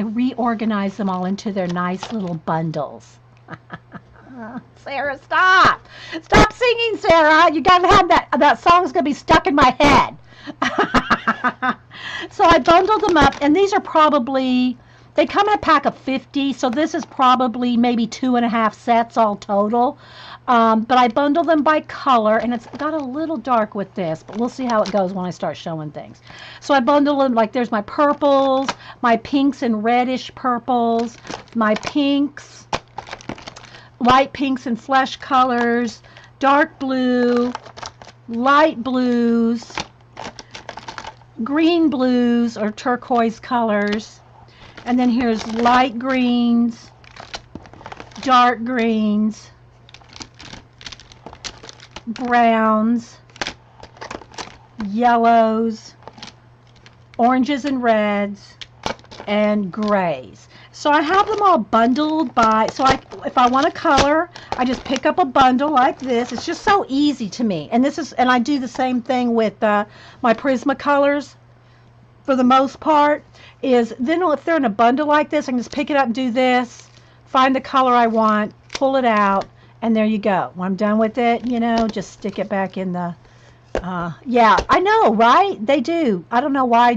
reorganized them all into their nice little bundles. Sarah, stop singing, Sarah. You gotta have that song's gonna be stuck in my head. So I bundled them up, and these are probably, they come in a pack of 50, so this is probably maybe 2.5 sets all total. But I bundle them by color, and it's got a little dark with this, but we'll see how it goes when I start showing things. So I bundle them, like there's my purples, my pinks and reddish purples, my pinks, light pinks and flesh colors, dark blue, light blues, green blues or turquoise colors, and then here's light greens, dark greens, browns, yellows, oranges and reds, and grays. So I have them all bundled by, if I want to color, I just pick up a bundle like this. It's just so easy to me. And I do the same thing with my Prismacolors for the most part, is then if they're in a bundle like this, I can just pick it up and do this, find the color I want, pull it out, and there you go. When I'm done with it, just stick it back in the, yeah, I know, right? They do. I don't know why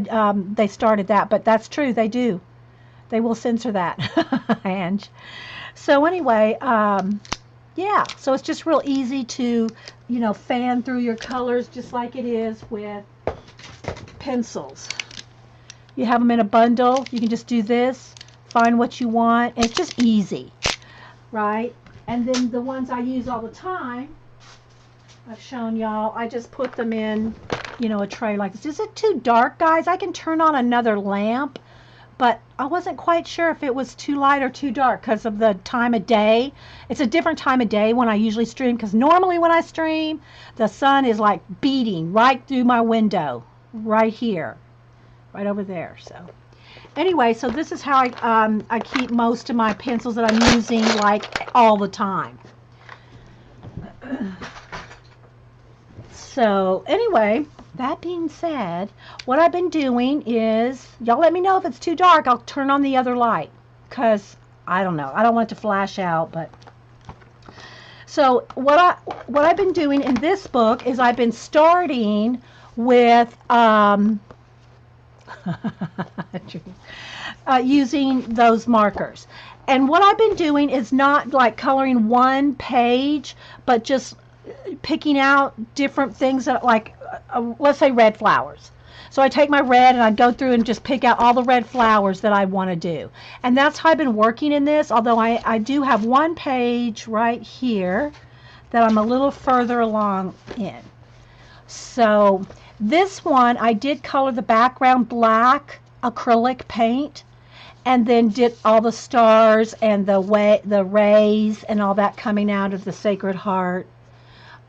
they started that, but that's true. They do. They will censor that, Ange. So anyway, yeah, so it's just real easy to, fan through your colors just like it is with pencils. You have them in a bundle. You can just do this, find what you want. It's just easy, right? And then the ones I use all the time, I've shown y'all, I just put them in, a tray like this. Is it too dark, guys? I can turn on another lamp, but I wasn't quite sure if it was too light or too dark because of the time of day. It's a different time of day when I usually stream, because normally when I stream, the sun is like beating right through my window, right here, right over there. So anyway, so this is how I keep most of my pencils that I'm using like all the time. So anyway, that being said, what I've been doing is, y'all let me know if it's too dark. I'll turn on the other light. because I don't know. I don't want it to flash out, but so what I've been doing in this book is I've been starting with using those markers. And what I've been doing is not like coloring one page, but just picking out different things that like, let's say red flowers. So I take my red and I go through and just pick out all the red flowers that I want to do. And that's how I've been working in this, although I do have one page right here that I'm a little further along in. So this one, I did color the background black acrylic paint, and then did all the stars and the rays and all that coming out of the Sacred Heart.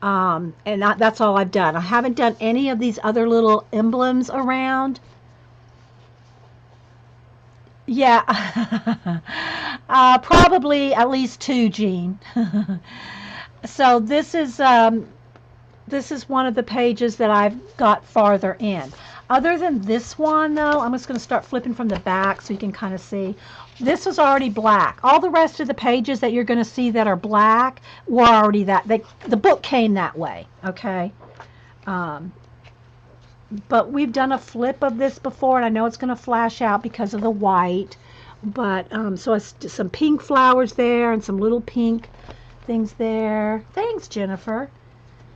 And that's all I've done. I haven't done any of these other little emblems around. Yeah, probably at least 2, Jean. So this is one of the pages that I've got farther in. Other than this one, though, I'm just going to start flipping from the back so you can kind of see. This was already black. All the rest of the pages that you're going to see that are black were already that. The book came that way, okay? But we've done a flip of this before, and I know it's going to flash out because of the white. But so some pink flowers there and some little pink things there. Thanks, Jennifer.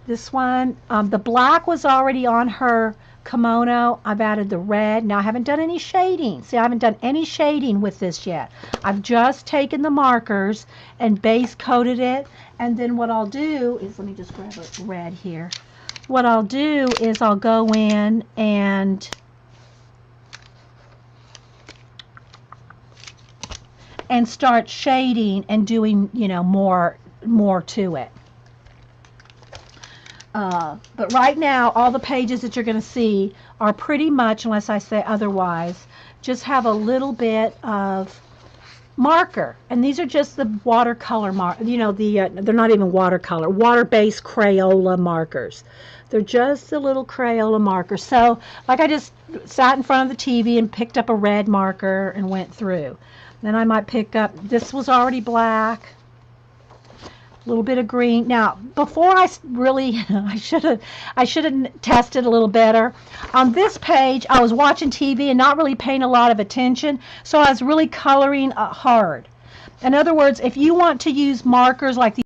This one, the black was already on her kimono. I've added the red. Now I haven't done any shading. See, I haven't done any shading with this yet. I've just taken the markers and base coated it, and then what I'll do is, let me just grab a red here. What I'll do is I'll go in and start shading and doing, you know, more to it. But right now, all the pages that you're going to see are pretty much, unless I say otherwise, just have a little bit of marker. And these are just the watercolor you know, they're not even watercolor, water-based Crayola markers. They're just the little Crayola markers. So, like, I just sat in front of the TV and picked up a red marker and went through. Then I might pick up, this was already black. A little bit of green. Now, before I really, I should have tested a little better. On this page, I was watching TV and not really paying a lot of attention, so I was really coloring hard. In other words, if you want to use markers like these